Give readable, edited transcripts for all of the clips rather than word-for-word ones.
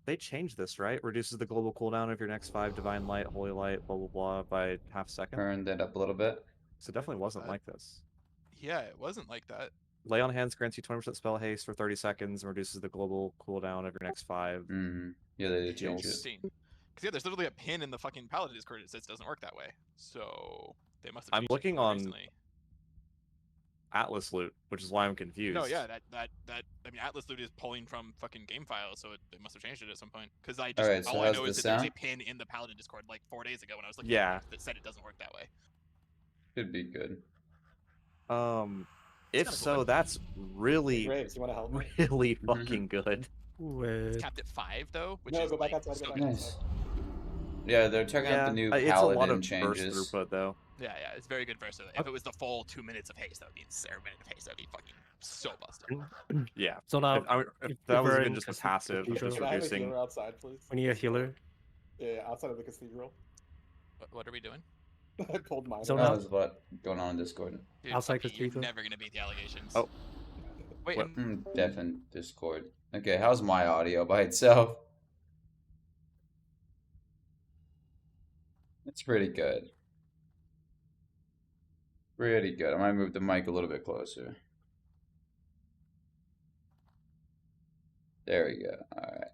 They changed this, right? Reduces the global cooldown of your next 5 Divine Light, Holy Light, blah blah blah by half second. Turned it up a little bit. So it definitely wasn't like this. Yeah, it wasn't like that. Lay on Hands grants you 20% spell haste for 30 seconds and reduces the global cooldown of your next 5. Yeah, they did change it. Heals. Because yeah, there's literally a pin in the fucking Paladin Discord that says it doesn't work that way. So they must have. I'm changed looking it on recently. Atlas loot, which is why I'm confused. No, yeah, that I mean, Atlas loot is pulling from fucking game files, so they must have changed it at some point. Because I just Alright, so all I how's know is this that there's a sound? pin in the Paladin Discord like 4 days ago when I was looking Yeah. at it that said it doesn't work that way. Should be good. If so, that's really, Graves, you want to help me? really fucking good. It's capped at 5 though, which No, is go back like, outside. so Go good. back Nice. outside. Yeah, they're checking out the new it's a lot Paladin of changes. burst throughput though. Yeah, it's very good versus. If it was the full 2 minutes of haste, that would be insane. Minute of haste, that would be fucking so busted. Yeah. So now, If that was even just a passive, cathedral- just Can I have a reducing. healer outside, please? we need a healer. Yeah, outside of the cathedral. What are we doing? I pulled mine. So That now- was what going on in Discord. Dude, Outside fuck you, you're cathedral. never gonna beat the allegations. Oh. Wait, What? Deaf in Discord. Okay, how's my audio by itself? It's pretty good. Pretty good. I might move the mic a little bit closer. There we go. Alright.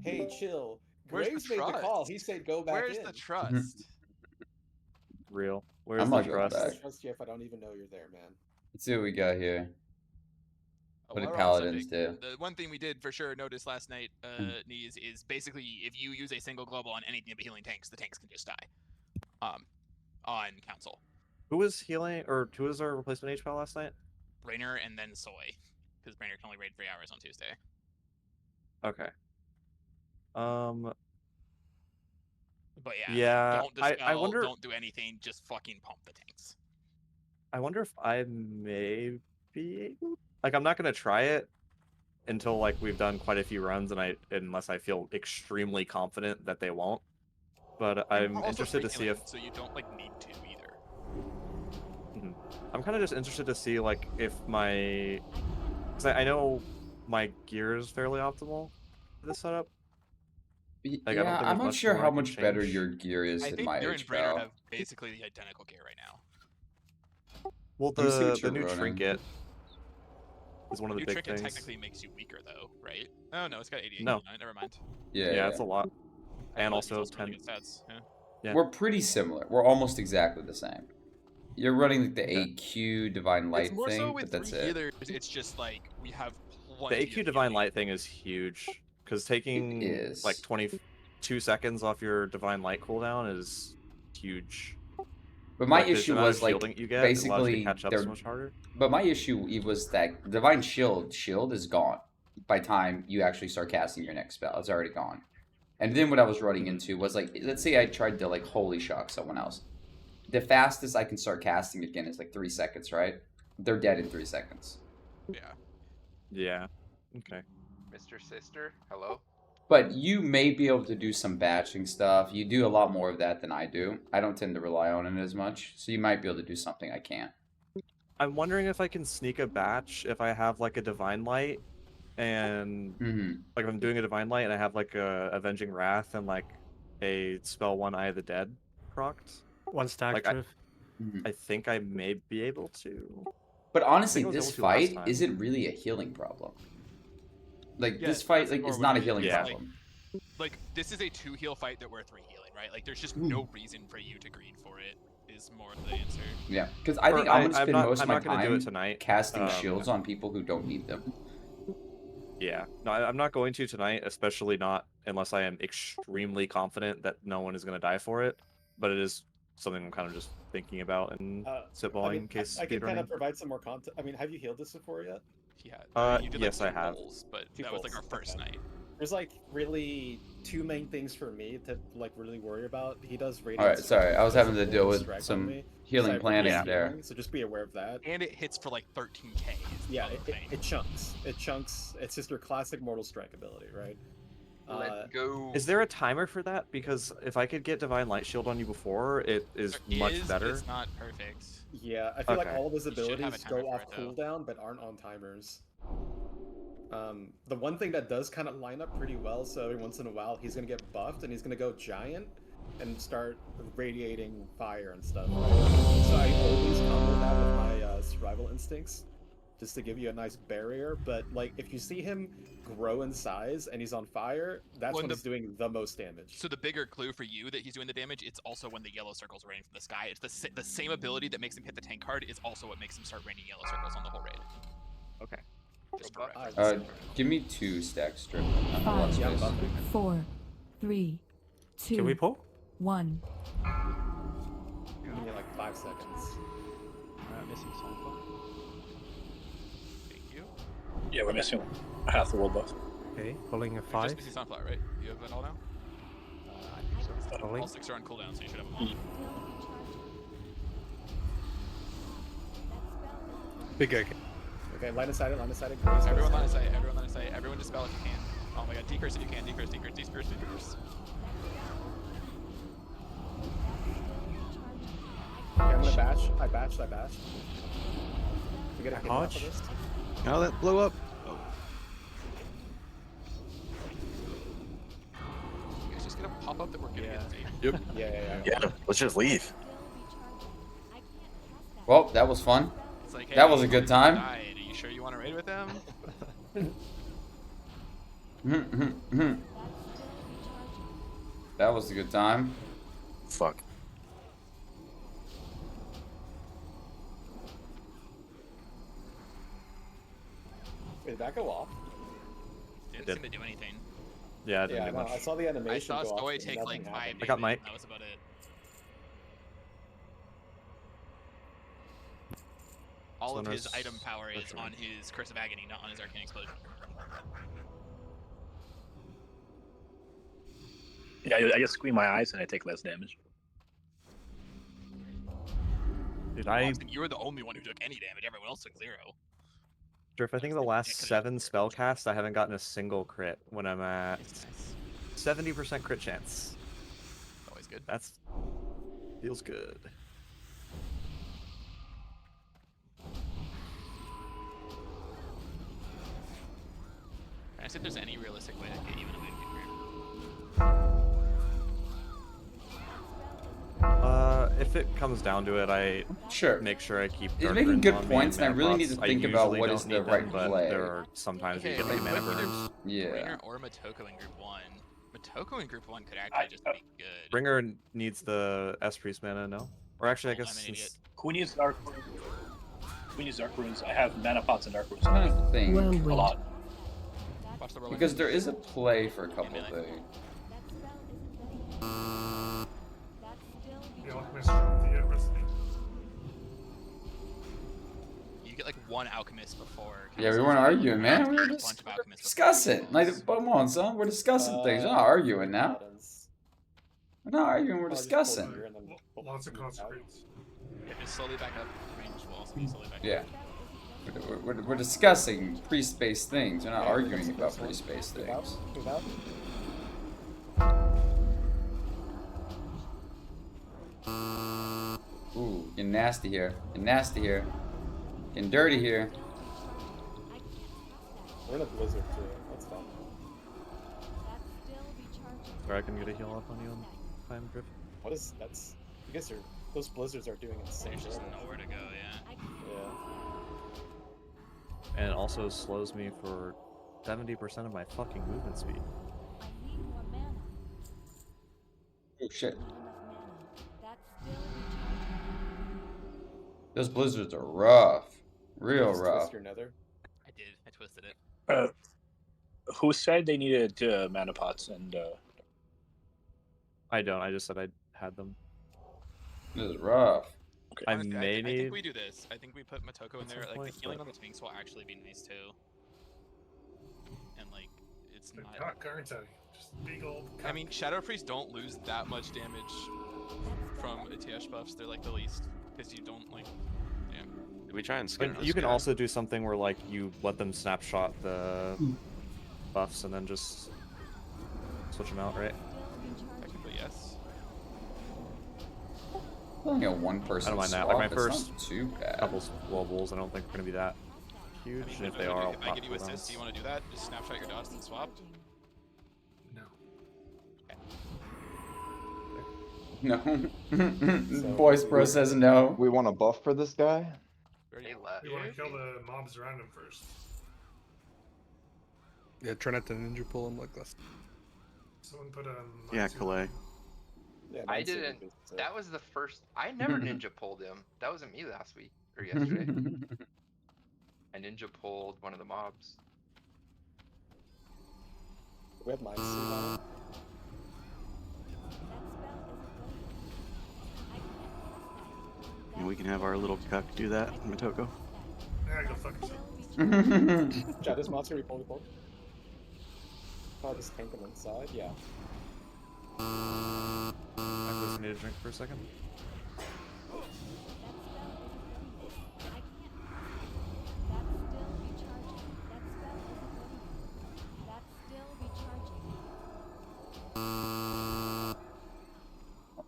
Hey, chill. Where's the Graves made the trust? call. He said go back where's in. the trust? Real. Where's I'm the not going trust? I back. don't trust you if I don't even know you're there, man. Let's see what we got here. Oh, What did while we're on Paladins subject, do? The one thing we did for sure notice last night, Knees, is basically if you use a single global on anything but healing tanks, the tanks can just die. On Council. Who was healing, or who was our replacement HPAL last night? Rainer and then Soy. Because Rainer can only raid 3 hours on Tuesday. Okay. But yeah, Yeah, don't dispel, I wonder. don't do anything, just fucking pump the tanks. I wonder if I may be able. Like, I'm not gonna try it until like we've done quite a few runs, and unless I feel extremely confident that they won't. But I'm Also interested to see if. so you don't like need to either. I'm kind of just interested to see like if my, because I know my gear is fairly optimal for this setup. Like, I don't Yeah, think I'm there's not much sure more I how can much better change. your gear is I than think my Gear and Rainer HPAL. have basically the identical gear right now. Well, Let me see what the you're new running. trinket is one of the New big trinket things. technically makes you weaker though, right? Oh no, it's got 88 No. on it, never mind. Yeah, it's a lot, and But it's also really 10. good stats. Yeah. Yeah. We're pretty similar. We're almost exactly the same. You're running like the Okay. AQ Divine Light It's more thing, so but with that's 3 it. healers, it's just like we have The plenty AQ of Divine healing. Light thing is huge, because taking is. like 22 seconds off your Divine Light cooldown is huge. But my Like, the issue amount of was like shielding you get allows you to basically catch up they're. so much harder. But my issue was that Divine Shield is gone by time you actually start casting your next spell. It's already gone. And then what I was running into was like, let's say I tried to like holy shock someone else. The fastest I can start casting again is like 3 seconds, right? They're dead in 3 seconds. Yeah. Yeah. Okay. Mr. Sister, hello? But you may be able to do some batching stuff. You do a lot more of that than I do. I don't tend to rely on it as much. So you might be able to do something I can't. I'm wondering if I can sneak a batch if I have like a Divine Light, and like if I'm doing a Divine Light and I have like a Avenging Wrath and like a spell 1 Eye of the Dead procced. One stack Like, drift. I think I may be able to. But honestly, I think I was this able to last fight time. isn't really a healing problem. Like Yeah, this fight, that's like more is what not I a mean. healing Yeah. problem. Like this is a 2 heal fight that we're 3 healing, right? Like there's just no reason for you to greed for it. Is more the answer. Yeah, because I think Or I'm gonna spend not, most I'm of my not gonna do it time tonight. casting shields on people who don't need them. Yeah, no, I'm not going to tonight, especially not unless I am extremely confident that no one is going to die for it. But it is something I'm kind of just thinking about and spitballing in case I can kind speedrunning. of provide some more content. I mean, have you healed this before yet? Yeah. You did, like, yes, I 2 have. rolls, but Two that was like our rolls, first okay. night. There's like really 2 main things for me to like really worry about. He does radiant. All right, sorry, I was having to deal with strike on some me, healing so I planning reduce there. healing, so just be aware of that. And it hits for like 13k. Yeah, it chunks. It chunks. It's just your classic Mortal Strike ability, right? Let's go. Is there a timer for that? Because if I could get Divine Light Shield on you before, it is There much is, but better. it's not perfect. Yeah, I feel like Okay. all of his You should have a abilities timer go for off it, though. cooldown but aren't on timers. The one thing that does kind of line up pretty well, so every once in a while he's gonna get buffed and he's gonna go giant and start radiating fire and stuff. So I always combo that with my survival instincts, just to give you a nice barrier. But like, if you see him grow in size and he's on fire, that's when he's doing the most damage. So the bigger clue for you that he's doing the damage, it's also when the yellow circles are raining from the sky. It's the same ability that makes him hit the tank card is also what makes him start raining yellow circles on the whole raid. Okay. Just for reference. Give me 2 stacks strip. Five, Yeah, I'm space. buffing. 4, 3, 2, Can we pull? 1. Give me like 5 seconds. Missing some. Thank you. Yeah, we're missing half the world buff. Okay, pulling a Just 5. missing Sunflower, right? You have it all now? I think so. Pulling. All 6 are on cooldown, so you should have them all. Big okay. Okay, line of sight it, line of sight it. Everyone line of sight, everyone line of sight, everyone dispel if you can. Oh my god, decurse if you can, decurse, decurse, decurse, decurse. Okay, I'm gonna bash. I bashed. We get a hit off of Hodge. this. Now that blew up. You guys just get a pop up that we're getting Yeah. into. Yep. Yeah. Yeah, let's just leave. Well, that was fun. It's like, hey, That was a good time. died. Are you sure you want to raid with them? That was a good time. Fuck. Wait, did that go off? Didn't Did. seem to do anything. Yeah, I didn't Yeah, do I know. much. I saw the animation I saw go off, Stoy and take nothing like 5 happened. I got damage, Mike. and that was about it. All of his Sonos- item power is that's on right. his Curse of Agony, not on his Arcane Explosion. Yeah, I just squeeze my eyes and I take less damage. Dude, Austin, you were the only one who took any damage. Everyone else took 0. Drift, I think the last 7 spell casts, I haven't gotten a single crit when I'm at Nice. 70% crit chance. Always good. That's feels good. Can I see if there's any realistic way to get even a moon here? If it comes down to it, I Sure. make sure I keep. He's dark making runes good on me points, and I really need mana to pots. think about usually what don't is the need them, right but play. there are sometimes you Okay, get like like mana whether burns. Yeah. Bringer or Motoko in Group 1. Motoko in Group 1 could actually just be good. Bringer needs the S Priest mana, no? Or actually, I Oh, guess I'm an since- idiot. Queen use dark runes. Queen use dark runes. I have mana pots and dark runes. I'm trying to think. Well, A lot. Watch the roller. Because there is a play for a couple melee. things. You get like 1 alchemist before. Yeah, we Council, weren't so arguing, man. you We get were a just bunch of alchemists discussing. before Like, come on, son. We're discussing things. We're not Uh, arguing now. buttons. We're not arguing. We're I'll just pull it discussing. here and then pull Lots of it out. consecrates. Yeah, just slowly back up. Range will also be slowly back Yeah. up. We're discussing priest-based things. We're not Okay, arguing that's the about first one. priest-based Move out, things. move out. Ooh, getting nasty here. Getting nasty here. Getting dirty here. We're in a blizzard too. That's fun. Sorry, I can get a heal up on you on time, Drift. What is that's? I guess those blizzards are doing insane. There's just damage. nowhere to go, yeah. Yeah. And it also slows me for 70% of my fucking movement speed. Oh shit. Those blizzards are rough. Real Just rough. twist your nether. I did. I twisted it. Who said they needed mana pots and I don't. I just said I had them. This is rough. I Honestly, may I think need. we do this. I think we put Motoko in At there. some Like point, the healing but- on the Sphinx will actually be nice too. And like, it's But not. not Garntai. Just big old. I mean, Shadow Priests don't lose that much damage from ATS buffs. They're like the least because you don't like. Yeah. Did we try and skip But this you can guy? also do something where like you let them snapshot the buffs and then just switch them out, right? Technically, yes. Only a one-person I don't mind that. swap. Like my It's first not too bad. couple globals, I don't think are gonna be that huge. I mean, And if they are, I'll if I pop give you assists, do you cooldowns. want to do that? Just snapshot your dots and swap? No. No. Boys Bro says no. We want a buff for this guy? They left. We want to kill the mobs around him first. Yeah, try not to ninja pull him like this. Someone put a. Yeah, Calais. Yeah, I mine's super didn't. good, so- That was the first. I never ninja pulled him. That wasn't me last week or yesterday. I ninja pulled one of the mobs. We have mines on it. And we can have our little cuck do that, Matoko. Yeah, go fuck yourself. Yeah, this monster we pulled. Oh, just tank them inside. Yeah. I just need a drink for a second.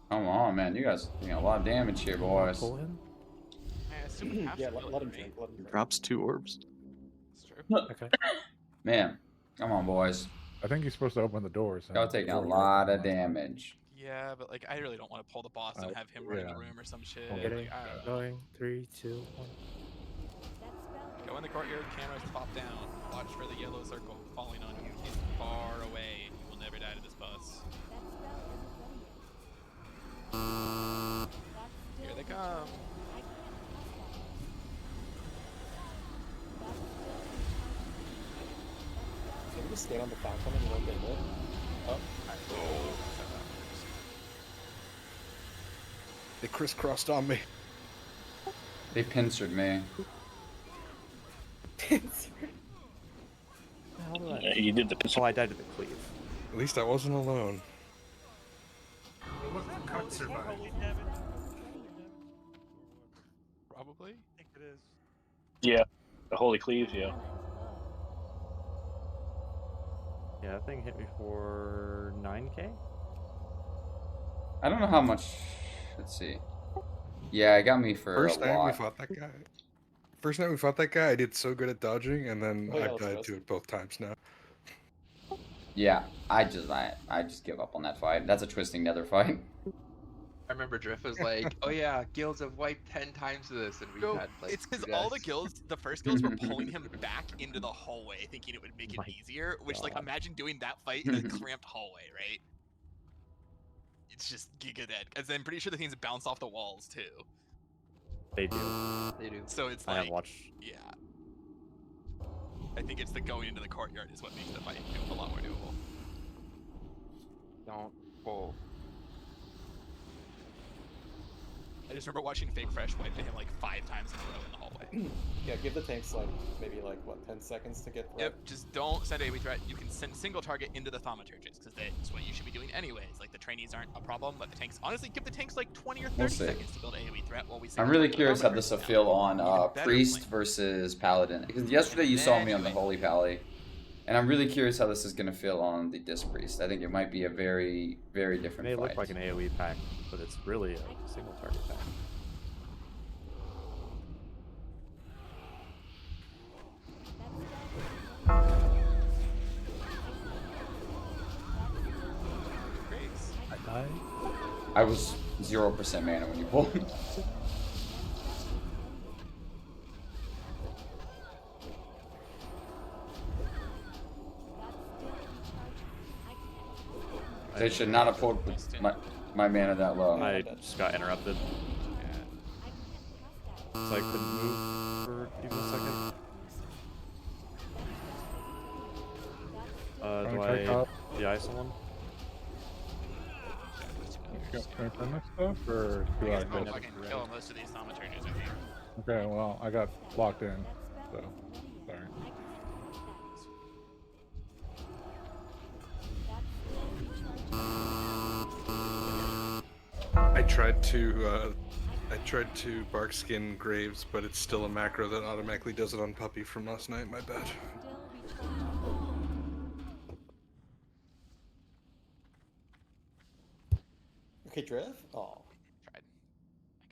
Come on, man. You guys are doing a lot of damage here, boys. Pull him? I assume we have Yeah, to let really, him right? drink. Let him drink. Drops 2 orbs. It's true. Okay. Man, come on, boys. I think you're supposed to open the doors. Y'all taking a lot of damage. Yeah, but like I really don't want to pull the boss and have him run in the room or some shit. Getting, Like, I don't know. going, 3, 2, 1. Go in the courtyard, cameras pop down. Watch for the yellow circle falling on you. It's far away. You will never die to this boss. Here they come. Can we just stand on the fountain and you won't get hit? Oh. They crisscrossed on me. They pincered me. How do I? Yeah, you did the Oh, I died to the cleave. At least I wasn't alone. Well, look, the cuck survived. Probably. I think it is. Yeah, the holy cleave. Yeah. Yeah, that thing hit me for 9k. I don't know how much. Let's see. Yeah, it got me for First a night we lot. fought that guy. First night we fought that guy, I did so good at dodging, and then Oh, yeah, I've let's died go. to it both times now. Yeah, I just give up on that fight. That's a twisting nether fight. I remember Drift was like, "Oh yeah, guilds have wiped 10 times this," and we Bro, had like. it's because 2 all the deaths. guilds, the first guilds were pulling him back into the hallway, thinking it would make it My easier. Which, like, God. imagine doing that fight in a cramped hallway, right? It's just giga dead. Because I'm pretty sure the things bounce off the walls too. They do. They do. So it's I like, have watched. yeah. I think it's the going into the courtyard is what makes the fight a lot more doable. Don't pull. I just remember watching Fake Fresh wipe him like 5 times in a row in the hallway. Yeah, give the tanks like maybe like what 10 seconds to get threat. Yep, just don't send AoE threat. You can send single target into the thaumaturges, because that's what you should be doing anyways. Like, the trainees aren't a problem, but the tanks, honestly, give the tanks like 20 or 30 We'll see. seconds to build AoE threat while we I'm single really target the curious how this will thaumaturges feel down. on Even better Priest plan. versus Paladin. Because yesterday you saw me on the Imagine. Holy Pally. And I'm really curious how this is going to feel on the Disc Priest. I think it might be a very, very It different may fight. look like an AoE pack, but it's really a single target pack. Grace. I died. I was 0% mana when you pulled. They should not have pulled my mana that low. I just got interrupted, so I couldn't move for even a second. Do Wanna check I out- DI someone? Can I turn this stuff, or I do I guess just... we'll fucking kill most of these thaumaturges, I think. Okay, well, I got locked in, so... Sorry. I tried to bark skin graves, but it's still a macro that automatically does it on puppy from last night. My bad. Okay, Drift? Oh. Tried.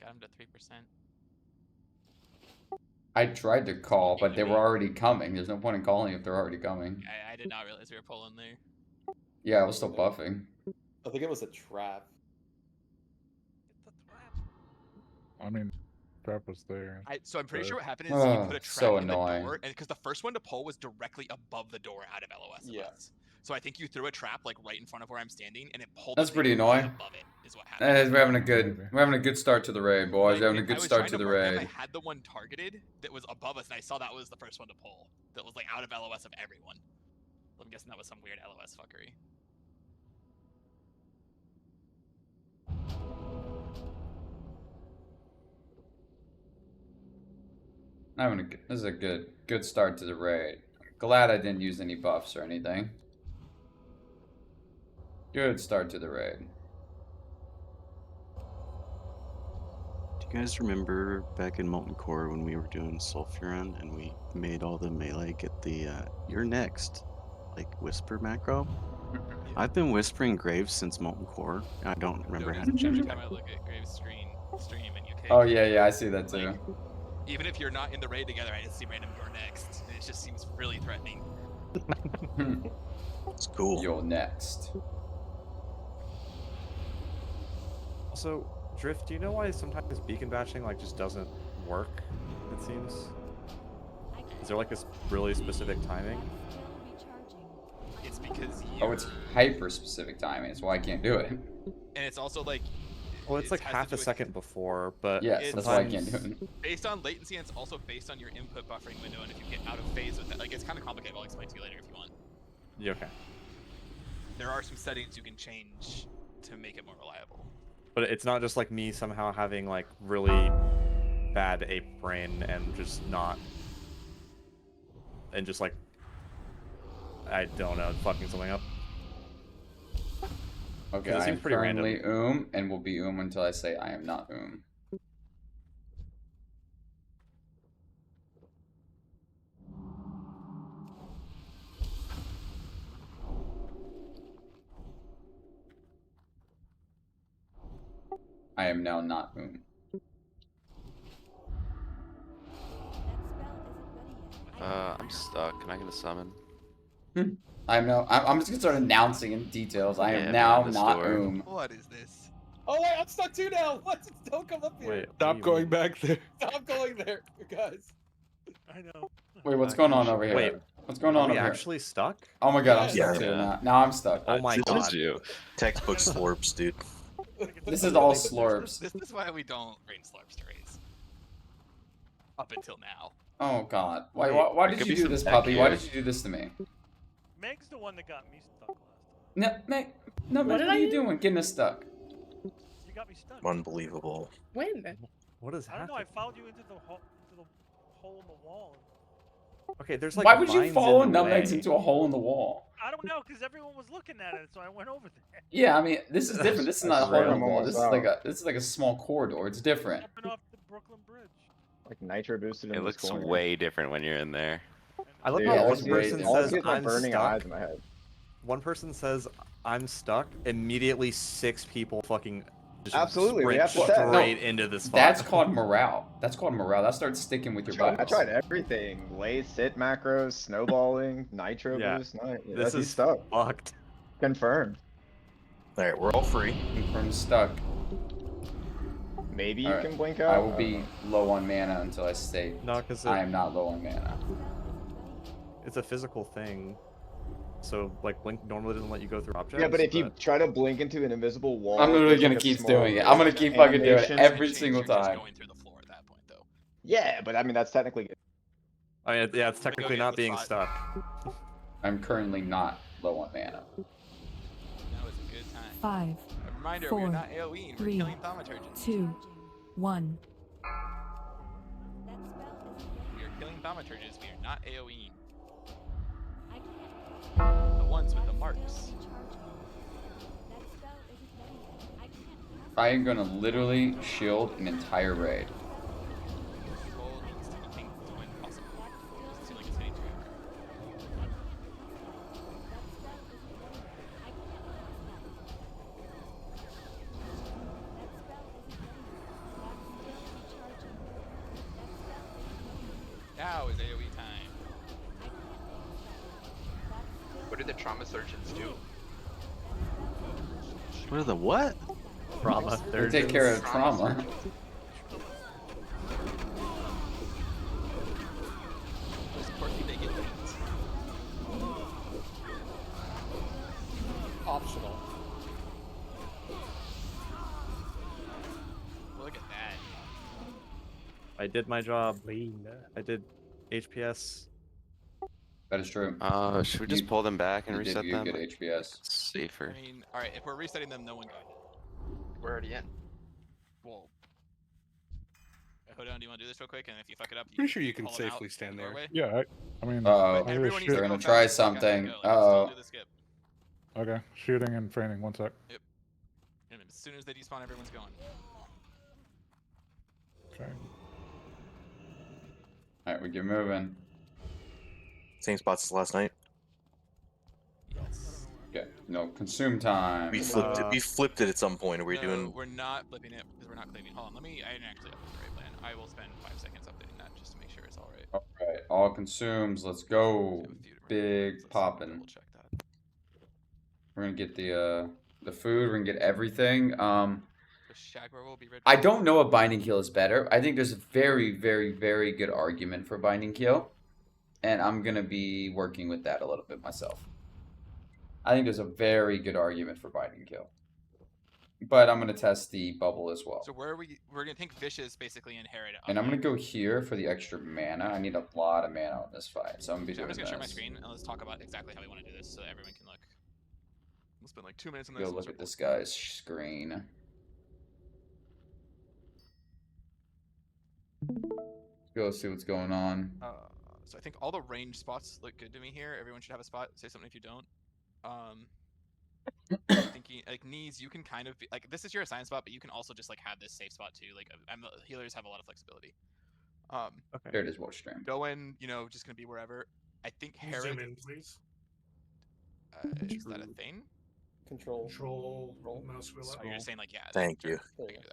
I got him to 3%. I tried to call, but they were already coming. There's no point in calling if they're already coming. I did not realize we were pulling there. Yeah, I was still buffing. I think it was a trap. I mean, trap was there. So I'm pretty sure what happened is Oh, you put a trap so in the annoying. door, and because the first one to pull was directly above the door out of LOS. Yeah. So I think you threw a trap like right in front of where I'm standing, and it pulled. That's the pretty thing right annoying. above it is what happened. We're having a good start to the raid, boys. We're having a good start to the raid. I had the one targeted that was above us, and I saw that was the first one to pull. That was like out of LOS of everyone. I'm guessing that was some weird LOS fuckery. This is a good start to the raid. Glad I didn't use any buffs or anything. Good start to the raid. Do you guys remember back in Molten Core when we were doing Sulfuron and we made all the melee get the "you're next" like whisper macro? I've been whispering Graves since Molten Core. I don't remember how to change it. Every time I look at Graves' stream and you take. Oh yeah, I see that too. Like, even if you're not in the raid together, I just see random "you're next," and it just seems really threatening. It's cool. You're next. Also, Drift, do you know why sometimes beacon batching like just doesn't work? It seems. Is there like a really specific timing? It's because Oh, it's hyper specific timing. That's why I can't do it. and it's also like. Well, it's like half a second before, but Yeah, that's why I can't do it. Based on latency, and it's also based on your input buffering window, and if you get out of phase with it, like it's kind of complicated. I'll explain to you later if you want. Yeah, okay. There are some settings you can change to make it more reliable. But it's not just like me somehow having like really bad ape brain and just not, and just like, I don't know, fucking something up. Okay, It I'm seems pretty currently random. and will be until I say I am not I am now not I'm stuck. Can I get a summon? I'm just gonna start announcing in details. I am Yeah, now behind the not store. What is this? Oh wait, I'm stuck too now. What? Don't come up here. Wait, Stop going back there. Stop going there, you guys. I know. Wait, what's going on over here? Wait, what's going Are on we over here? actually stuck? Oh my god, I'm Yeah. stuck too now. Now I'm stuck. Oh my Told god. you. Textbook slurps, dude. This is all slurps. This is why we don't bring slurps to race. Up until now. Oh god. Why There did could you be do some this, tech puppy? Why here. did you do this to me? Meg's the one that got me stuck last time. No, Meg. No, Meg, what are you doing? Getting us stuck. You got me stuck. Unbelievable. When? What is I don't know. I happening? followed you into the hole in the wall. Okay, there's like Why would you vines follow in the nutmegs way. into a hole in the wall? I don't know, because everyone was looking at it, so I went over there. Yeah, I mean, this is different. This is not a hole in the I'm wall. almost This is like a small corridor. It's different. Jumping off the Brooklyn Bridge. Like nitro boosted in It this looks corner. way different when you're in there. I love Dude, how Yeah, one it's way person different. all I says see is my I'm burning eyes stuck. in my head. One person says I'm stuck. Immediately, 6 people fucking just Absolutely, we sprint have to test. straight into this spot. That's called morale. That's called morale. That starts sticking with your I buttons. tried everything. Lay sit macros, snowballing, nitro Yeah. boost. No, This he's is stuck. fucked. Confirmed. Alright, we're all free. From stuck. Maybe you Alright, can blink out. I will be low on mana until I state No, because I am not low on mana. it's a physical thing. So like Blink normally doesn't let you go through objects. Yeah, but if you try to blink into an invisible wall, I'm literally there's gonna like a keep small doing it. I'm gonna keep fucking doing it animation. every Change, single you're just time. going through the floor at that point, though. Yeah, but I mean that's technically. I mean, yeah, it's technically get not the being spot. stuck. I'm currently not low on mana. Now is a good time. 5, A reminder, Four, we're not AoEing, we're 3, killing thaumaturges. 2, 1. We are killing thaumaturges, we are not AoEing. The ones with the marks. I am gonna literally shield an entire raid. Goal needs to be tanked when possible. Doesn't seem like it's getting to occur. Now is AoE time. What did the trauma surgeons do? What are the what? Trauma They surgeons. take care of trauma. surgeons. Those quirky naked things. Optional. Look at that. I did my job. I did HPS. That is true. Should we just pull them back and You did reset do them? good HPS. Safer. I mean, alright, if we're resetting them, no one died. We're already in. Well, hold on, do you want to do this real quick? And if you fuck it up, Pretty sure you can call 'em out safely stand the there. doorway? Yeah, I mean, Uh-oh. But I'm everyone just needs to They're go gonna fast try as fuck as they something. go, like, just Uh-oh. don't do the skip. okay. Shooting and training. 1 sec. And as soon as they despawn, everyone's going. Okay. All right, we get moving. Same spots as last night. Yes. Okay, no consume time. We flipped it. We flipped it at some point. Are we No, doing? we're not flipping it because we're not cleaving. Hold on, I didn't actually update the right plan. I will spend 5 seconds updating that just to make sure it's all right. All right, all consumes. Let's go. Big poppin'. Double check that. We're gonna get the food. We're gonna get everything. The Shagwar will be ready. I don't know if Binding Kill is better. I think there's a very, very, very good argument for Binding Kill, and I'm gonna be working with that a little bit myself. I think there's a very good argument for Binding Kill, but I'm gonna test the bubble as well. So where are we? We're gonna take Vicious basically inherit. And I'm gonna go here for the extra mana. I need a lot of mana on this fight, so I'm gonna be So I'm doing just gonna share my this. screen and let's talk about exactly how we want to do this so that everyone can look. We'll spend like 2 minutes on this. Go and look start at this guy's screen. Go see what's going on. So I think all the range spots look good to me here. Everyone should have a spot. Say something if you don't. Thinking like knees, you can kind of be, like this is your assigned spot, but you can also just like have this safe spot too. Like healers have a lot of flexibility. Okay. There it is. Watch stream. Going, just gonna be wherever. I think Herod. Zoom in, please. Is that a thing? Control. Control mouse wheel So up. you're just saying like yeah. Thank you. I can do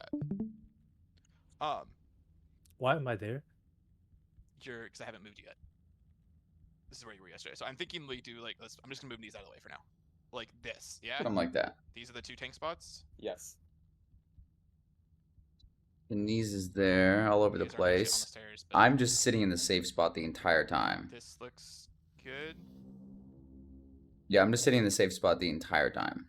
that. Why am I there? Because I haven't moved you yet. This is where you were yesterday. So I'm thinking we do like I'm just gonna move these out of the way for now. Like this, yeah? Something like that. These are the 2 tank spots? Yes. The knees is there, all over the These are actually on the place. stairs, but I'm just sitting in the safe spot the entire time. this looks good. Yeah, I'm just sitting in the safe spot the entire time.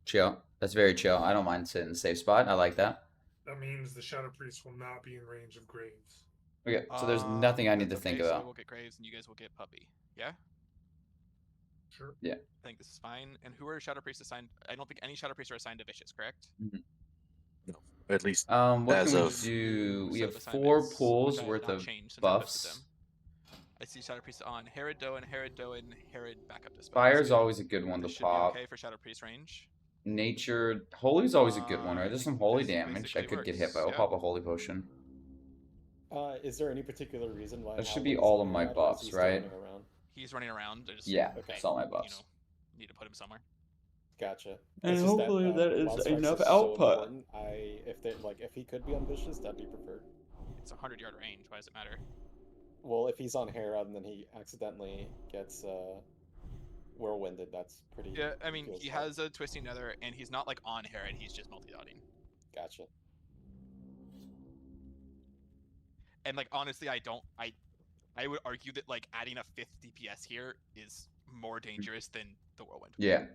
Chill. That's very chill. I don't mind sitting in the safe spot. I like that. That means the Shadow Priest will not be in range of Graves. Okay, so there's nothing I need to That's think okay, So about. we'll get Graves and you guys will get Puppy. Yeah? Sure. Yeah. I think this is fine. And who are Shadow Priests assigned? I don't think any Shadow Priests are assigned to Vicious, correct? No, at least What as can we of do? We Set have of 4 assignments, pulls which I have worth not of changed since I posted buffs. them. I see Shadow Priest on Herod Doan, Herod backup dispel. Fire's So always a good one to this should be pop. okay for Shadow Priest range. Nature. Holy's always a good one, right? I There's think some holy this damage. I basically could get works, hit, but I'll yeah. pop a holy potion. Is there any particular reason why? That should be Howland's all of doing my that, or is buffs, he still right? running around? He's running around. I just, Yeah, Okay. that's all my buffs. Need to put him somewhere. Gotcha. And It's just hopefully that is Wild Strikes enough is so output. important. If he could be on Vicious, that'd be preferred. It's a 100-yard range. Why does it matter? Well, if he's on Herod and then he accidentally gets whirlwinded, that's pretty. Yeah, I mean, feels he bad. has a Twisting Nether, and he's not like on Herod. He's just multi-dotting. Gotcha. And like honestly, I would argue that like adding a 5th DPS here is more dangerous than the Whirlwind. Yeah.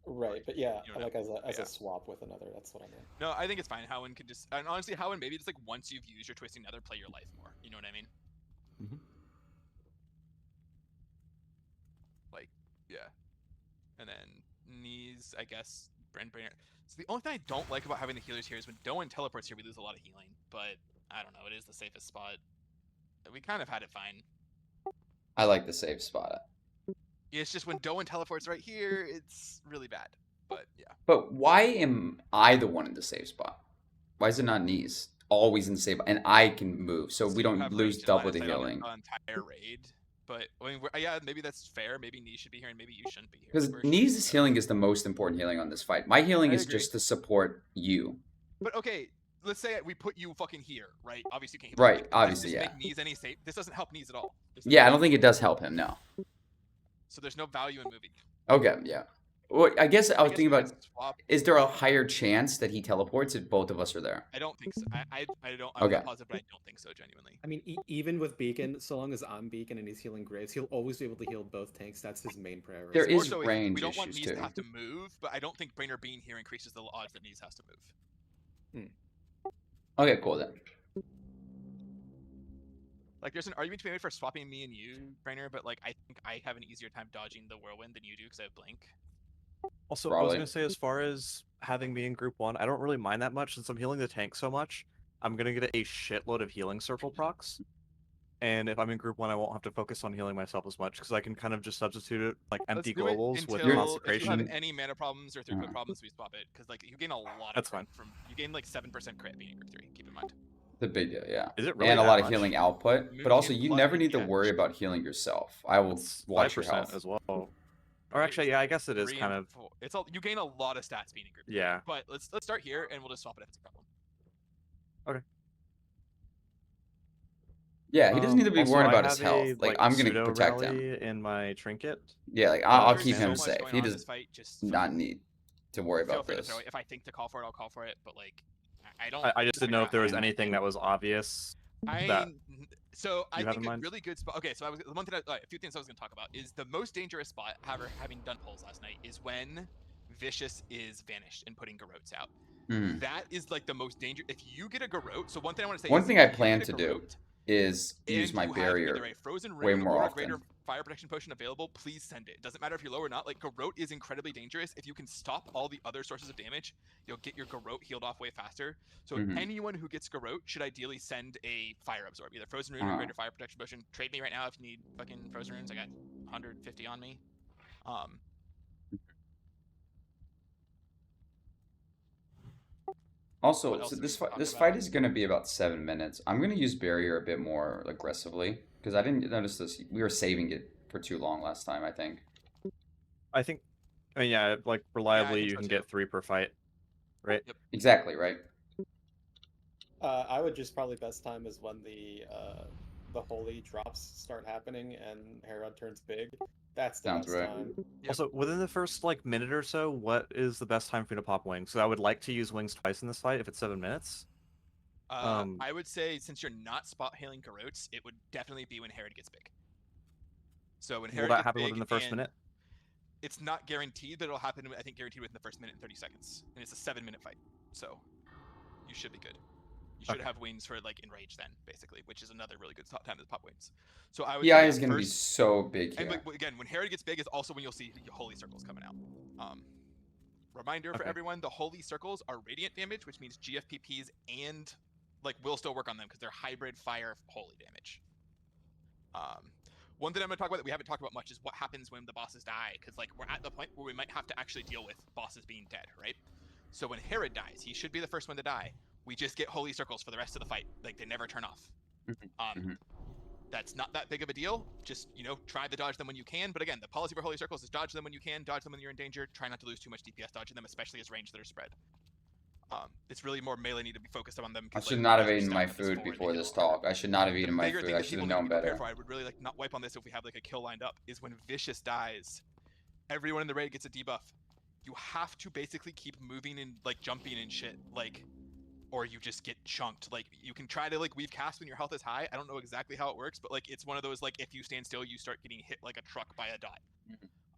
Right, but yeah, You know, like as yeah. a swap with another. That's what I mean. No, I think it's fine. Howen could just, and honestly, Howen maybe just like once you've used your Twisting Nether, play your life more. You know what I mean? Like, yeah. And then knees, I guess. Brainer. So the only thing I don't like about having the healers here is when Doan teleports here, we lose a lot of healing. But I don't know, it is the safest spot. We kind of had it fine. I like the safe spot. It's just when Doan teleports right here, it's really bad. But yeah. But why am I the one in the safe spot? Why is it not knees? Always in the safe, and I can move, so we you don't have lose range and double line the of sight on healing. an entire raid. But I mean, yeah, maybe that's fair. Maybe knees should be here, and maybe you shouldn't be here. Because Where should knees' you be? healing is the most important healing on this fight. My healing I is agree. just to support you. But okay, let's say we put you fucking here, right? Obviously, you can't. Right, Like, obviously, does this yeah. make Knees any safe? This doesn't help Knees at all. Yeah, I don't think it does help him. No. So there's no value in moving. Okay, yeah. Well, I guess I was thinking we about, could swap. is there a higher chance that he teleports if both of us are there? I don't think so. I don't. I'm Okay. not positive, but I don't think so. Genuinely. I mean, even with Beacon, so long as I'm Beacon and he's healing Graves, he'll always be able to heal both tanks. That's his main priority. There More is so range we don't want issues Knees too. to have to move, but I don't think Brainer being here increases the odds that Knees has to move. Okay, cool then. Like, there's an argument to be made for swapping me and you, Brainer, but like, I think I have an easier time dodging the whirlwind than you do because I have blink. Also, I was gonna say, as far as having me in group 1, I don't really mind that much since I'm healing the tank so much. I'm gonna get a shitload of healing circle procs, and if I'm in group 1, I won't have to focus on healing myself as much because I can kind of just substitute it like empty globals with consecration. If you have any mana problems or throughput problems, we swap it because like you gain a lot. That's fine. You gain like 7% crit being in group 3. Keep in mind. The big deal, yeah. Is it really and a that lot of much? healing output, but also you never need to worry about healing yourself. I will watch your 5% health as well. Or actually, yeah, I guess it is 3 kind and of. 4. It's all you gain a lot of stats being in group 3. Yeah. But let's start here and we'll just swap it if it's a problem. Okay. Yeah, he doesn't need to be also, worried I about his have health. a, Like, I'm gonna pseudo protect rally him. in my trinket. Yeah, like I'll There's keep so him much safe. going He on in does this fight, just not need to worry feel about free to this. throw it. If I think to call for it, I'll call for it. But like, I don't. I just didn't know if there was I- anything that was obvious. that So I you have think in a mind? really good spot. Okay, so the one thing, a few things I was going to talk about is the most dangerous spot. Having done polls last night, is when Vicious is vanished and putting Garrotes out. Mhm. That is like the most dangerous. If you get a Garrote, so one thing I want to say. One is thing if I you plan get to a do Garrote, is use and my you have barrier either a frozen way ring more or a often. greater fire protection potion available, please send it. It doesn't matter if you're low or not. Like, Garrote is incredibly dangerous. If you can stop all the other sources of damage, you'll get your Garrote healed off way faster. So Mhm. anyone who gets Garrote should ideally send a fire absorb, either frozen rune or greater fire protection potion. Trade me right now if you need fucking frozen runes. I got 150 on me. Also, so this fight is going to be about 7 minutes. I'm going to use barrier a bit more aggressively because I didn't notice this. We were saving it for too long last time, I think. I mean, yeah, like reliably, think you so can too. get 3 per fight, right? Yep. Exactly, right? I would just probably best time is when the holy drops start happening and Herod turns big. That's the Sounds best right. time. Also, within the first like minute or so, what is the best time for me to pop wings? So I would like to use wings twice in this fight if it's 7 minutes. I would say since you're not spot hailing Garrotes, it would definitely be when Herod gets big. So when Herod Will that gets happen big within the first and minute? It's not guaranteed, but it'll happen. I think guaranteed within the first minute and 30 seconds, and it's a 7-minute fight. So you should be good. You should have wings for like enrage then, basically, which is another really good time to pop wings. So I would. Yeah, say is going to be so big here. And like, again, when Herod gets big is also when you'll see holy circles coming out. Reminder for everyone: the holy circles are radiant damage, which means GFPPs and like will still work on them because they're hybrid fire holy damage. One thing I'm going to talk about that we haven't talked about much is what happens when the bosses die, because like we're at the point where we might have to actually deal with bosses being dead, right? So when Herod dies, he should be the first one to die. We just get holy circles for the rest of the fight, like they never turn off. That's not that big of a deal. Just, try to dodge them when you can. But again, the policy for holy circles is dodge them when you can, dodge them when you're in danger. Try not to lose too much DPS dodging them, especially as range that are spread. It's really more melee need to be focused on them. I should not have eaten my food before this talk. I should not have eaten my food. I should have known better. I would really like not wipe on this if we have like a kill lined up. Is when Vicious dies, everyone in the raid gets a debuff. You have to basically keep moving and like jumping and shit, like, or you just get chunked. Like you can try to like weave cast when your health is high. I don't know exactly how it works, but like it's one of those like if you stand still, you start getting hit like a truck by a dot.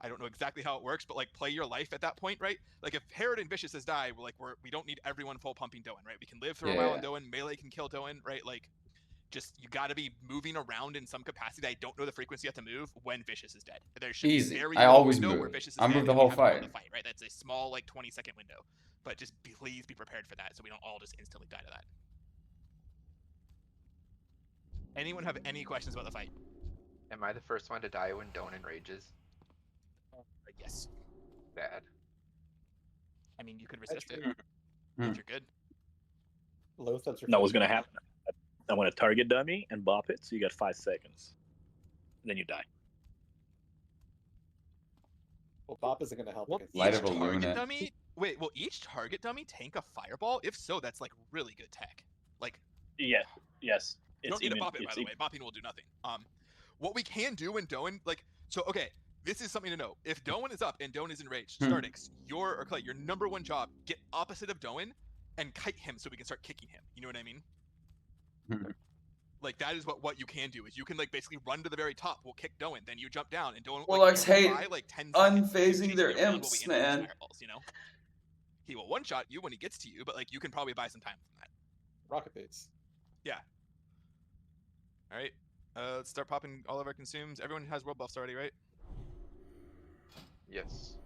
I don't know exactly how it works, but like play your life at that point, right? Like if Herod and Vicious has died, we don't need everyone full pumping Doan, right? We can live through a while on Doan. Melee can kill Doan, right? Like, just you got to be moving around in some capacity. I don't know the frequency you have to move when Vicious is dead. There should Easy. be a very I always window move. where Vicious is I dead move the and whole we have to go fight. on the fight, right? That's a small like 20-second window, but just please be prepared for that so we don't all just instantly die to that. Anyone have any questions about the fight? Am I the first one to die when Doan enrages? Yes. Bad. I mean, you could resist it if you're good. No, what's gonna happen? I'm gonna target dummy and bop it, so you got 5 seconds. Then you die. Well, bop isn't gonna help. What? against Light Each of a target luminate. dummy? Wait, will each target dummy tank a fireball? If so, that's like really good tech. Like, Yeah. Yes. you don't need to bop it, by the way. Bopping will do nothing. What we can do when Doan, like, so okay, this is something to know. If Doan is up and Doan is enraged, Stardix, your number one job, get opposite of Doan and kite him so we can start kicking him. You know what I mean? Like that is what you can do is you can like basically run to the very top. We'll kick Doan, then you jump down and Doan. Warlocks like, hate by, like 10 seconds, unphasing their chasing you around while we imps, input these man. fireballs, you know? He will one shot you when he gets to you, but like you can probably buy some time from that. Rocket baits. Yeah. All right. Let's start popping all of our consumes. Everyone has world buffs already, right? Yes.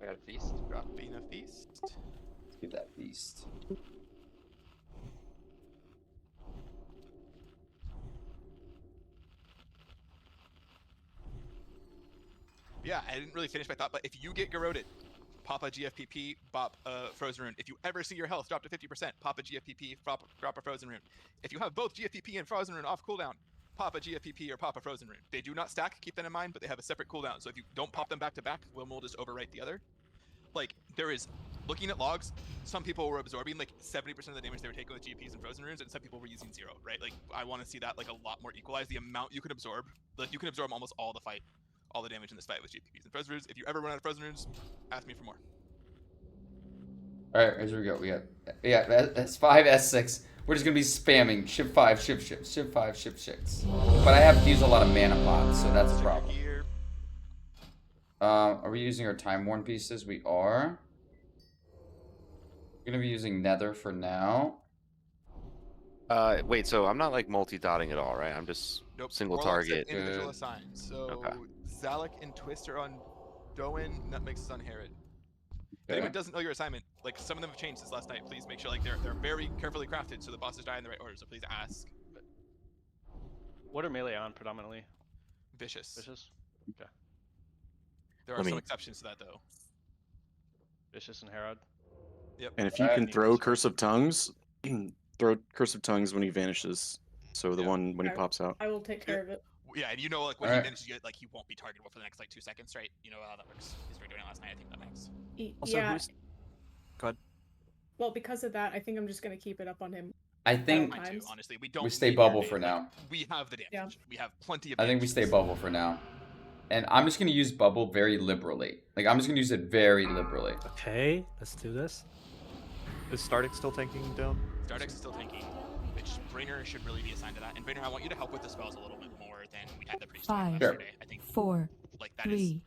I got a feast. Dropping a feast. Let's get that feast. Yeah, I didn't really finish my thought, but if you get garroted, pop a GFPP, bop a Frozen Rune. If you ever see your health drop to 50%, pop a GFPP, drop a Frozen Rune. If you have both GFPP and Frozen Rune off cooldown, pop a GFPP or pop a Frozen Rune. They do not stack, keep that in mind, but they have a separate cooldown. So if you don't pop them back to back, one will just overwrite the other. Like, there is, looking at logs, some people were absorbing like 70% of the damage they were taking with GPs and Frozen Runes, and some people were using 0, right? Like, I want to see that like a lot more equalized. The amount you can absorb, like you can absorb almost all the fight, all the damage in this fight with GPPs and Frozen Runes. If you ever run out of Frozen Runes, ask me for more. Alright, here we go. We got S5, S6. We're just gonna be spamming ship 5, ship 5, ship 6. But I have to use a lot of mana pots, so that's a problem. Are we using our time worn pieces? We are. We're gonna be using nether for now. Wait, so I'm not like multi-dotting at all, right? I'm just single Warlocks have target. individual assigns. So Zalek and Twist are on Doan, Nutmix is on Herod. If anyone doesn't know your assignment, like some of them have changed since last night, please make sure like they're very carefully crafted so the bosses die in the right order, so please ask. But what are melee on predominantly? Vicious. Vicious? Okay. There are some exceptions to that though. Vicious and Herod. Yep. And if you can throw Curse of Tongues, throw Curse of Tongues when he vanishes. So the one when he pops out. I will take care of it. Yeah, and you know like when he vanishes, like he won't be targetable for the next like 2 seconds, right? You know how that works. Because we were doing it last night, I think that makes. Also, Yeah. Go ahead. Well, because of that, I think I'm just gonna keep it up on him. I think Mine too, honestly, we don't. we stay need bubble your for damage. now. Like, we have the damage. Yeah. We have plenty of. I think we stay bubble for now. And I'm just gonna use bubble very liberally. Like I'm just gonna use it very liberally. Okay, let's do this. Is Stardix still tanking down? Stardix is still tanking, which Bringer should really be assigned to that. And Bringer, I want you to help with the spells a little bit more than we had the priest 5, yesterday. I think 4, like that 3, is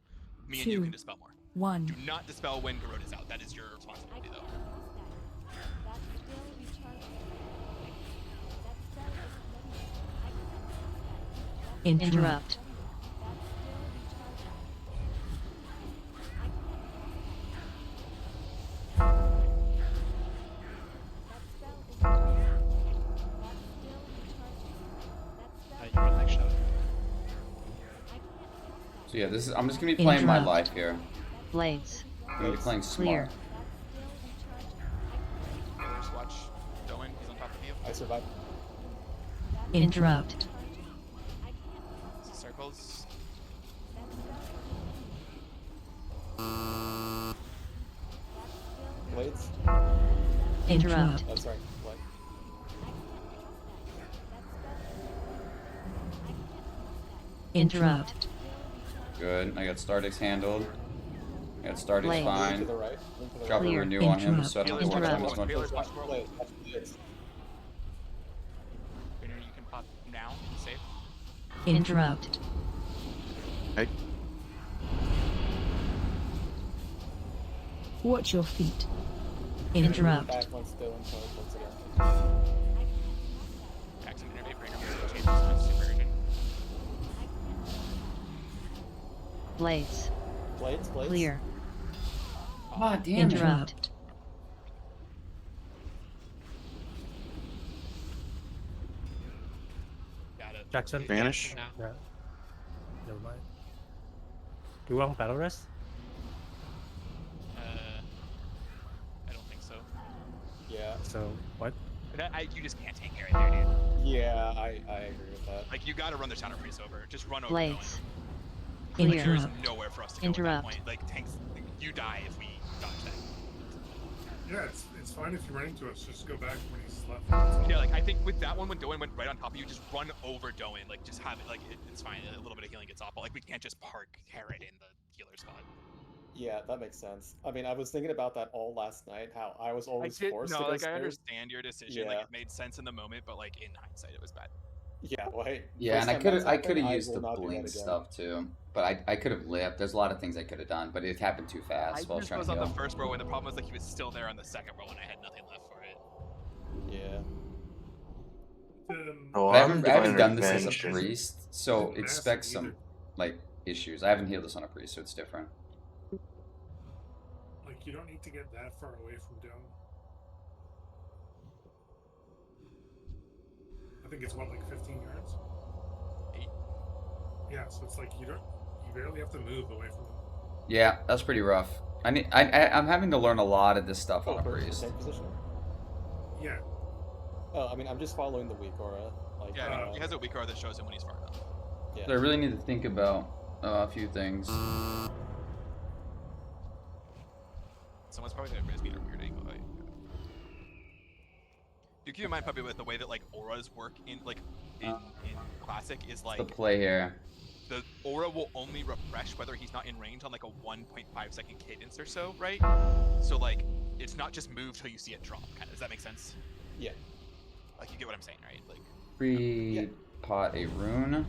me and you can dispel more. 1. Do not dispel when Garrod is out. That is your responsibility, though. Interrupt. You're on next shot. So yeah, this is I'm just gonna be playing my Interrupt. life here. Blades. I'm gonna be playing Clear. smart. Just watch Doan. He's on top of you. I survived. Interrupt. Circles. Blades. Interrupt. Oh, sorry. What? Interrupt. Good. I got Stardix handled. I got Stardix Blade. fine. To the right. Link to the Drop a right. renew on him Interrupt. so I don't Healers waste watch time as Squirrel. much. Healers watch Squirrel. Blade. Watch Blades. Bringer, you can pop now. Be safe. Interrupt. Hey. Watch your feet. Interrupt. Back once still and charge once again. Action innervate Bringer. Changes to super urgent. Blades. Blades. Clear. Ah, damn it. Interrupt. Got it. Jackson. Vanish. Yeah. Never mind. Do you want battle rest? I don't think so. Yeah. So what? You just can't tank it right there, dude. Yeah, I agree with that. Like, you gotta run the Shadow Priest over. Just run over Blades. Doan. Like, there's Interrupt. nowhere for us to go at that Interrupt. point. Like, tanks, you die if we dodge that. Yeah, it's fine if you're running to us. Just go back when he's left. Yeah, like, I think with that one, when Doan went right on top of you, just run over Doan. Like, just have it, like, it's fine. A little bit of healing gets off, but, like, we can't just park Herod in the healer spot. Yeah, that makes sense. I mean, I was thinking about that all last night, how I was always forced to go I spared. understand your decision. Yeah. Like, it made sense in the moment, but, like, in hindsight, it was bad. Yeah, well, hey, Yeah, first and time that's I could happened, have I used will the not do that blink again. stuff too, but I could have lived. There's a lot of things I could have done, but it happened too fast while I was just trying was to on heal. the first row, and the problem was, like, he was still there on the second row, and I had nothing left for it. Yeah. Oh, I I'm haven't done this Divine as a Revenge. priest, so Didn't expect massive some either. like issues. I haven't healed this on a priest, so it's different. Like, you don't need to get that far away from Dome. I think it's what, like 15 yards? 8. Yeah, so it's like you barely have to move away from him. Yeah, that's pretty rough. I'm having to learn a lot of this stuff on a for priest. tank position? Yeah. Oh, I mean, I'm just following the weak aura. Like, Yeah, he has a weak card that shows him when he's far enough. Yeah. So I really need to think about a few things. Someone's probably gonna raise me at a weird angle. Do keep in mind, probably with the way that like auras work in in classic is like The play here. the aura will only refresh whether he's not in range on like a 1.5 second cadence or so, right? So like it's not just move till you see it drop. Kind of. Does that make sense? Yeah. Like you get what I'm saying, right? Like Pre-pot a rune.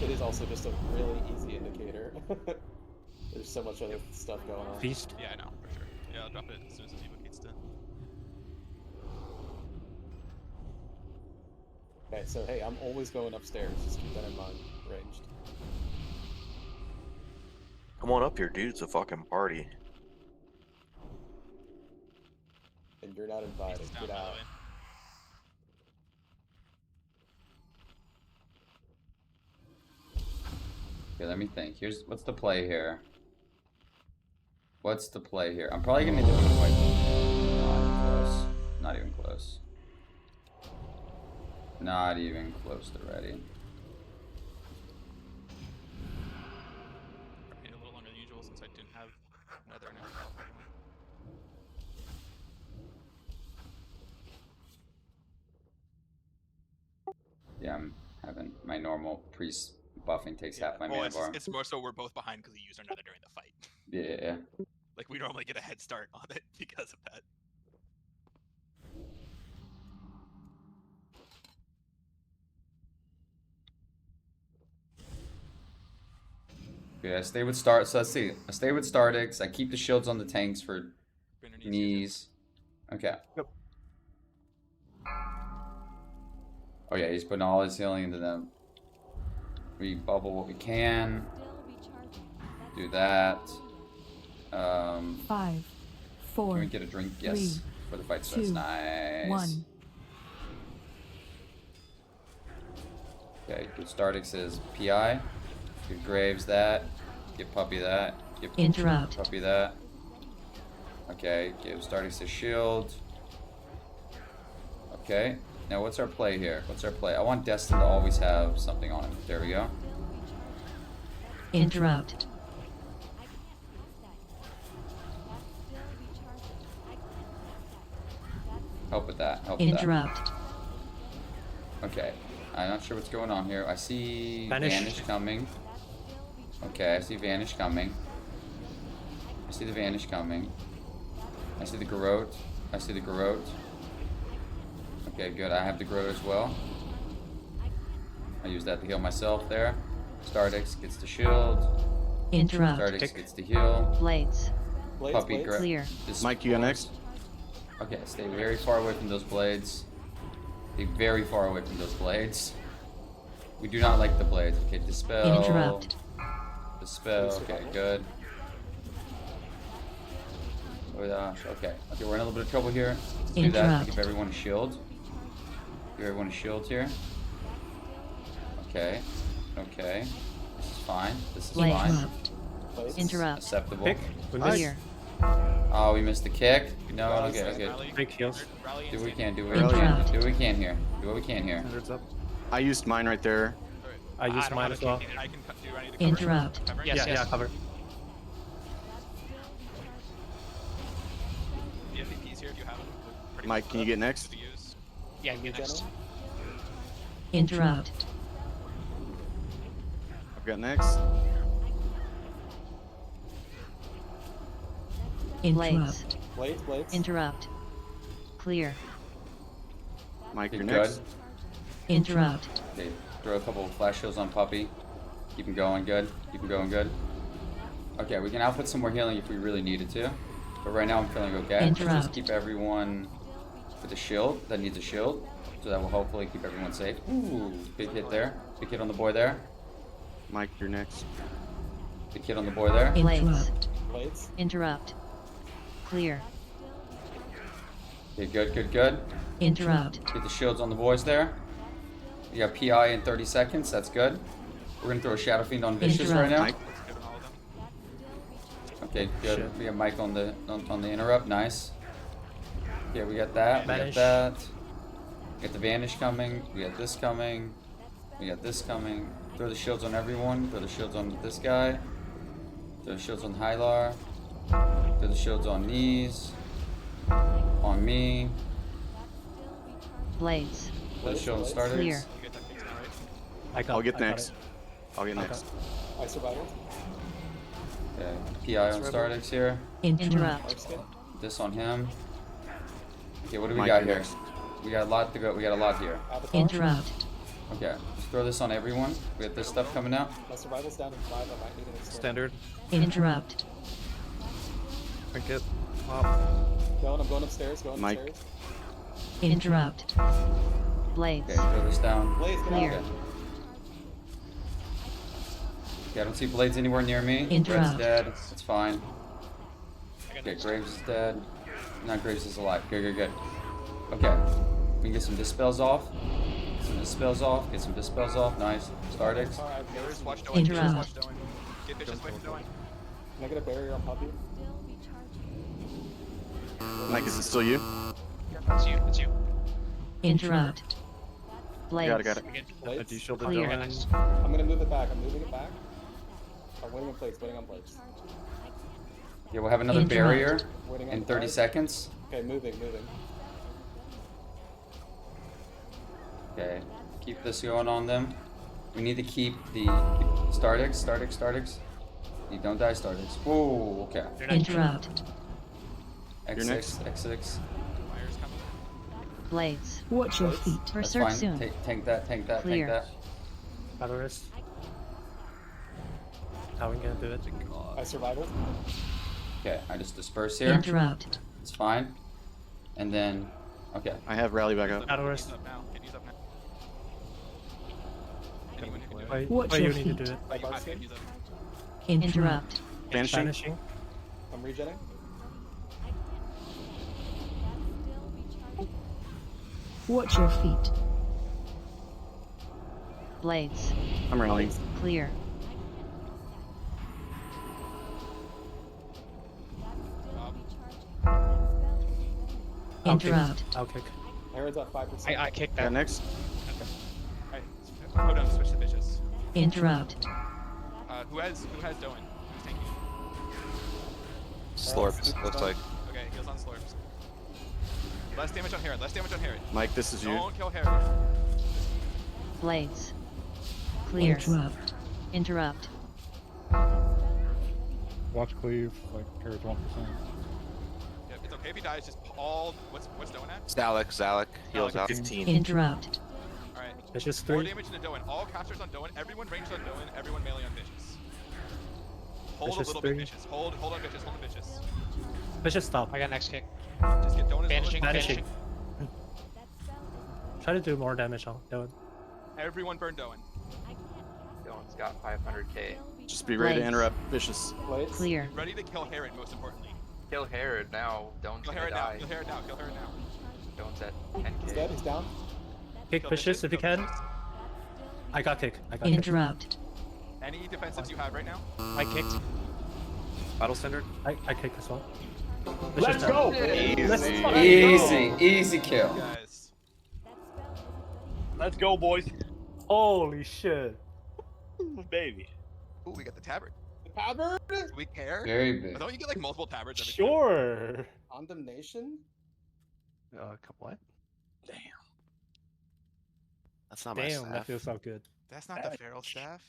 It is also just a really easy indicator. There's so much other stuff going on. Feast. Yeah, I know for sure. Yeah, I'll drop it as soon as Evo gets done. Okay, so hey, I'm always going upstairs. Just keep that in mind. Ranged. Come on up here, dude. It's a fucking party. And you're not invited. Get out. Okay, let me think. What's the play here? What's the play here? I'm probably gonna do it quite close. Not even close. Not even close to ready. Probably a little longer than usual since I didn't have another in Yeah, I'm having my normal priest buffing takes half my mana bar. It's more so we're both behind because he used our nether during the fight. Yeah. Like we normally get a head start on it because of that. Okay, I stay with Star. So let's see. I stay with Stardix. I keep the shields on the tanks for knees. Okay. Yep. Oh yeah, he's putting all his healing into them. We bubble what we can. Do that. 5, 4. Can we get a drink? Yes. 3, Before the fight starts. 2, Nice. 1. Okay, give Stardix his PI. Give Graves that. Give Puppy that. Give Interrupt. Puppy that. Okay, give Stardix his shield. Okay, now what's our play here? What's our play? I want Destin to always have something on him. There we go. Interrupt. Help with that. Help with Interrupt. that. Okay, I'm not sure what's going on here. I see Vanish. Vanish coming. Okay, I see Vanish coming. I see the Vanish coming. I see the Garrote. I see the Garrote. Okay, good. I have the Garrote as well. I use that to heal myself there. Stardix gets the shield. Interrupt. Stardix gets the heal. Blades. Puppy Clear. Mike, you got next? Okay, stay very far away from those blades. Stay very far away from those blades. We do not like the blades. Okay, dispel. Interrupt. Dispel. Okay, good. Oh gosh. Okay. Okay, we're in a little bit of trouble here. Let's do that. Interrupt. Give everyone a shield. Give everyone a shield here. Okay. Okay. This is fine. This is Blade fine. interrupt. Interrupt. Acceptable. Pick. We missed. Clear. Oh, we missed the kick. No, okay. Big heals. Do what we can. Do what we can. Do what we can here. Do what we can here. I used mine right there. I used mine as well. I can do I need to cover? Interrupt. Cover? Yes, Yeah, cover. The MVPs here if you have them. Pretty Mike, much can you get next? to use. Yeah, you next. Interrupt. I've got next. Interrupt. Blades. Interrupt. Clear. Mike, You're you're good. next. Interrupt. Okay, throw a couple of flash heals on Puppy. Keep him going good. Keep him going good. Okay, we can output some more healing if we really needed to. But right now I'm feeling okay. Interrupt. Just keep everyone with a shield that needs a shield. So that will hopefully keep everyone safe. Ooh, big hit there. Big hit on the boy there. Mike, you're next. Big hit on the boy there. Interrupt. Blades. Interrupt. Clear. Okay, good. Interrupt. Get the shields on the boys there. You got PI in 30 seconds. That's good. We're gonna throw a Shadow Fiend on Vicious right now. Mike. Okay, good. Shit. We got Mike on the interrupt. Nice. Okay, we got that. We got Vanish. that. We got the Vanish coming. We got this coming. We got this coming. Throw the shields on everyone. Throw the shields on this guy. Throw the shields on Hylar. Throw the shields on Knees. On me. Blades. Throw the shield on Starters. Clear. You get that fixed now, right? I'll get I got next. it. I'll get Okay. next. I survived. Okay, PI on Startix here. Interrupt. This on him. Okay, what do we Mike, got you're here? next. We got a lot to go. We got a lot here. Avatar. Interrupt. Okay, let's throw this on everyone. We got this stuff coming out. My survival's down to 5. I might need an extend. Standard. Interrupt. Trinket. I'm going upstairs. Mike. Interrupt. Blades. Okay, throw this down. Blades, get Clear. out. Okay, I don't see Blades anywhere near me. Red's Interrupt. dead. It's fine. Okay, Graves is dead. Not Graves is alive. Good. Okay, we can get some dispels off. Get some dispels off. Nice. Stardix. Alright, Mirrors, watch Doan. Interrupt. Mirrors, watch Doan. Get Vicious away from Doan. Can I get a barrier on Puppy? Mike, is it still you? It's you. It's you. Interrupt. Blades. Got it. I Blades. de-shielded Clear. Doan. I'm gonna move it back. I'm moving it back. I'm waiting on plates. Waiting on plates. Yeah, we'll have another Interrupt. barrier Waiting on in the 30 card. seconds. Okay, moving. Okay, keep this going on them. We need to keep the Stardix. You don't die, Stardix. Whoa, okay. Interrupt. X6, You're next. X6. Mirrors coming. Blades. Watch your feet. That's Berserk fine. soon. Tank that. Clear. Battle Rest. How are we gonna do it? I survived. Okay, I just disperse here. Interrupt. It's fine. And then, okay. I have rally back up. Battle Rest. Use up now. Can use up now. Anyone who can do it. Why Watch you your need to do feet. it? But you have to use up. Interrupt. Vanishing. Vanishing. I'm regenning. Watch your feet. Blades. I'm rallying. Clear. Interrupt. I'll kick. Herod's at 5%. I kicked Got that. next. Alright, hold on, switch to Vicious. Interrupt. Who has Doan? Who's tanking? Slurps, looks like. Okay, heals on Slurps. Less damage on Herod. Mike, this is you. Don't kill Herod. Blades. Clear. Interrupt. Watch cleave, like Herod's 1%. Yeah, it's okay if he dies. Just all. What's Doan at? Zalek heals out. 15. Interrupt. All right. Vicious 4 3. damage into Doan. All casters on Doan. Everyone ranged on Doan. Everyone melee on Vicious. Hold Vicious a little 3. bit Vicious. Hold on Vicious. Hold on Vicious. Vicious stop. I got next kick. Just get Doan as Vanishing. low as Vanishing. possible. Try to do more damage on Doan. Everyone burn Doan. Doan's got 500k. Just be ready to Blades. interrupt. Vicious. Blades. Clear. Ready to kill Herod, most importantly. Kill Herod now. Doan's Kill gonna Herod now. die. Kill Herod now. Kill Herod now. Doan's at He's dead. 10k. He's down. Kick Kill Vicious if you kill can. Vicious. I got kick. I got kick. Interrupt. Any defensives you have right now? I kicked. Battle standard. I kick this one. Let's go. Easy kill. Guys. Let's go, boys. Holy shit. Baby. Ooh, we got the tabard. Tabard? Do we care? Very big. Don't you get like multiple tabards every Sure. Condemnation? What? Damn. That's not my Damn, that staff. feels so good. That's not the feral staff.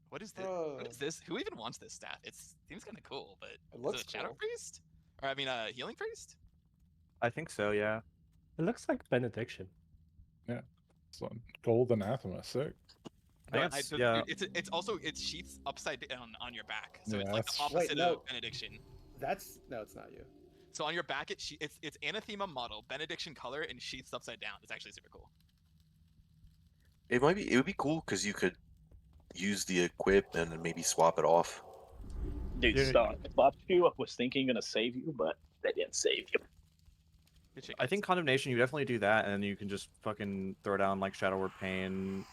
What is this? What is this? Who even wants this staff? It seems kind of cool, but looks is it a shadow cool. priest? Or I mean, healing priest? I think so, yeah. It looks like benediction. Yeah. So, gold anathema, sick. No, yeah. It's also sheaths upside down on your back, so Yeah, it's like the that's- opposite Wait, no. of benediction. That's no, it's not you. So on your back, it's anathema model, benediction color, and sheaths upside down. It's actually super cool. It would be cool because you could use the equip and then maybe swap it off. Dude, stop. Bot you was thinking gonna save you, but they didn't save you. I think condemnation, you definitely do that, and then you can just fucking throw down like Shadow Word Pain,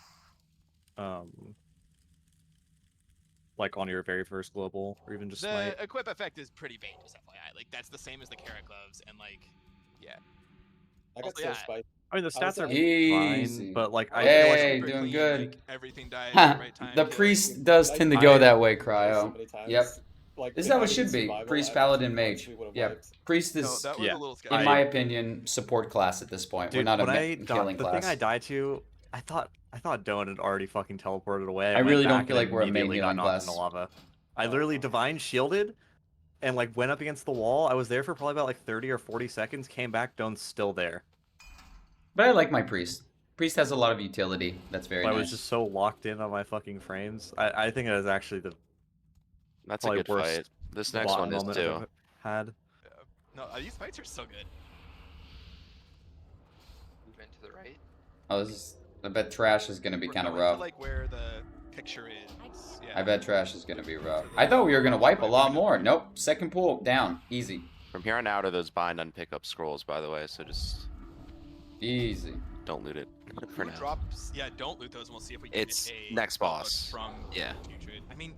like on your very first global, or even just The smite. equip effect is pretty vague, just FYI. Like that's the same as the carrot gloves, and like, yeah. I got Also, so yeah. spiked. I mean, the stats are Easy. fine, but like I Hey, feel like super doing clean, good. Like, everything died at the right time. The kills. priest does tend to go that way, So Cryo. many times. Yep. Like, This is if how I it should didn't be. survival Priest, after paladin, 2 months, mage. we would've Yeah. wiped. Priest No, is, that was yeah. a little scary. in my opinion, support class at this point. We're Dude, not a when I killing the class. thing I died to, I thought Doan had already fucking teleported away. I went really don't back feel and like we're a main immediately got healing knocked class. in the lava. I literally divine shielded, and like went up against the wall. I was there for probably about like 30 or 40 seconds. Came back, Doan's still there. But I like my priest. Priest has a lot of utility. That's very I nice. was just so locked in on my fucking frames. I think it was actually the That's a probably good worst fight. This next bot one is moment too. I've had. No, these fights are so good. Move into the right. Oh, this is, I bet trash is gonna be We're kind of going to, rough. like where the picture is. Yeah. I bet trash is gonna be rough. I thought we were gonna wipe a lot more. Nope. Second pool down. Easy. From here on out are those bind on pickup scrolls, by the way, so just Easy. don't loot it for Who now. drops? Yeah, don't loot those, and we'll see if we can It's get a next Prog boss. from Yeah. Putrid. I mean,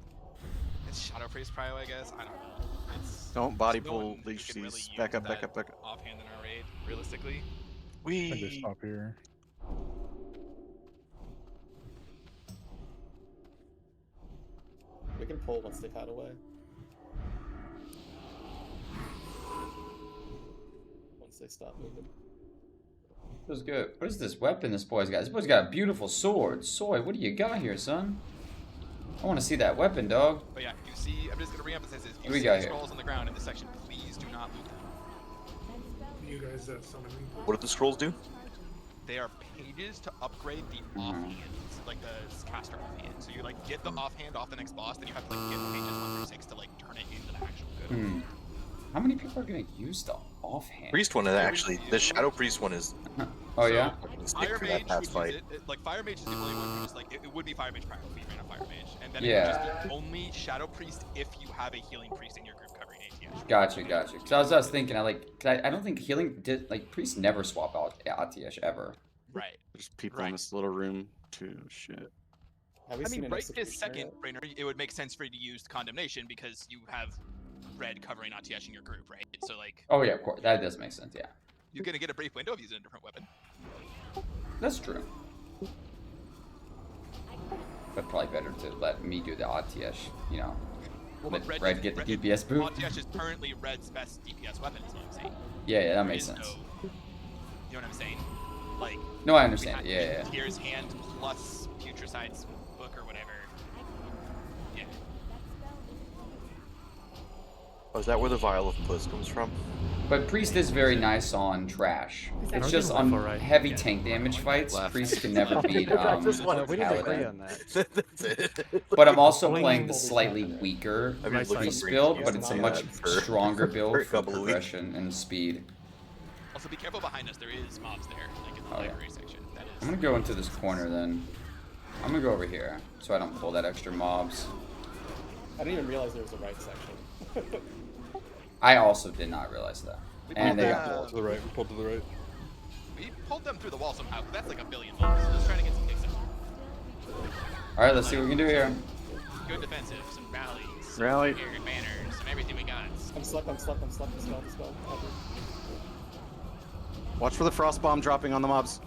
it's Shadow Priest Prio, I guess. I don't know. It's Don't body there's no pull one who leech can really these. use Back up, back that up, back up. Offhand in our raid, realistically. I just stop here. We can pull once they've had away. Once they stop moving. Feels good. What is this weapon this boy's got? This boy's got a beautiful sword. Soy, what do you got here, son? I want to see that weapon, dog. But yeah, you see, I'm just gonna reemphasize this. What You we see got the here? scrolls on the ground in this section. Please do not loot them. You guys summon me. What do the scrolls do? They are pages to upgrade the Mm-hmm. offhand, like the caster offhand. So you like get the offhand off the next boss, then you have to like get pages 1 through 6 to like turn it into the actual good. Hmm. How many people are gonna use the offhand? Priest one is actually the Shadow Priest one is. Oh yeah. Fire for Mage that past would use fight. it. Like Fire Mage is the only one who just like it would be Fire Mage Primal if you ran a Fire Mage, and then Yeah. it would just be only Shadow Priest if you have a healing priest in your group covering ATS. Gotcha, gotcha. Cause I was thinking, I don't think healing did like priests never swap out ATS ever. Right. There's people in this little room too. Shit. Have we I seen mean, an right this executioner second, Rainer, it would make sense for you to use Condemnation because you have red covering ATS in your group, right? So like, Oh yeah, of course. That does make sense. Yeah. you're gonna get a brief window of using a different weapon. That's true. But probably better to let me do the ATS, you know. Well, Let but Red get the DPS boot. ATS is currently Red's best DPS weapon, is what I'm saying. Yeah, that There makes is sense. You know what I'm saying? Like. No, I we understand. had Yeah, yeah. Tier's hand plus Putricide's book or whatever. Yeah. Oh, is that where the vial of puss comes from? But Priest is very nice on trash. It's just on heavy tank damage fights. Priest can never beat We didn't agree Paladin. on that. That's it. But I'm also playing the slightly weaker I've been looking Priest for build, you but it's a to much do that for- stronger for build a for couple of weeks. progression and speed. Also, be careful behind us. There is mobs there, like in the Oh, yeah. library section. That is. I'm gonna go into this corner then. I'm gonna go over here so I don't pull that extra mobs. I didn't even realize there was a right section. I also did not realize that. And they got Pulled to the right. We pulled to the right. We pulled them through the wall somehow. But that's like a billion mobs. So let's try to get some kicks out. Alright, let's see what we can do here. Good defensive, some rallies, Rally. some banners, some everything we slept, I'm slept, I'm slept. Dispel, dispel. Watch for the frost bomb dropping on the mobs.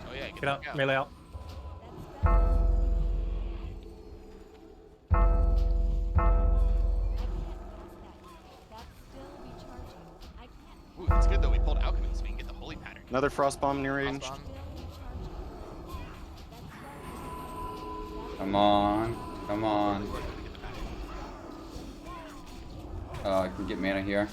Oh yeah, Get out, melee out. Ooh, that's good though. We pulled alchemy, so we can get the holy pattern. Another frost bomb near range. Frost bomb. Come on. Come on. I can get mana here.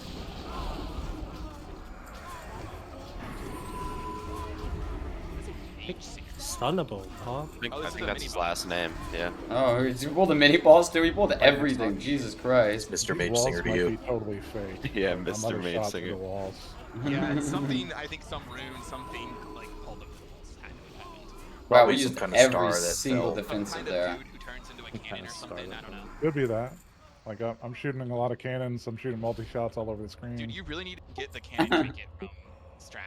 Stunnable, huh? I think that's his last name. Yeah. Oh, we pulled a mini boss too. We pulled everything. Jesus Christ. Mr. Mage Walls Singer to might you. be totally fake. Yeah, I'm Mr. other Mage shots to Singer. the walls. Yeah, it's something. I think some rune, something like pulled the walls had to have happened. Wow, Probably we some used kind of star every that single fell. defensive Kind of there. dude who turns into a cannon or something. I don't know. Could be that. Like I'm shooting a lot of cannons. I'm shooting multi shots all over the screen. Dude, you really need to get the cannon trinket from Strat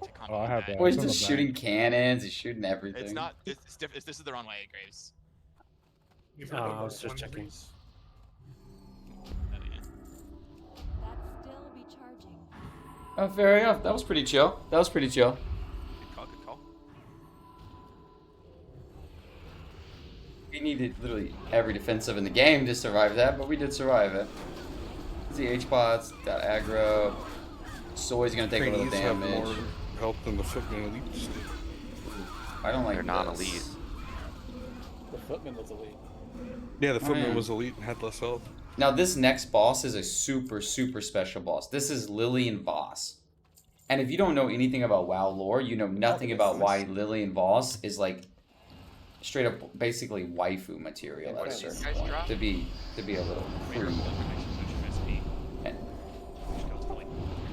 to combo I with have that. that. Well, he's It's in just the shooting bank. cannons. He's shooting everything. It's not. It's different. This is the wrong way, Graves. You've Oh, heard I of was just checking. onesies? Oh, fair enough. That was pretty chill. That was pretty chill. Good call. Good call. We needed literally every defensive in the game to survive that, but we did survive it. The H-pots got aggro. Soy's gonna take a little Trainees have damage. more health than the footman elites. I don't like They're non-elite. The footman was elite. Yeah, the footman yeah. was elite and had less health. Now this next boss is a super, super special boss. This is Lillian Voss. And if you don't know anything about WoW lore, you know nothing about why Lillian Voss is like straight up basically waifu material at a certain point. To be a little crude. And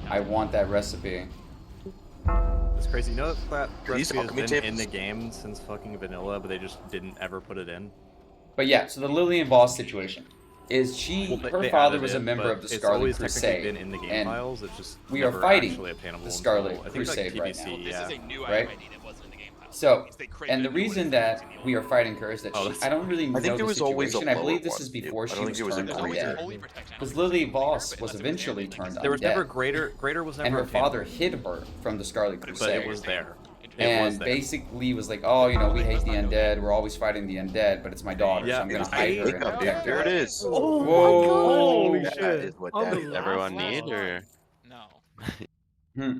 I want that recipe. It's crazy. You know that These recipe has alchemy been in tables? the game since fucking vanilla, but they just didn't ever put it in. But yeah, so the Lillian Voss situation is her They father added was a it, member but of the it's Scarlet always Crusade. technically been in the game and files. It's just we are never fighting actually obtainable the until, Scarlet I think, like, Crusade right PBC, now. This yeah. is a new Right? item ID that wasn't in the game file. So, They created and the a new one reason and that it's in the old we are one. fighting her is that Oh, I don't really know I think the there was always a situation. I believe lower this one. is before I she don't was think it was a turned There's always greater. a undead. holy protection. Because I don't Lily think it's in there, Voss but was unless it's eventually in there, turned There was undead. never greater was never And her obtainable, father hid her from the Scarlet but Crusade. it was there. It was And there. basically was like, oh, you know, we hate the undead. We're always fighting the undead, but it's my daughter, so I'm gonna hide her and Wake up, protect there her. it is. Oh Whoa! Holy That shit! is what On that the is. Everyone last need one. or No. Hmm.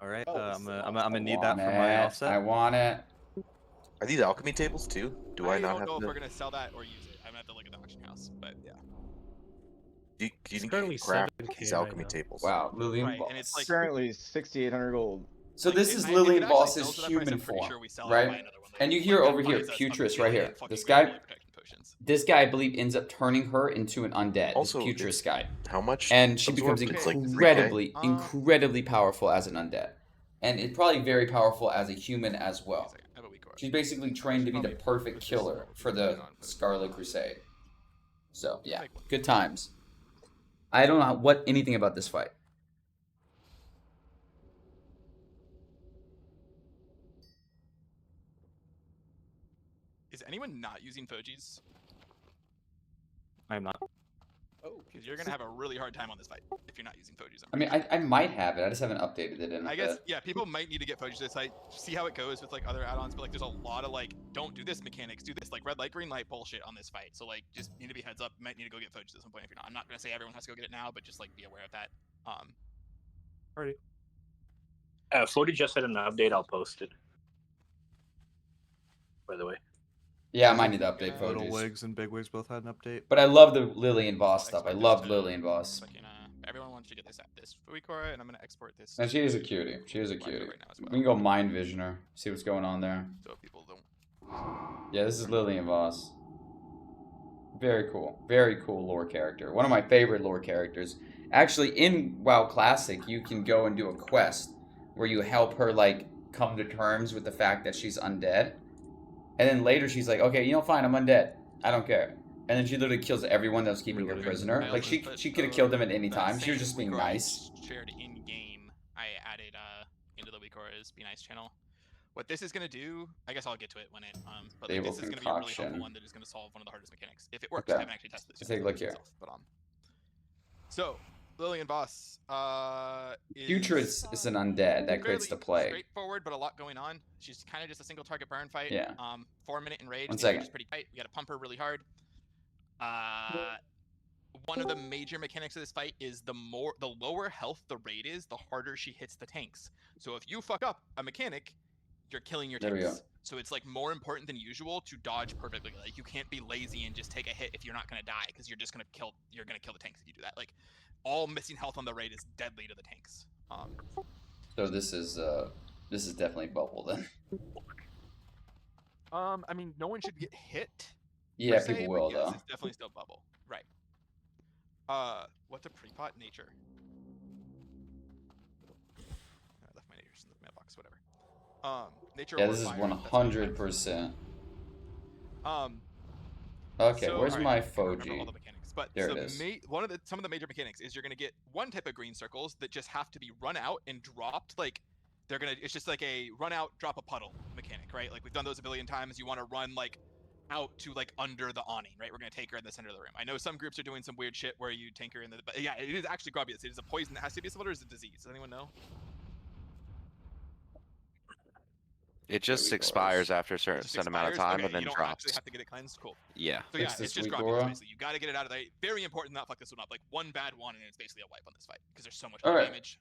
All right, Oh, I'm so gonna need that Want for my it. offset. I want it. Are these alchemy tables too? Do I not don't have know if to? we're gonna sell that or use it. I'm gonna have to look at the auction house, but yeah. Do you It's need currently to craft 7K these right alchemy now. tables? Wow, Lillian Right, Voss. and it's like Currently 6,800 gold. So like, this if is I- if it Lillian actually Voss's sells at that price, human I'm pretty form, sure we sell it and buy right? another one And you later. hear Like, over that here, buys us Putress a right billion here. fucking This rare guy, holy protection potions. this guy, I believe, ends up turning her into an undead. Also, this Putress it's- guy. How much? And she absorb? becomes It's like 3K? incredibly, incredibly powerful as an undead. And it's probably very powerful as a human as well. I have a weak aura. She's basically trained to be the perfect killer for the Scarlet Crusade. So, yeah, good times. I don't know anything about this fight. Is anyone not using Foji's? I'm not. Oh, because you're gonna have a really hard time on this fight if you're not using Foji's. I mean, I might have it. I just haven't updated it in a I guess, bit. yeah, people might need to get Foji's this fight, see how it goes with like other add-ons, but like there's a lot of like, don't do this mechanics, do this, like red light, green light bullshit on this fight. So like, just need to be heads up, you might need to go get Foji's at some point if you're not. I'm not gonna say everyone has to go get it now, but just like be aware of that. Alrighty. Flody just had an update. I'll post it. By the way. Yeah, I might need to update Little Foji's. Wigs and Big Wigs both had an update. But I love the Lillian Voss stuff. I love Lillian Voss. Everyone wants to get this Fuikora, and I'm gonna export this. And she is a cutie. She is a cutie. Right now as well. We can go mind vision her, see what's going on there. So people don't. Yeah, this is Lillian Voss. Very cool lore character. One of my favorite lore characters. Actually, in WoW Classic, you can go and do a quest where you help her like come to terms with the fact that she's undead. And then later she's like, okay, you know, fine, I'm undead. I don't care. And then she literally kills everyone that was keeping her prisoner. Like she could have killed them at any time. She was just being nice. Shared in game, I added into the Weakora's Be Nice channel. What this is gonna do, I guess I'll get to it when it but like, this is gonna be a really helpful one that is gonna solve one of the hardest mechanics if it works. Okay. I haven't actually tested this. Let's take a look here. But So, Lillian Voss Future is an undead that creates fairly the plague. straightforward, but a lot going on. She's kind of just a single target burn fight. Yeah. 4-minute enrage. One The second. enrage is pretty tight. We got to pump her really hard. One of the major mechanics of this fight is the lower health the raid is, the harder she hits the tanks. So if you fuck up a mechanic, you're killing your There we tanks. go. So it's like more important than usual to dodge perfectly. Like you can't be lazy and just take a hit if you're not gonna die, because you're just gonna kill the tanks if you do that. Like all missing health on the raid is deadly to the tanks. So this is definitely bubble then. I mean, no one should get hit. Yeah, per se, people but will yes, though. It's definitely still bubble. Right. What's a pre-pot? Nature. I left my natures in the mailbox. Whatever. Nature. Yeah, or this is fire, 100%. that's Okay, so, where's alright, my I can't remember Foji? all the mechanics, but There so it is. some of the major mechanics is you're gonna get one type of green circles that just have to be run out and dropped. Like it's just like a run out, drop a puddle mechanic, right? Like we've done those a billion times. You want to run like out to like under the awning, right? We're gonna take her in the center of the room. I know some groups are doing some weird shit where you tank her in the, but yeah, it is actually Grobius. It is a poison that has to be assaulted, or is it a disease? Does anyone know? It just expires after a certain amount of time Okay, and then you don't drops. actually have to get it cleansed. Cool. Yeah. So yeah, Fix it's this just weak Grobius aura. basically. You got to get it out of there. Very important to not fuck this one up. Like one bad one and it's basically a wipe on this fight because there's so much All right. damage.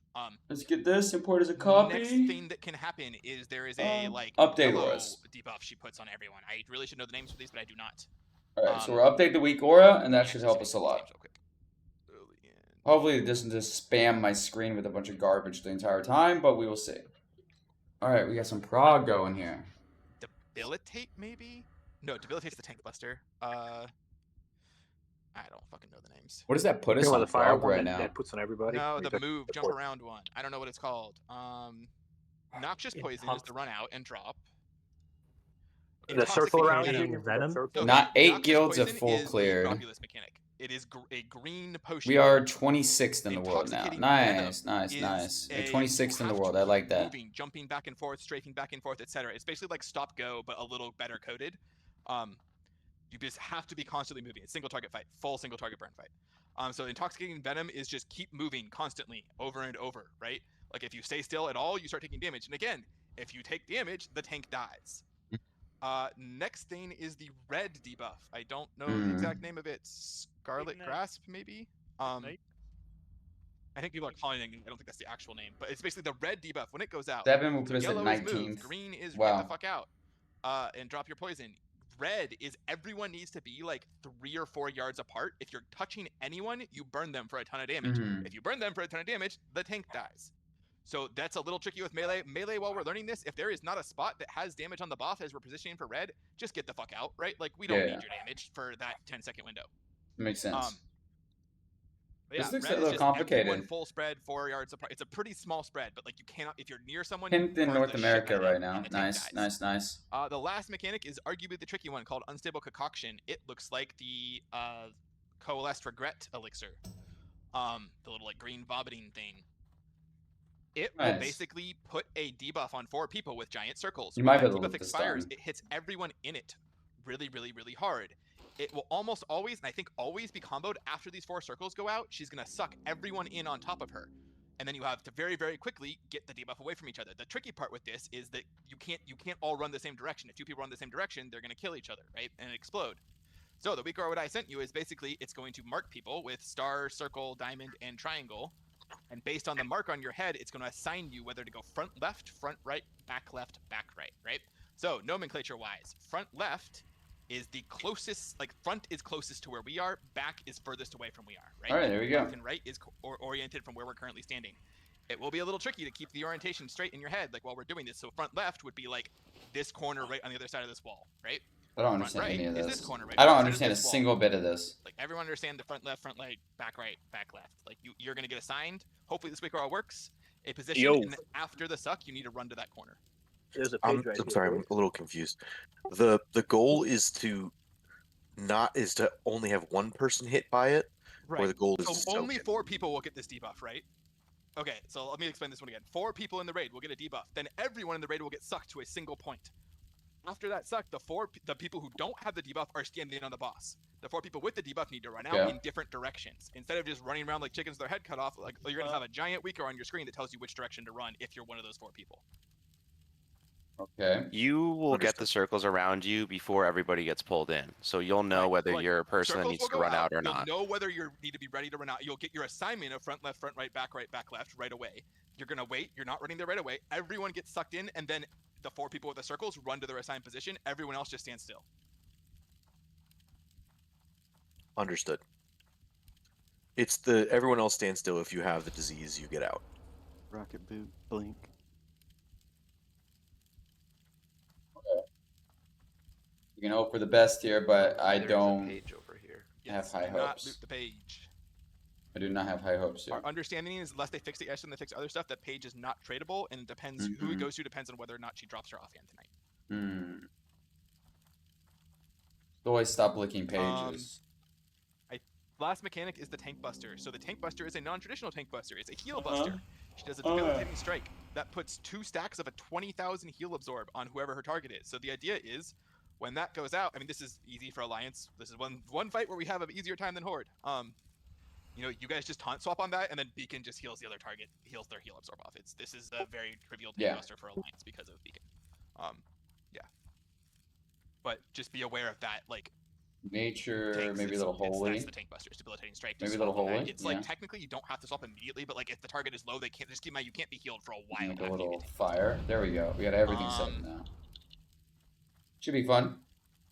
Let's get this. Import as a copy. Next thing that can happen is there is a like update yellow auras. debuff she puts on everyone. I really should know the names for these, but I do not. Alright, so we'll update the weak aura, and that should help us a lot. Hopefully it doesn't just spam my screen with a bunch of garbage the entire time, but we will see. Alright, we got some prog going here. Debilitate maybe? No, debilitate's the tank buster. I don't fucking know the names. What does that put us Well, on the fire prog one right that, now? that puts on everybody. No, Like the move, jump support. around one. I don't know what it's called. Noxious poison is to run out and drop. The circle around Intoxicating you. Venom? So Not 8 Noxious guilds are poison full is the cleared. Grobulus mechanic. It is a green potion. We are 26th in the world now. Intoxicating Nice, venom nice, is nice. We're a- 26th in you the have world. to I keep like that. Moving, jumping back and forth, strafing back and forth, etc. It's basically like stop go, but a little better coded. You just have to be constantly moving. It's single target fight, full single target burn fight. So intoxicating venom is just keep moving constantly, over and over, right? Like if you stay still at all, you start taking damage. And again, if you take damage, the tank dies. Next thing is the red debuff. I don't know the exact name of it. Scarlet Grasp, maybe? I think people are calling it. I don't think that's the actual name, but it's basically the red debuff when it goes out. 7 will put us at Yellow is move, 19th. green is Wow. get the fuck out, and drop your poison. Red is everyone needs to be like 3 or 4 yards apart. If you're touching anyone, you burn them for a ton of damage. If you burn them for a ton of damage, the tank dies. So that's a little tricky with melee. Melee, while we're learning this, if there is not a spot that has damage on the buff as we're positioning for red, just get the fuck out, right? Like we don't Yeah. need your damage for that 10-second window. Makes sense. But yeah, This looks red a is little just complicated. everyone full spread, 4 yards apart. It's a pretty small spread, but like you cannot, if you're near someone. 10th you in burn North the shit America out of them right now. and the tank Nice, dies. nice, nice. The last mechanic is arguably the tricky one called Unstable Concoction. It looks like the Coalesced Regret elixir. The little like green vomiting thing. It will Nice. basically put a debuff on 4 people with giant circles. You When might be that able to debuff get this expires, done. it hits everyone in it really, really, really hard. It will almost always, and I think always, be comboed after these 4 circles go out. She's gonna suck everyone in on top of her. And then you have to very, very quickly get the debuff away from each other. The tricky part with this is that you can't all run the same direction. If 2 people run the same direction, they're gonna kill each other, right? And explode. So the weak aura what I sent you is basically it's going to mark people with star, circle, diamond, and triangle. And based on the mark on your head, it's going to assign you whether to go front left, front right, back right, right? So nomenclature wise, front left is the closest, like front is closest to where we are, back is furthest away from we are, right? All right, there we go. Left and right is oriented from where we're currently standing. It will be a little tricky to keep the orientation straight in your head, like while we're doing this. So front left would be like this corner right on the other side of this wall, right? I don't Front understand right any of is this. this corner right I on don't the side of understand a this wall. single bit of this. Like everyone understand the front left, back right, back left. Like you're gonna get assigned. Hopefully this week all works. A position, Yo. and then after the suck, you need to run to that corner. There's a I'm page right sorry, I'm a little confused. The goal is to only have one person hit by it, or the goal is to So only soak it? 4 people will get this debuff, right? Okay, so let me explain this one again. 4 people in the raid will get a debuff. Then everyone in the raid will get sucked to a single point. After that suck, the people who don't have the debuff are standing on the boss. The 4 people with the debuff need to run out Okay. in different directions. Instead of just running around like chickens with their head cut off, like you're gonna have a giant weaker on your screen that tells you which direction to run if you're one of those 4 people. Okay. You will get the circles around you before everybody gets pulled in, so you'll know whether Like, you're a person that circles needs will to go run out or You'll not. know whether you need to be ready to run out. You'll get your assignment of front right, back left right away. You're gonna wait. You're not running there right away. Everyone gets sucked in, and then the 4 people with the circles run to their assigned position. Everyone else just stands still. Understood. It's the everyone else stands still. If you have the disease, you get out. Rocket boot, blink. You can hope for the best here, but I There's don't a page over here. have high Do not hopes. loot the page. I do not have high hopes here. Our understanding is, unless they fix it yesterday and they fix other stuff, that page is not tradable, and it depends who it goes to depends on whether or not she drops her offhand tonight. Always stop licking pages. Last mechanic is the Tank Buster. So the Tank Buster is a non-traditional Tank Buster. It's a heal buster. She does a debilitating strike. That puts 2 stacks of a 20,000 heal absorb on whoever her target is. So the idea is, when that goes out, I mean, this is easy for Alliance. This is one fight where we have an easier time than Horde. You know, you guys just taunt swap on that, and then Beacon just heals the other target, heals their heal absorb off. This is a very trivial Tank Buster for Alliance because of Beacon. Yeah. But just be aware of that, like, Nature, maybe a little holy. That's the Tank Buster, debilitating strike. Maybe a little holy. It's like technically you don't have to swap immediately, but like if the target is low, they can't just keep in mind you can't be healed for a while. Like a little fire. There we go. We got everything set now. Should be fun.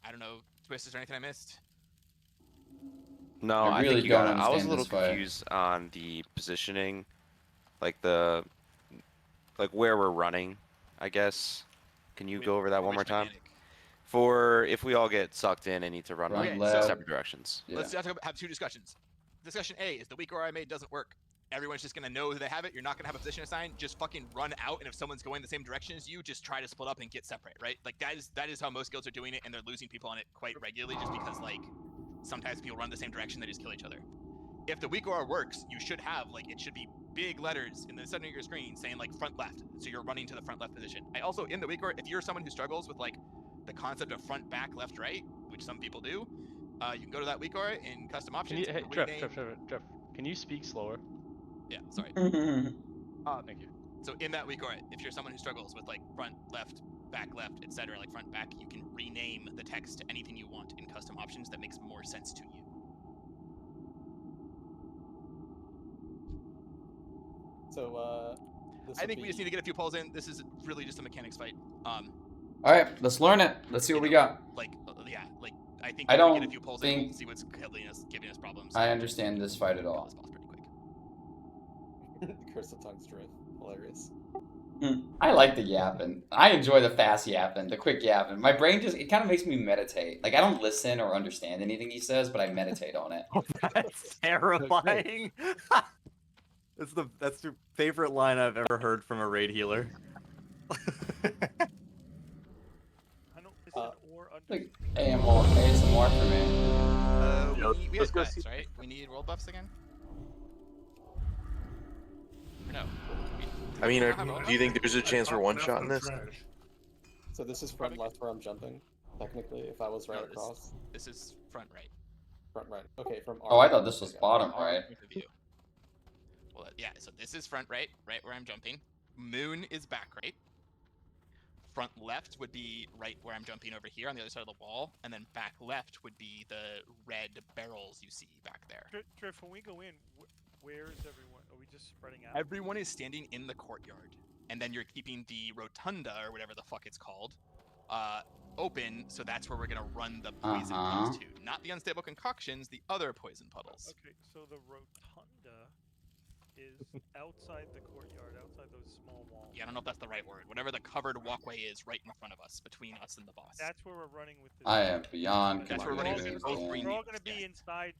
I don't know, Twist, is there anything I missed? No, I I really think you got don't it. I was a understand little this fight. confused on the positioning, like where we're running, I guess. Can you go over that one more time? For if we all get sucked in and need to run like separate directions. Let's have 2 discussions. Discussion A is the weak aura I made doesn't work. Everyone's just gonna know that they have it. You're not gonna have a position assigned. Just fucking run out, and if someone's going the same direction as you, just try to split up and get separate, right? Like that is how most guilds are doing it, and they're losing people on it quite regularly, just because like sometimes people run the same direction, they just kill each other. If the weak aura works, you should have like it should be big letters in the center of your screen saying like front left, so you're running to the front left position. I also in the weak aura, if you're someone who struggles with like the concept of front, back, left, right, which some people do, you can go to that weak aura in custom options. Hey, Jeff, can you speak slower? Yeah, sorry. Thank you. So in that weak aura, if you're someone who struggles with like front, left, etc., like front, back, you can rename the text to anything you want in custom options that makes more sense to you. So, I think we just need to get a few pulls in. This is really just a mechanics fight. All right, let's learn it. Let's see what we got. Yeah, like I think I we don't get a few pulls in, think we'll see what's giving us problems. I understand this fight at all. Curse of Tongue's Drift. Hilarious. I like the yapping. I enjoy the fast yapping, the quick yapping. My brain it kind of makes me meditate. Like I don't listen or understand anything he says, but I meditate on it. That's terrifying. That's the favorite line I've ever heard from a raid healer. Like ASMR for me. We have buffs, right? We need world buffs again? Or no? I mean, do you think there's a chance for one shot in this? So this is front left where I'm jumping, technically, if I was right across. This is front right. Front right. Okay, from Oh, I thought this was bottom right. Well, yeah, so this is front right, right where I'm jumping. Moon is back right. Front left would be right where I'm jumping over here on the other side of the wall, and then back left would be the red barrels you see back there. Drift, when we go in, where is everyone? Are we just spreading out? Everyone is standing in the courtyard, and then you're keeping the rotunda, or whatever the fuck it's called, open, so that's where we're gonna run the poison puddles to. Not the unstable concoctions, the other poison puddles. Okay, so the rotunda is outside the courtyard, outside those small walls. Yeah, I don't know if that's the right word. Whatever the covered walkway is right in front of us, between us and the boss. That's where we're running with this. I am beyond That's where we're running confused. with both green. We're all gonna be inside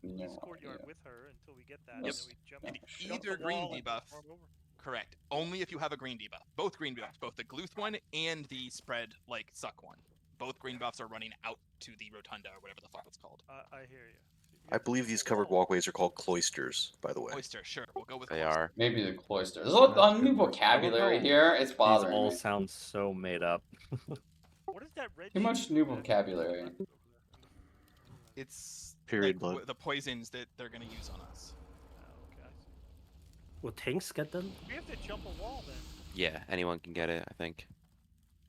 this courtyard with her until we get that, and then we jump. And jump either the green wall and debuff. run over. Correct. Only if you have a green debuff. Both green debuffs, both the Gluth one and the spread like suck one. Both green buffs are running out to the rotunda or whatever the fuck it's called. I hear you. I believe these covered walkways are called cloisters, by the way. Cloister, sure. We'll go with They are. Maybe the cloister. There's a lot of new vocabulary here. It's bothering These all me. sound so made up. is that red? Too much new vocabulary. It's Period like, blood. the poisons that they're gonna use on us. Okay. Will tanks get them? We have to jump a wall then. Yeah, anyone can get it, I think.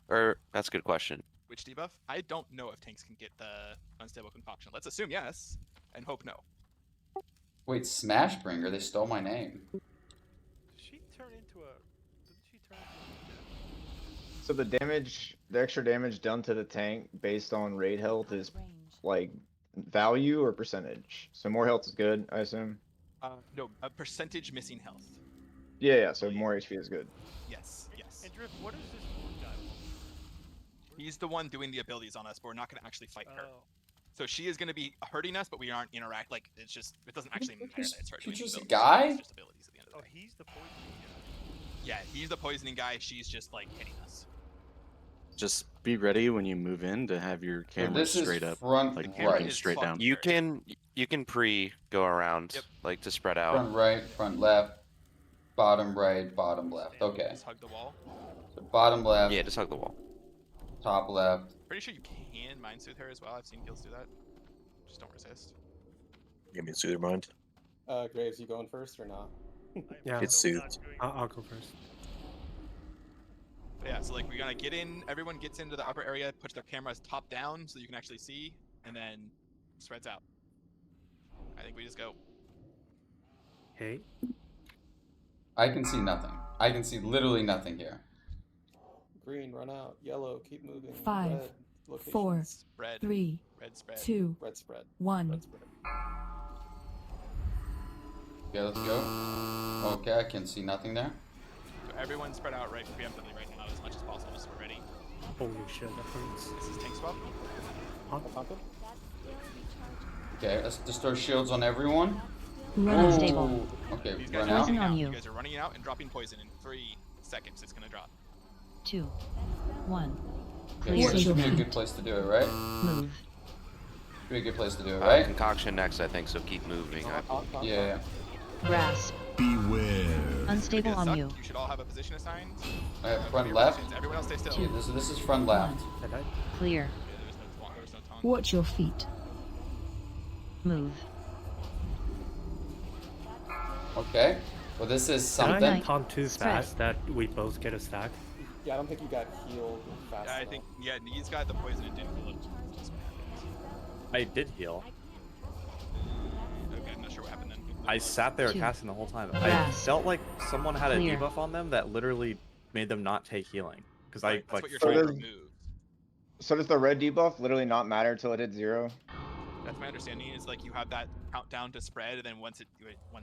Or that's a good question. Which debuff? I don't know if tanks can get the unstable concoction. Let's assume yes, and hope no. Wait, Smashbringer, they stole my name. Did she turn into a? Didn't she turn into a? So the damage, the extra damage done to the tank based on raid health is like value or percentage. So more health is good, I assume. No, a percentage missing health. Yeah, so more HP is good. Yes, yes. And Drift, what is this one guy? He's the one doing the abilities on us, but we're not gonna actually fight her. Oh. So she is gonna be hurting us, but we aren't interact. Like it's just, it doesn't actually matter that it's her doing She's the just a abilities. guy? It's just abilities at the end of the Oh, day. he's the poisoning guy. Yeah, he's the poisoning guy. She's just like hitting us. Just be ready when you move in to have your camera this is straight up, front like right. looking straight down. You can pre go around, like to spread out. Front right, front left, bottom right, bottom left. Okay. Just hug the wall. So bottom left. Yeah, just hug the wall. Top left. Pretty sure you can mind soothe her as well. I've seen kills do that. Just don't resist. Give me a soother mind. Graves, you going first or not? Yeah, It's soothed. I'll go first. But yeah, so like we gotta get in. Everyone gets into the upper area, puts their cameras top down so you can actually see, and then spreads out. I think we just go. Hey. I can see nothing. I can see literally nothing here. Green, run out. Yellow, keep moving. 5, Red, locations. 4, Spread. 3, Red spread. 2, Red spread. 1. Red spread. Okay, let's go. Okay, I can see nothing there. So everyone spread out right preemptively right now as much as possible, just so we're ready. Holy shit, that hurts. This is tank swap. Okay, let's just throw shields on everyone. Run unstable. Okay, These guys run are out. Poison running on out. you. You guys are running out and dropping poison in 3 seconds. It's gonna drop. 2, 1. Okay, Clear. so this should be a good place to do it, right? Move. Should be a good place to do it, right? Concoction next, I think. So keep moving. Yeah. Grasp. Beware. Unstable on you. You should all have a position assigned. Front left. Positions. Everyone else stay still. Yeah, this is front left. Clear. There's no taunt. Watch your feet. Move. Okay. Well, this is Can I something. taunt too Spread. fast that we both get a stack? Yeah, I don't think you got healed fast Yeah, I enough. think he's got the poison and didn't feel it. Just I did heal. okay, I'm not sure what happened then. I sat there 2. casting the whole time. I Grasp. felt like someone had a Clear. debuff on them that literally made them not take healing. Because I That's like what you're So trying to there's- remove. So does the red debuff literally not matter till it hits 0? That's my understanding. Is like you have that countdown to spread, and then once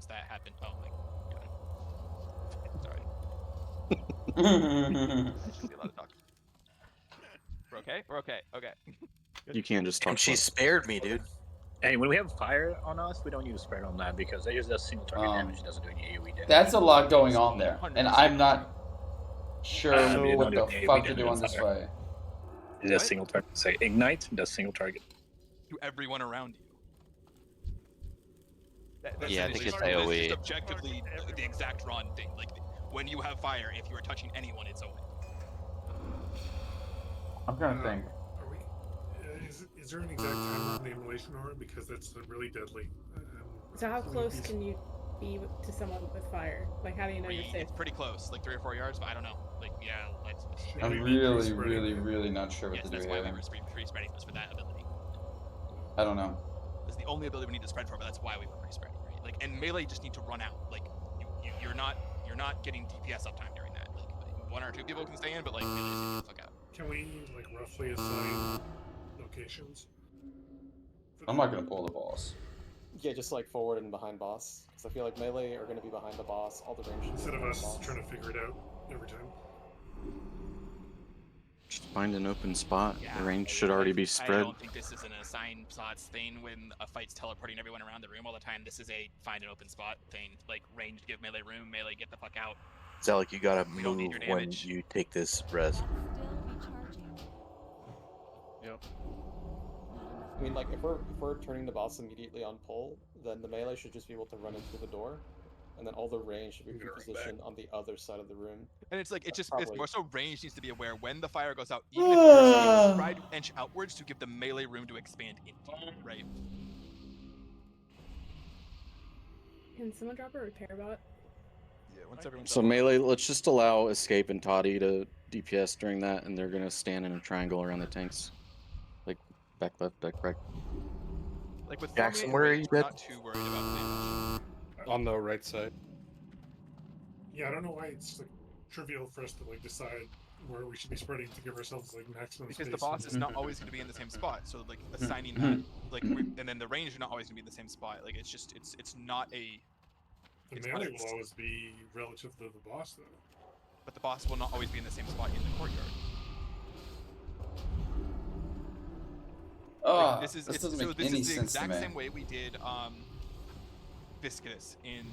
that happened, oh my god. Sorry. It's gonna be a lot of talk. We're okay. We're okay. Okay. You can't just talk. And she spared me, dude. Hey, when we have fire on us, we don't use spread on that because it just does single target damage. It doesn't do any AoE damage. That's a lot going on there, and I'm not sure we what don't the do AoE fuck to damage do on on this fire. fight. It does single target. Say ignite, it does single target. To everyone around you. Yeah, I think it's just AoE. objectively the exact run thing. Like when you have fire, if you are touching anyone, it's over. I'm trying to think. Are we? Is there an exact timer on the immolation aura? Because that's really deadly. So how close can you be to someone with fire? Like how do you know you're safe? It's pretty close, like 3 or 4 yards, but I don't know. Like yeah, let's. I'm really not sure what Yes, to do that's why we here. were free spreading was for that ability. I don't know. It's the only ability we need to spread for, but that's why we were free spreading, right? Like and melee just need to run out. Like you're not getting DPS uptime during that. Like 1 or 2 people can stay in, but like melee just need to get the fuck out. Can we like roughly assign locations? I'm not gonna pull the boss. Yeah, just like forward and behind boss. Because I feel like melee are going to be behind the boss. All the range should be Instead of behind us the boss. trying to figure it out every time. Just find an open spot. Yeah, The range should already be I spread. don't think this is an assigned slots thing when a fight's teleporting everyone around the room all the time. This is a find an open spot thing. Like range, give melee room, melee, get the fuck out. Is that like you gotta We don't move need your when damage. you take this res? Yep. I mean, like, if we're turning the boss immediately on pull, then the melee should just be able to run in through the door. and then all the range should be repositioned on the other side of the room. And it's like, it's Probably. more so range needs to be aware when the fire goes out, even if you're safe, try to inch outwards to give the melee room to expand into, right? Can someone drop a repair bot? Yeah, once everyone's So up. melee, let's just allow Escape and Toddy to DPS during that, and they're gonna stand in a triangle around the tanks, like back left, back right. Like with Jackson, Formate where are range, you we're dead? not too worried about damage. On the right side. Yeah, I don't know why it's like trivial for us to like decide where we should be spreading to give ourselves like maximum Because space. the boss is not always going to be in the same spot, so like assigning that, like, and then the range is not always going to be in the same spot. Like it's just, it's not a. The It's not melee a, will always be relative to the boss, though. but the boss will not always be in the same spot in the courtyard. Oh, This is this doesn't so make this any is the sense to exact me. same way we did Viscous in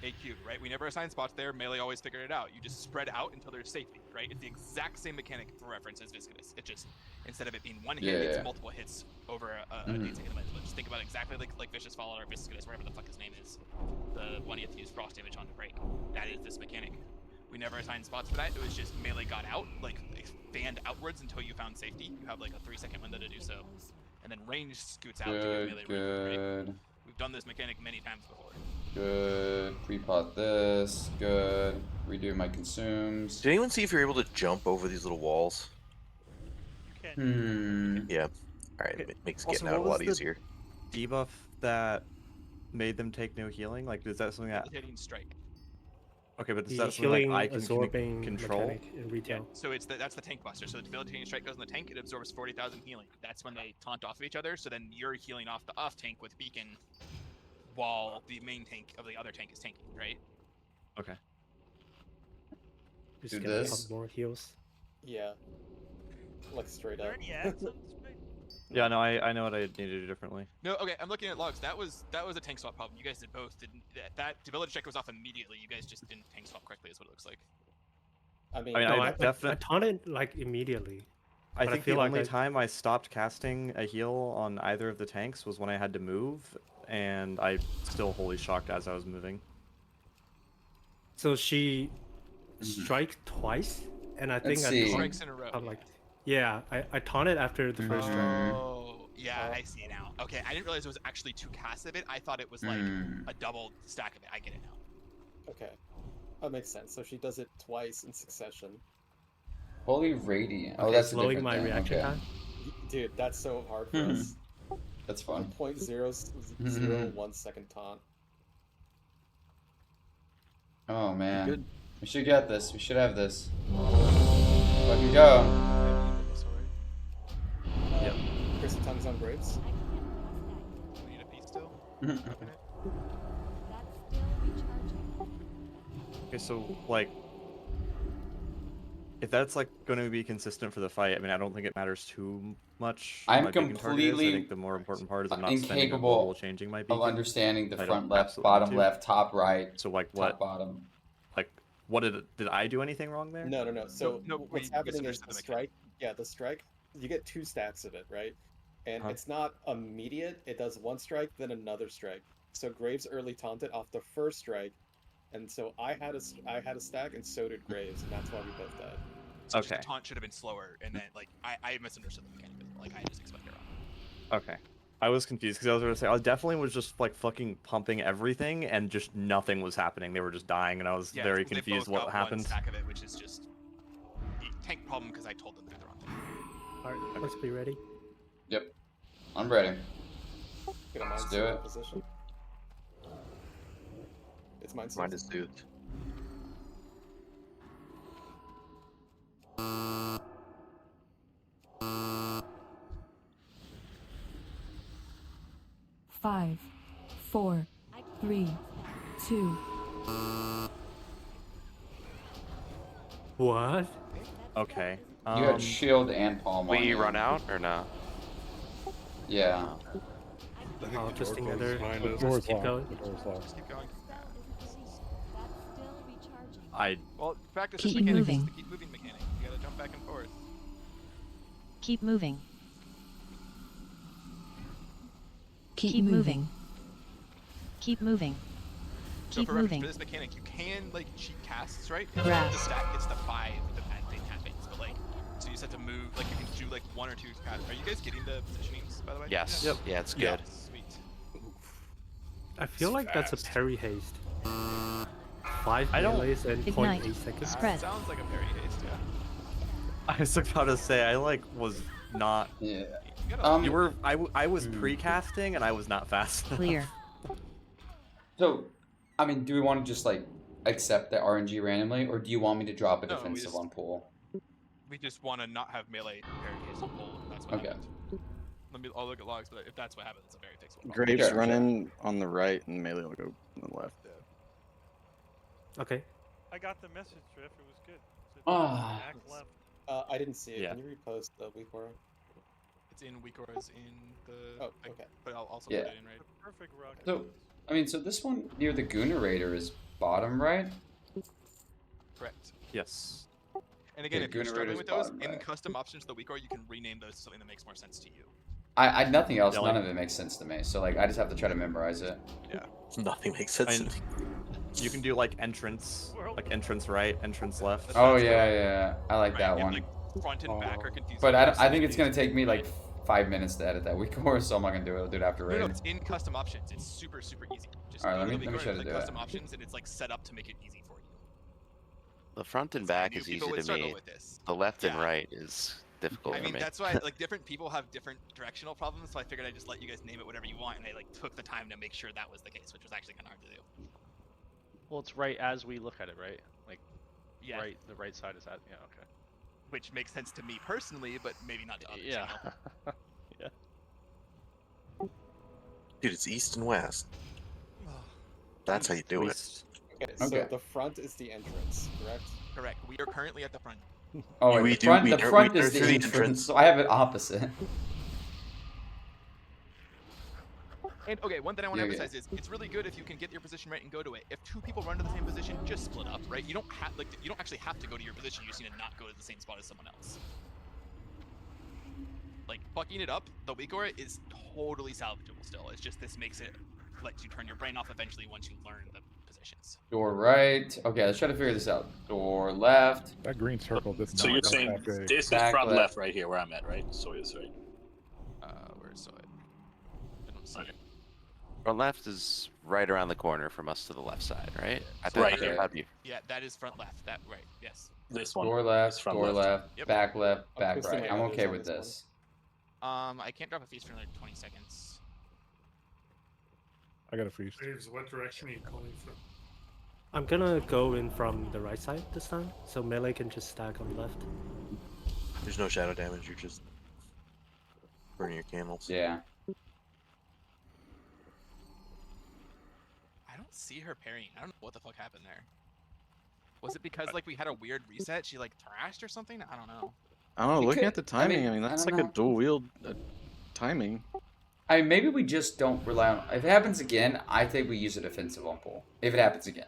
AQ, right? We never assigned spots there. Melee always figured it out. You just spread out until there's safety, right? It's the exact same mechanic for reference as Viscous. It just, instead of it being one hit, it's multiple hits over a 8-second limit. So just think about it exactly like Vicious Fallout or Viscous, whatever the fuck his name is. The one you have to use frost damage on to break. That is this mechanic. We never assigned spots for that. It was just melee got out, like expand outwards until you found safety. You have like a 3-second window to do so. And then range scoots out to give melee room, right? We've done this mechanic many times before. Good. Pre-pot this. Good. Redo my consumes. Did anyone see if you're able to jump over these little walls? Yeah. Alright, it makes getting out a lot easier. Debuff that made them take no healing? Like, is that something that... Debilitating strike. Okay, but is The that something like I can absorbing control? mechanic in retail. So that's the tank buster. So the debilitating strike goes in the tank. It absorbs 40,000 healing. That's when they taunt off of each other. So then you're healing off the off tank with beacon, while the main tank of the other tank is tanking, right? Okay. Just Do get this. more heals. Yeah. Like straight Are up. there any accents? Yeah, no, I know what I need to do differently. No, okay, I'm looking at logs. That was a tank swap problem. You guys did both. That debilitating strike goes off immediately. You guys just didn't tank swap correctly, is what it looks like. I mean, No, I I definitely... taunted like immediately. I but think feel the like only time I stopped casting a heal on either of the tanks was when I had to move, and I still wholly shocked as I was moving. So she striked twice, and I think Let's I see. Strikes in a row. I'm like, yeah, I taunted after the first strike. Oh, yeah, I see now. Okay, I didn't realize it was actually 2 casts of it. I thought it was like a double stack of it. I get it now. Okay. That makes sense. So she does it twice in succession. Holy Radiant. Oh, Okay, that's a slowing different my thing. reaction Okay. time. Dude, that's so hard for us. That's fun. 0.001 second taunt. Oh man. Good. We should get this. We should have this. Fucking go. Yep. Chrissy tongues on grapes. We need a piece still? Okay, so, like... If that's, like, going to be consistent for the fight, I mean, I don't think it matters too much. I'm what my beacon target is. I completely think the more important part is I'm not spending a incapable global changing my beacon. of understanding the I front don't left, absolutely bottom need to. left, top right, So, like, top what... bottom. Like, what did I do anything wrong there? No. So No, what's we happening is misunderstood the the strike. Yeah, the strike. You get 2 stacks of it, right? And it's not immediate. It does 1 strike, then another strike. So Graves early taunted off the first strike, and so I had a stack, and so did Graves, and that's why we both died. So just the taunt should have been slower, and then like I misunderstood the mechanic. Like I just explained it wrong. Okay. I was confused because I was going to say I definitely was just like fucking pumping everything and just nothing was happening. They were just dying and I was very because they confused both what got happened. One stack of it, which is just a tank problem because I told them to do the wrong thing. Alright, let's be ready. Yep. I'm ready. Get a Let's mindset do it. position. It's mindset. Mine is soothed. Five, 4, 3, 2. What? Okay. You had shield and palm on We you. run out or no? Yeah. Oh, just another. The door is Keep locked. going. The door is locked. Just keep going. I Well, practice Keep this mechanic. moving. This is the keep moving mechanic. You gotta jump back and forth. Keep moving. Keep moving. Keep moving. So Keep for reference moving. to this mechanic, you can like cheat casts, right? If Grass. the stat gets to 5, the bad thing happens. But like, so you just have to move. Like you can do like 1 or 2 casts. Are you guys getting the positionings by the way? Yes. Yep. Yeah, it's Yeah. good. Sweet. I feel It's like that's a fast. parry haste. 5 I don't- melees and Ignite. 0.8 seconds. Spread. Sounds like a parry haste, yeah. I was about to say I like was not. Yeah. You gotta You were. I was pre-casting and I was not fast. Clear. So, I mean, do we want to just like accept the RNG randomly, or do you want me to drop a No, we defensive just- on pool? We just want to not have melee parry haste on pull. That's what Okay. happened. I'll look at logs, but if that's what happened, it's a very fixable. Graves Sure, running on the right and melee will go on the left. Okay. I got the message, Drift. It was good. It said Ah. back left. I didn't see it. Yeah. Can you repost the weak aura? It's in weak auras in the. Oh, okay. But I'll also Yeah. put it in right. Perfect rocket. So, I mean, so this one near the Gunerator is bottom right. Correct. Yes. And again, Yeah, if you're Gunerator's struggling with those, bottom in right. custom options to the weak aura, you can rename those to something that makes more sense to you. I nothing else. Yeah, None like- of it makes sense to me. So like, I just have to try to memorize it. Yeah. Nothing makes sense. to me. You can do like entrance right, entrance left. Oh yeah, I like Right, that and, one. like, front and back are confusing. But for I think it's some gonna take me like 5 minutes to edit that weak aura, so I'm not gonna do it. I'll do it after No, raid. it's in custom options. It's super easy. Just Alright, go let to me the weak try aura, to click do it. custom options, and it's like set up to make it easy for you. The front and back New is people easy would to struggle me. with this. The left and Yeah. right is difficult I for mean, me. that's why like different people have different directional problems, so I figured I'd just let you guys name it whatever you want, and I like took the time to make sure that was the case, which was actually kind of hard to do. Well, it's right as we look at it, right? Like, Yeah. right. The right side is at. Yeah. Okay. Which makes sense to me personally, but maybe not to others. you Yeah. know? Yeah. Dude, it's east and west. That's how you do it. Okay, so Okay. the front is the entrance, correct? Correct. We are currently at the front. Oh, We the do- front, we the do- front we is do the through the entrance, entrance. so I have it opposite. And okay, one thing I want to Yeah, emphasize is it's really good if you can get your position right and go to it. If 2 people run to the same position, just split up, right? You don't have you don't actually have to go to your position. You just need to not go to the same spot as someone else. Like bucking it up, the weak aura is totally salvageable still. It's just this makes it lets you turn your brain off eventually once you learn the positions. Door right. Okay, let's try to figure this out. Door left. That green circle did So not you're look saying that big. this is Back front left. left right here where I'm at, right? So it's right. Where's SoD? I don't see it. Front left is right around the corner from us to the left side, right? I So think right here. that'd be Yeah, that is front left. That right. Yes. This one. Door left. front Door left. left. Yep. Back left. I'm Back twisting right. my I'm others okay on with this one. this. I can't drop a feast for another 20 seconds. I got a feast. Graves, what direction are you calling from? I'm gonna go in from the right side this time, so melee can just stack on the left. There's no shadow damage. You're just burning your camels. Yeah. I don't see her parrying. I don't know what the fuck happened there. Was it because like we had a weird reset? She like thrashed or something? I don't know. I don't know. It Looking could- at the I mean, timing, I mean, I that's don't like know. a dual wield timing. I mean, maybe we just don't rely on. If it happens again, I think we use a defensive on pull. If it happens again.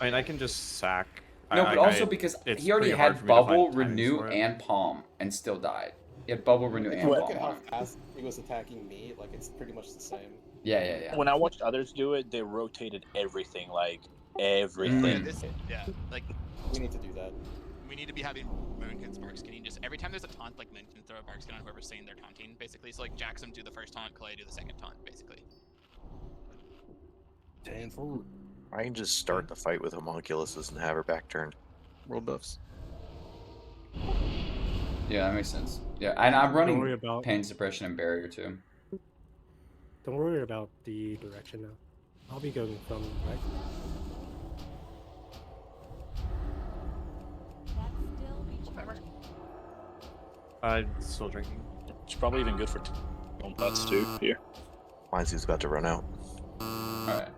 I mean, I can just sack. No, but also I- because it's he already pretty hard had for me to find bubble, timings renew, for it. and palm, and still died. He had bubble, renew, If and you palm. look at how on him. fast he was attacking me, like it's pretty much the same. Yeah. When I watched others do it, they rotated everything, like Yeah, everything. yeah, like We need to do that. we need to be having Moonkin spark skinning. Just every time there's a taunt, like Moonkin throw a bark skin on whoever's saying they're taunting, basically. So like Jackson do the first taunt, Clay do the second taunt, basically. I can just start the fight with homunculuses and have her back turned. World buffs. Yeah, that makes sense. Yeah, and I'm worry running about- pain suppression and barrier too. Don't worry about the direction now. I'll be going from right. I'm still drinking. It's probably even good for on pots too here. Mine's he's about to run out. Alright.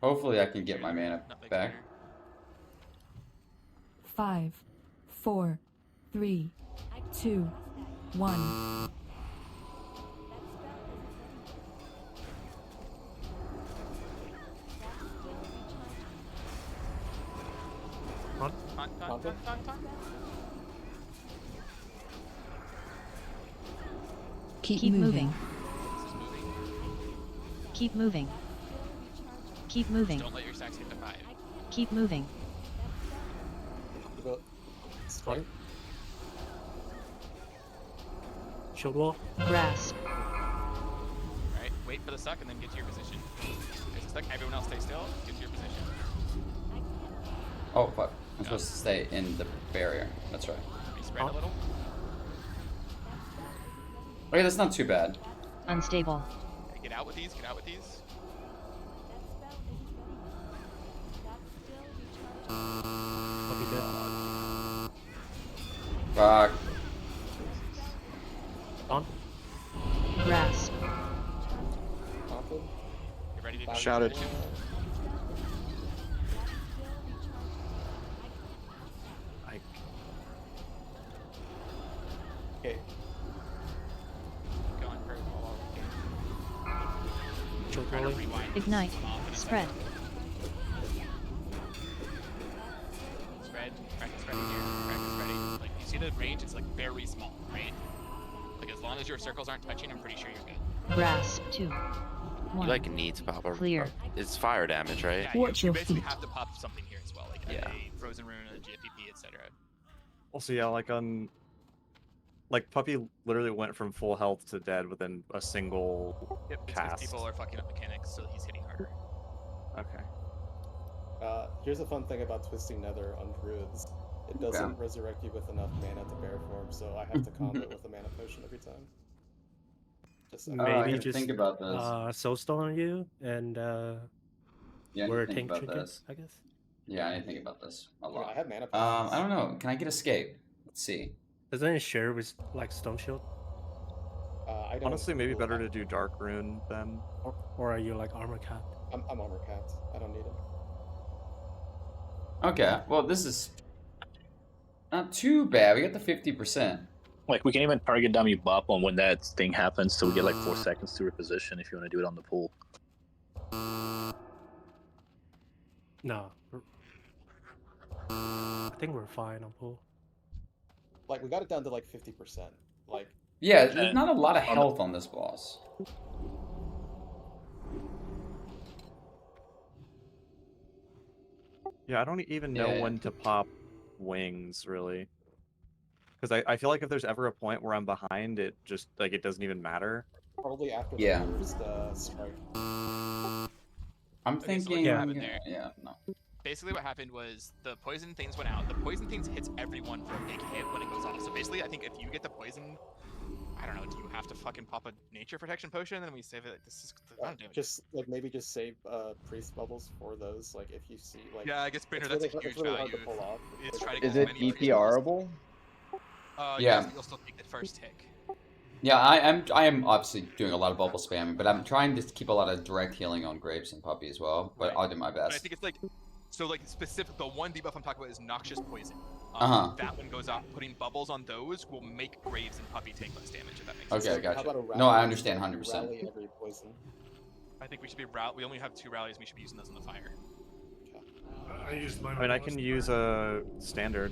Hopefully I can get my mana back. 5, 4, 3, 2, 1. Taunt. Keep moving. Keep moving. Keep moving. Don't let your stacks hit the 5. Keep moving. Strike. Shield wall. Grasp. Alright, wait for the suck and then get to your position. There's a stuck, everyone else stay still, get to your position. Oh fuck! I'm supposed to stay in the barrier. That's right. Be spread a little. Okay, that's not too bad. Unstable. Okay, get out with these, get out with these. Fuck. On. Grasp. Get ready to Shouted. Okay. Going for Choke rolling. Ignite. Spread. Spread. Practice spreading here. Practice spreading. Like, you see the range? It's like very small, right? Like, as long as your circles aren't touching, I'm pretty sure you're good. Grasp. 2. You 1. like need to pop a Clear. It's fire damage, right? Yeah, Watch you your basically feet. have to pop something here as well, like Yeah. a frozen rune, a GFPP, etc. Also, yeah, like Puppy literally went from full health to dead within a single Yep, it's because cast. people are fucking up mechanics, so he's hitting harder. Okay. Here's a fun thing about Twisting Nether on Druids. It doesn't resurrect you with enough mana to bear form, so I have to combo it with a mana potion every time. Just so Maybe just just think about this. Soulstone on you and Yeah, I we're a need to think tank about trinket, this. I guess. Yeah, I need to think about this a lot. I have mana I don't know. Can I get escape? Let's see. Doesn't it share with like Stone Shield? I don't Honestly, maybe better to do Dark Rune then. Or are you like armor capped? I'm armor capped. I don't need it. Okay, well this is not too bad. We got the 50%. Like we can even target dummy bop on when that thing happens, so we get like 4 seconds to reposition if you want to do it on the pool. No. I think we're fine on pool. Like we got it down to like 50%. Like Yeah, there's not a lot of health on this boss. Yeah, I don't even know when to pop wings, really. Because I feel like if there's ever a point where I'm behind, it just, like, it doesn't even matter. probably after Yeah. the first strike. I'm Okay, so thinking. what happened there? Yeah, no. Basically what happened was the poison things went out. The poison things hits everyone for a big hit when it goes off. So basically, I think if you get the poison, I don't know, do you have to fucking pop a nature protection potion and then we save it? Like, this is I don't do it. Just like maybe just save priest bubbles for those. Like if you see like. Yeah, I guess Brainer, it's that's really, a huge it's really hard value. to pull off. It's try to get Is as it many priest bubbles. EPRable? Yeah. Yes, but you'll still take the first tick. Yeah, I am obviously doing a lot of bubble spamming, but I'm trying to keep a lot of direct healing on Graves and Puppy as well. But I'll do my But I best. think it's like, so like specific, the one debuff I'm talking about is Noxious Poison. That one goes off. Putting bubbles on those will make Graves and Puppy take less damage, if that makes sense. Okay, How gotcha. about a No, I rally? understand 100%. Rally every poison. I think we should be we only have 2 rallies, we should be using those on the fire. I used mine. I mean, I can use a standard.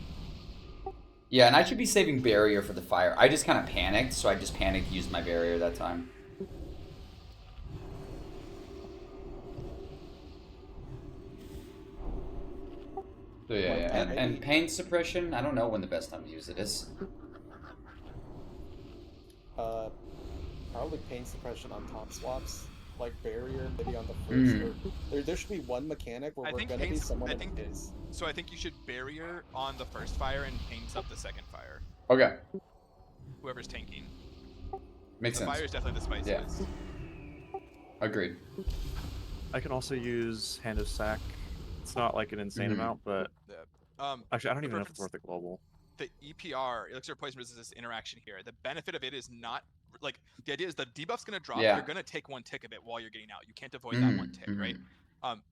Yeah, and I should be saving barrier for the fire. I just kind of panicked, so I just panicked, used my barrier that time. So yeah. And pain suppression, I don't know when the best time to use it is. Probably pain suppression on top swaps, like barrier maybe on the first. Or, there should be one mechanic where we're gonna be someone in phase. So I think you should barrier on the first fire and paint up the second fire. Okay. Whoever's tanking. Makes the sense. Fire is definitely the spiciest. Agreed. I can also use Hand of Sack. It's not like an insane amount, but actually, I don't even know if it's worth a global. The EPR, Elixir of Poison Resistance interaction here, the benefit of it is not, like, the idea is the debuff's going to drop, you're going to take 1 tick of it while you're getting out. You can't avoid that 1 tick, right?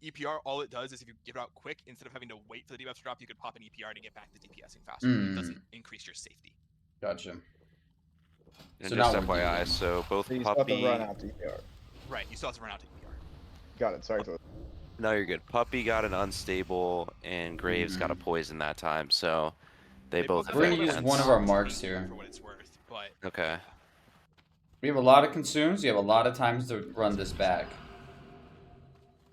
EPR, all it does is if you get out quick, instead of having to wait for the debuff to drop, you could pop an EPR to get back to DPSing faster. It doesn't increase your safety. Gotcha. And So just now we're FYI, so both So you still have to Puppy. run out to EPR. Right, you still have to run out to EPR. Got it. Sorry. No, you're good. Puppy got an unstable, and Graves got a poison that time, so they both. We're gonna use defense. one of our marks here. For what it's worth, but Okay. We have a lot of consumes. You have a lot of times to run this back.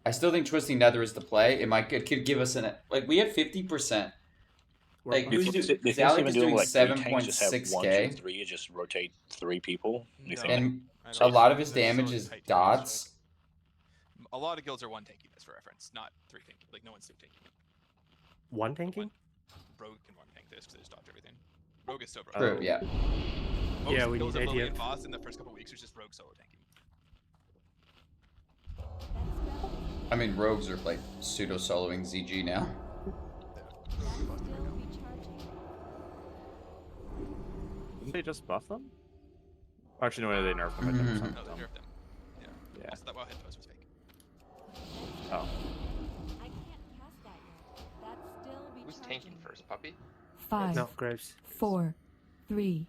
I still think Twisting Nether is the play. It could give us like we have 50%. Like Do you think Zalik even is doing doing like 3 tanks just have 1, 2, 7.6k, 3 and just rotate 3 people? Do you think and I a don't lot think of his that's so damage is tight DPS dots. check. A lot of guilds are 1 tanking this for reference, not 3 tanking. Like no one's 2 tanking. One tanking? Rogue can 1 tank this because they just dodge everything. Rogue is so broken. True, yeah. Most Yeah, we guilds need of Lillian ADF. Voss in the first couple weeks was just Rogue solo tanking. I mean, rogues are like pseudo soloing ZG now. Didn't they just buff them? Actually, no, they nerfed them. I think, or something. No, they nerfed them. Yeah. Yeah. Also, that WoW hit post was fake. Oh. Who's tanking first, Puppy? 5, No, Graves. 4, 3,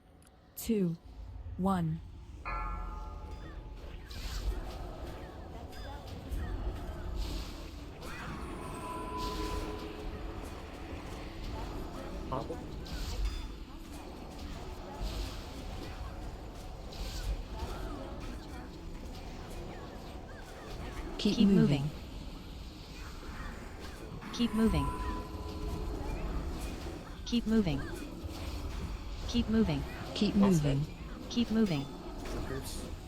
2, 1. Keep moving. Keep moving. Keep moving. Keep moving. Keep moving. Keep moving.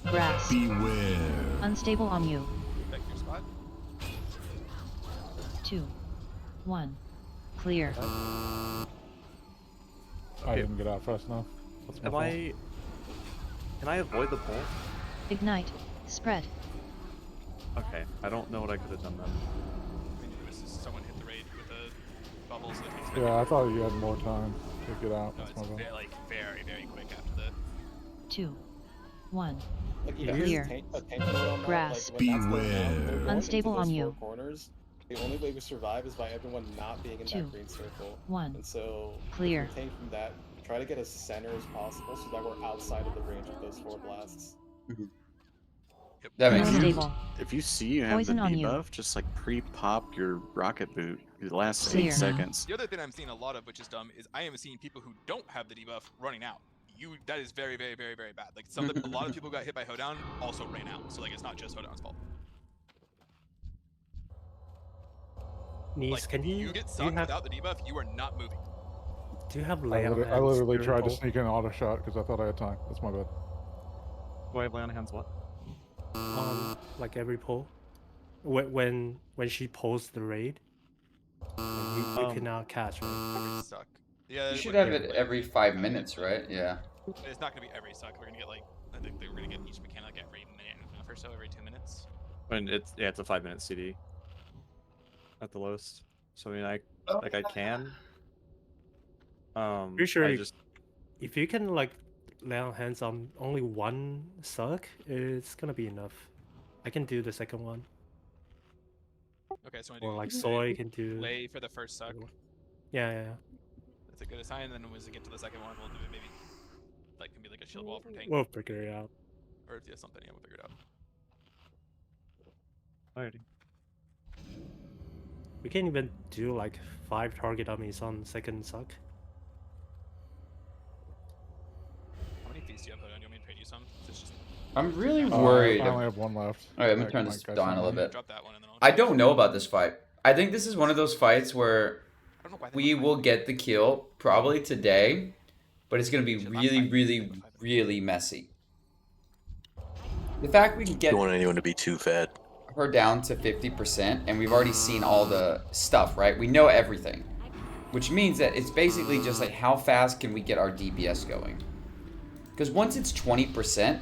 Grass. Beware. Unstable on you. Back to your spot. 2, 1. Clear. I didn't get out fast enough. That's my Am fault. Can I avoid the pull? Ignite. Spread. Okay, I don't know what I could have done then. I mean, it was just someone hit the raid with a bubble, so it takes a Yeah, I thought you had more time to get out. No, That's it's my bad. like very, very quick after the. 2, 1. Like, Clear. a tank mode on that, Grass. like, when that's going on, they're going Unstable into on those you. 4 corners. The only way we survive is by everyone not being in 2, that green circle. 1. And so, Clear. if we tank from that, try to get as center as possible so that we're outside of the range of those 4 blasts. That makes sense. Unstable. If you see you have Poison the on you. debuff, just like pre-pop your rocket boot. It lasts Clear. 8 seconds. The other thing I'm seeing a lot of, which is dumb, is I am seeing people who don't have the debuff running out. That is very, very, very, very bad. Like a lot of people got hit by Hoedown, also ran out. So like it's not just Hoedown's fault. Nice, Like can you get sucked without the debuff, you are not moving. Do you have I layout? literally, I literally tried to sneak in auto shot because I thought I had time. That's my bad. Do I have lay on hands? What? Like every pull, when she pulls the raid, you cannot catch, right? Suck. Yeah. You should have it every 5 minutes, right? Yeah. It's not gonna be every suck. We're gonna get like I think we're gonna get each mechanic every minute and a half or so, every 2 minutes. And it's a 5-minute CD at the lowest. So I mean, I can. Pretty sure I just if you can like lay on hands on only one suck, it's gonna be enough. I can do the second one. Okay, so Or like Soy can do. lay for the first suck. Yeah. That's a good sign. Then as we get to the second one, we'll do it maybe like can be like a shield wall from tank. We'll figure it out. Or yeah, something. Yeah, we'll figure it out. Alrighty. We can even do like 5 target dummies on second suck. How many feasts do you have? Hold on, do you want me to trade you some? It's just... I'm really worried. I only have one left. Alright, I'm gonna Like, turn this like I down a said. little bit. Drop that one and then I'll I don't know about this fight. I think this is one of those fights where we will get the kill probably today, but it's gonna be really, really, really messy. The fact we can get You don't want anyone to be too fed. her down to 50%, and we've already seen all the stuff, right? We know everything. Which means that it's basically just like how fast can we get our DPS going? Because once it's 20%,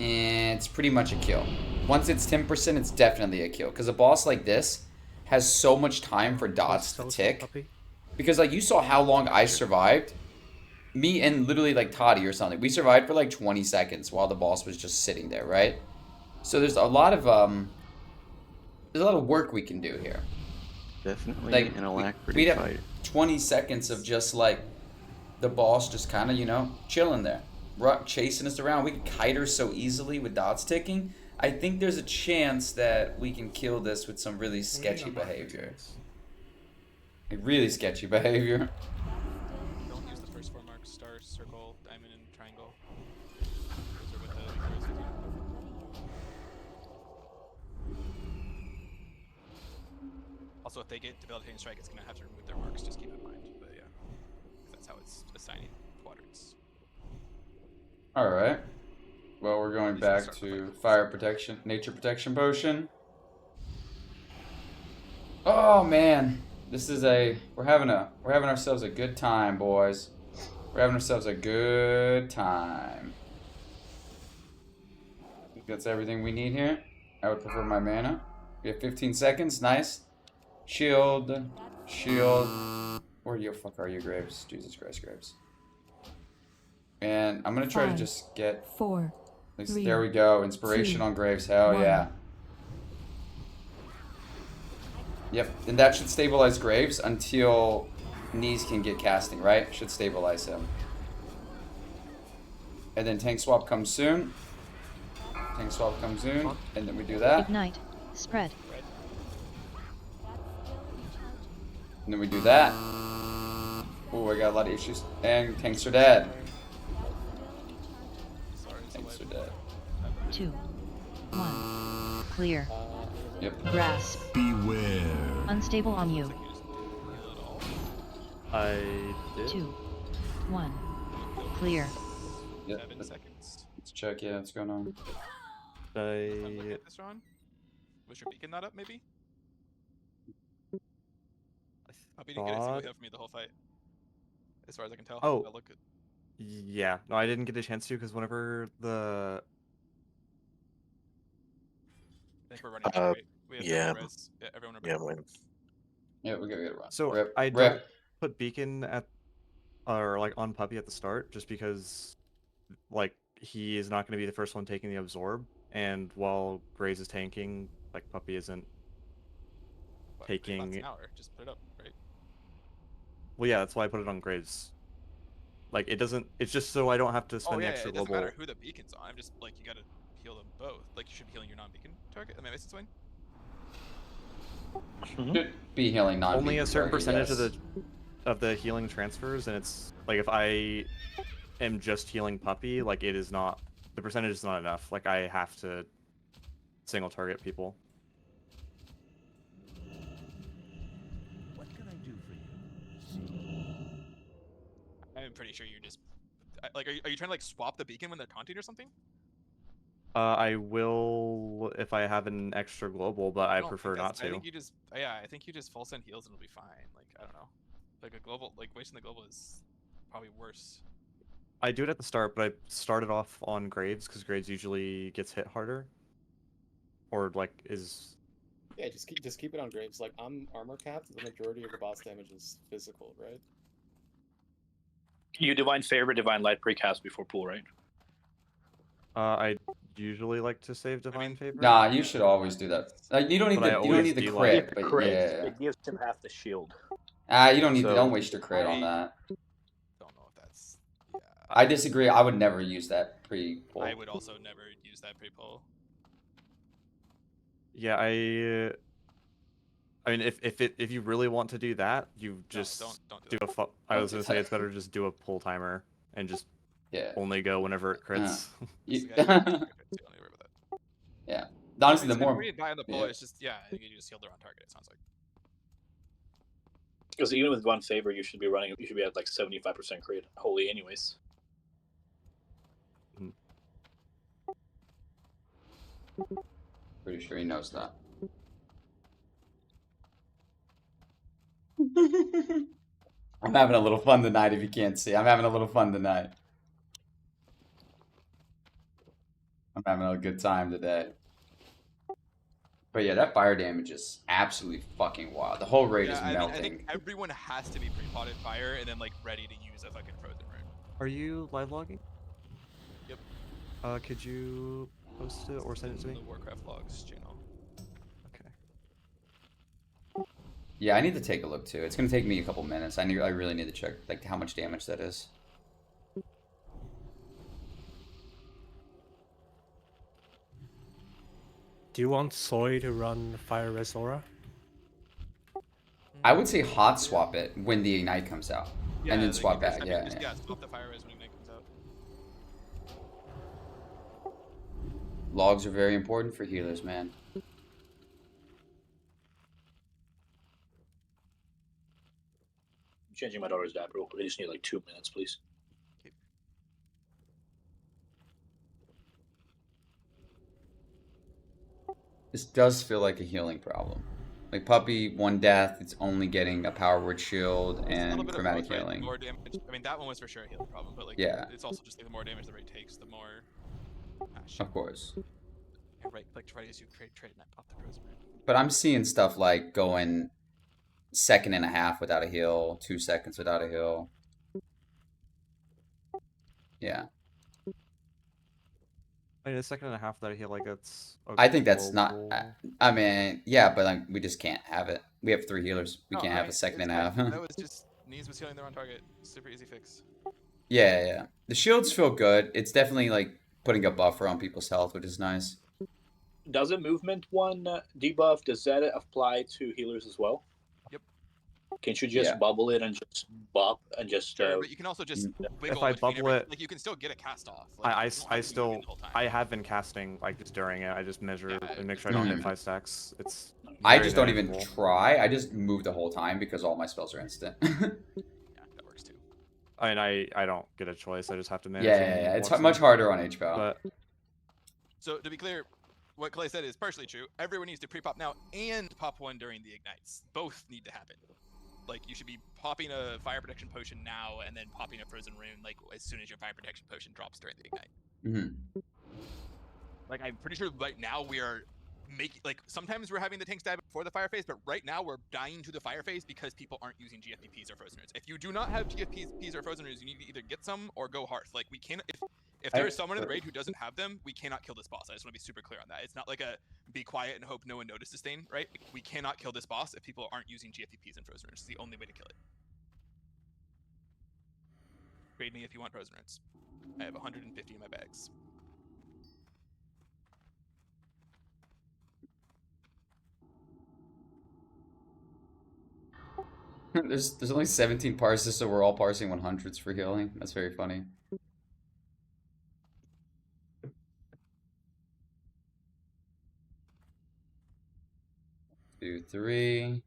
it's pretty much a kill. Once it's 10%, it's definitely a kill. Because a boss like this has so much time for dots to tick. Because like you saw how long I survived. Me and literally like Toddy or something. We survived for like 20 seconds while the boss was just sitting there, right? So there's a lot of work we can do here. Definitely Like, an alacrity we'd have fight. 20 seconds of just like the boss just kind of, you know, chilling there, chasing us around. We can kite her so easily with dots ticking. I think there's a chance that we can kill this with some really sketchy behavior. Like, really sketchy behavior. Don't use the first 4 marks: star, circle, diamond, and triangle. Those are what the weak arrows do. also, if they get debilitating strike, it's gonna have to remove their marks. Just keep in mind. But yeah, 'cause that's how it's assigning quadrants. All right. Well, we're going back to fire protection, nature protection potion. Oh man, this is we're having ourselves a good time, boys. We're having ourselves a good time. I think that's everything we need here. I would prefer my mana. We have 15 seconds. Nice. Shield. Shield. Where the fuck are you, Graves? Jesus Christ, Graves. And I'm gonna try to just get 4. There we go. Inspiration 2, on Graves. Hell 1. yeah. Yep, and that should stabilize Graves until Knees can get casting, right? Should stabilize him. And then tank swap comes soon. Tank swap comes soon, and then we do that. Ignite. Spread. And then we do that. Oh, I got a lot of issues. And tanks are dead. Tanks are dead. 2, 1. Clear. Yep. Grasp. Beware. Unstable on you. I did. 2, 1. Clear. Yep. 7 seconds. Let's check. Yeah, what's going on? Look at this, Ron. Was your beacon not up, maybe? Puppy didn't get a single hit from me the whole fight, as far as I can tell. Oh. I look good. Yeah. No, I didn't get a chance to because whenever the. I think we're running out, right? We have yeah. res. Yeah, everyone Yeah, I'm waiting. Yeah, we gotta get it run. So Rip. I Rip. don't put beacon at, or like on Puppy at the start, just because, like, he is not going to be the first one taking the absorb, and while Graves is tanking, like Puppy isn't taking. An hour. Just put it up, right? Well, yeah, that's why I put it on Graves. Like, it doesn't. It's just so I don't have to spend Oh the yeah, extra it doesn't global. matter who the beacon's on. I'm just like you gotta heal them both. Like you should be healing your non-beacon target. Am I missing something? Should be healing non. Only a certain percentage yes. of the healing transfers, and it's like if I am just healing Puppy, like it is not, the percentage is not enough. Like I have to single target people. What can I do for you? I'm pretty sure you're just like, are you trying to like swap the beacon when they're taunting or something? I will if I have an extra global, but I don't prefer think not that's- I to. think you just, yeah, I think you just full send heals and it'll be fine. Like I don't know, like a global, like wasting the global is probably worse. I do it at the start, but I started off on Graves because Graves usually gets hit harder, or like is. Yeah, just keep it on Graves. Like I'm armor capped. The majority of the boss damage is physical, right? You divine favor, divine light precast before pool, right? I usually like to save divine favor. Nah, you should always do that. Like you don't need But the I you don't always need the do crit, like- but Crit, yeah. it gives him half the shield. Ah, you don't need So- don't waste your crit on that. Don't know if that's. Yeah. I disagree. I would never use that pre-pull. I would also never use that pre-pull. Yeah, I mean, if you really want to do that, you just don't do that. I Don't was do gonna say that. it's better to just do a pull timer and just Yeah. only go whenever it crits. You- Don't worry about that. yeah. Honestly, the It's more when you die on the pull, yeah. it's just I think you just heal the wrong target. It sounds like. Because even with divine favor, you should be at like 75% crit holy anyways. Pretty sure he knows that. I'm having a little fun tonight if you can't see. I'm having a little fun tonight. I'm having a good time today. But yeah, that fire damage is absolutely fucking wild. The whole raid is I melting. think everyone has to be pre-potted fire and then like ready to use a fucking frozen room. Are you live logging? Yep. Could you post it or send it to me? The Warcraft logs channel. Okay. Yeah, I need to take a look too. It's gonna take me a couple minutes. I really need to check like how much damage that is. Do you want Soy to run Fire Res Aura? I would say hot swap it when the ignite comes out, and then swap back. Yeah, Just, yeah. swap the fire res when ignite comes out. Logs are very important for healers, man. changing my daughter's diaper. I just need like 2 minutes, please. This does feel like a healing problem. Like Puppy, 1 death, it's only getting a power word shield It's a little and bit chromatic of both, right? The healing. more damage. I mean, that one was for sure a healing problem, but like, Yeah. it's also just like the more damage the raid takes, the more. Of course. Yeah, right. Like try as you trade and pop the frozen rune. But I'm seeing stuff like going 2.5 without a heal, 2 seconds without a heal. Yeah. I mean, a 1.5 that I heal, like that's. I think that's not. global. I mean, yeah, but like, we just can't have it. We have 3 healers. We No, can't I have mean, a 2.5. That was just knees was healing there on target. Super easy fix. Yeah, yeah. The shields feel good. It's definitely like putting a buffer on people's health, which is nice. Does a movement one debuff, does that apply to healers as well? Yep. Can't you just Yeah. bubble it and just bop and just... Sure, but you can also just wiggle If I between bubble every, it, like you can still get a cast off. Like, I still I have been casting like just during it. I just measure and make sure I don't hit 5 stacks. It's I very just don't even manageable. try. I just move the whole time because all my spells are instant. Yeah, that works too. I mean, I don't get a choice. I just have to manage. Yeah. It's much harder on HPL. But So to be clear, what Clay said is partially true. Everyone needs to pre-pop now and pop one during the ignites. Both need to happen. Like you should be popping a fire protection potion now and then popping a frozen rune like as soon as your fire protection potion drops during the ignite. Mm-hmm. Like I'm pretty sure right now we are making like sometimes we're having the tanks die before the fire phase, but right now we're dying to the fire phase because people aren't using GFPs or frozen runes. If you do not have GFPs or frozen runes, you need to either get some or go hearth. Like we can't if there is someone in the raid who doesn't have them, we cannot kill this boss. I just want to be super clear on that. It's not like a be quiet and hope no one notices thing, right? We cannot kill this boss if people aren't using GFPs and frozen runes. It's the only way to kill it. Raid me if you want frozen runes. I have 150 in my bags. There's only 17 parses, so we're all parsing 100s for healing. That's very funny. Two, 3.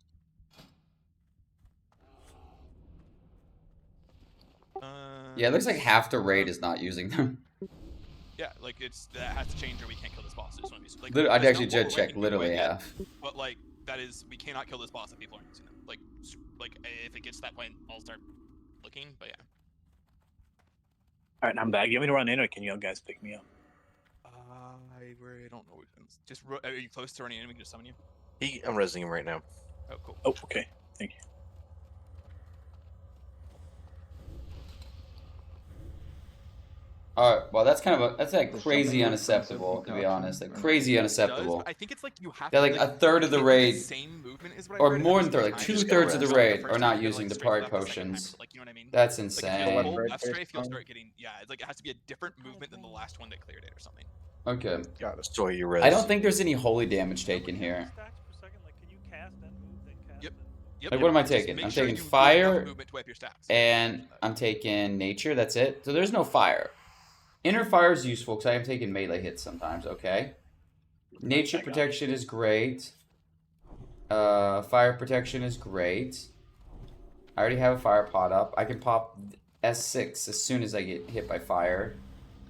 Yeah, it looks like half the raid is not using them. Yeah, like it's that has to change or we can't kill this boss. I just want to be like. I'd that's actually not what just we're check ranking literally people at half. yet, but like that is we cannot kill this boss if people aren't using them. Like if it gets to that point, I'll start looking. But yeah. All right, I'm back. You want me to run in, or can you guys pick me up? I don't know. Just are you close to running in? We can just summon you. I'm resing him right now. Oh, cool. Oh, okay. Thank you. Alright, well that's kind of that's like crazy unacceptable, to be honest. Like crazy unacceptable. I think it's like you have Yeah, to, like a third of the raid, same movement is what I or heard, more and than at third, the like same time, 2/3 of the like, raid first are time not you feel, using the straight party left, the second time, potions. like, you know what I mean? That's Like, if you insane. hold left strafe, you'll start getting it's like it has to be a different movement than the last one that cleared it or something. Okay. Got it. So you res. I don't think there's any holy damage taken here. Yep. Like, what am I Just taking? make I'm sure taking you do enough fire, movement to wipe your stacks. and I'm taking nature, that's it. So there's no fire. Inner fire is useful because I am taking melee hits sometimes, okay. Nature protection is great. Fire protection is great. I already have a fire pot up. I can pop S6 as soon as I get hit by fire.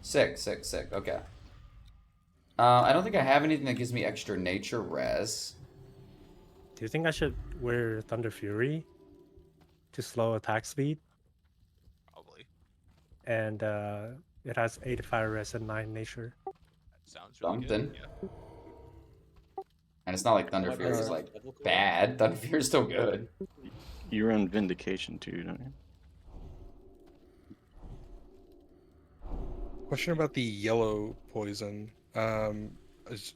6, okay. I don't think I have anything that gives me extra nature res. Do you think I should wear Thunder Fury to slow attack speed? Probably. And it has 8 fire res and 9 nature. That sounds really Something. good. Yeah. And it's not like Thunder Fury is like bad. Thunder Fury is still good. You run Vindication too, don't you? Question about the yellow poison.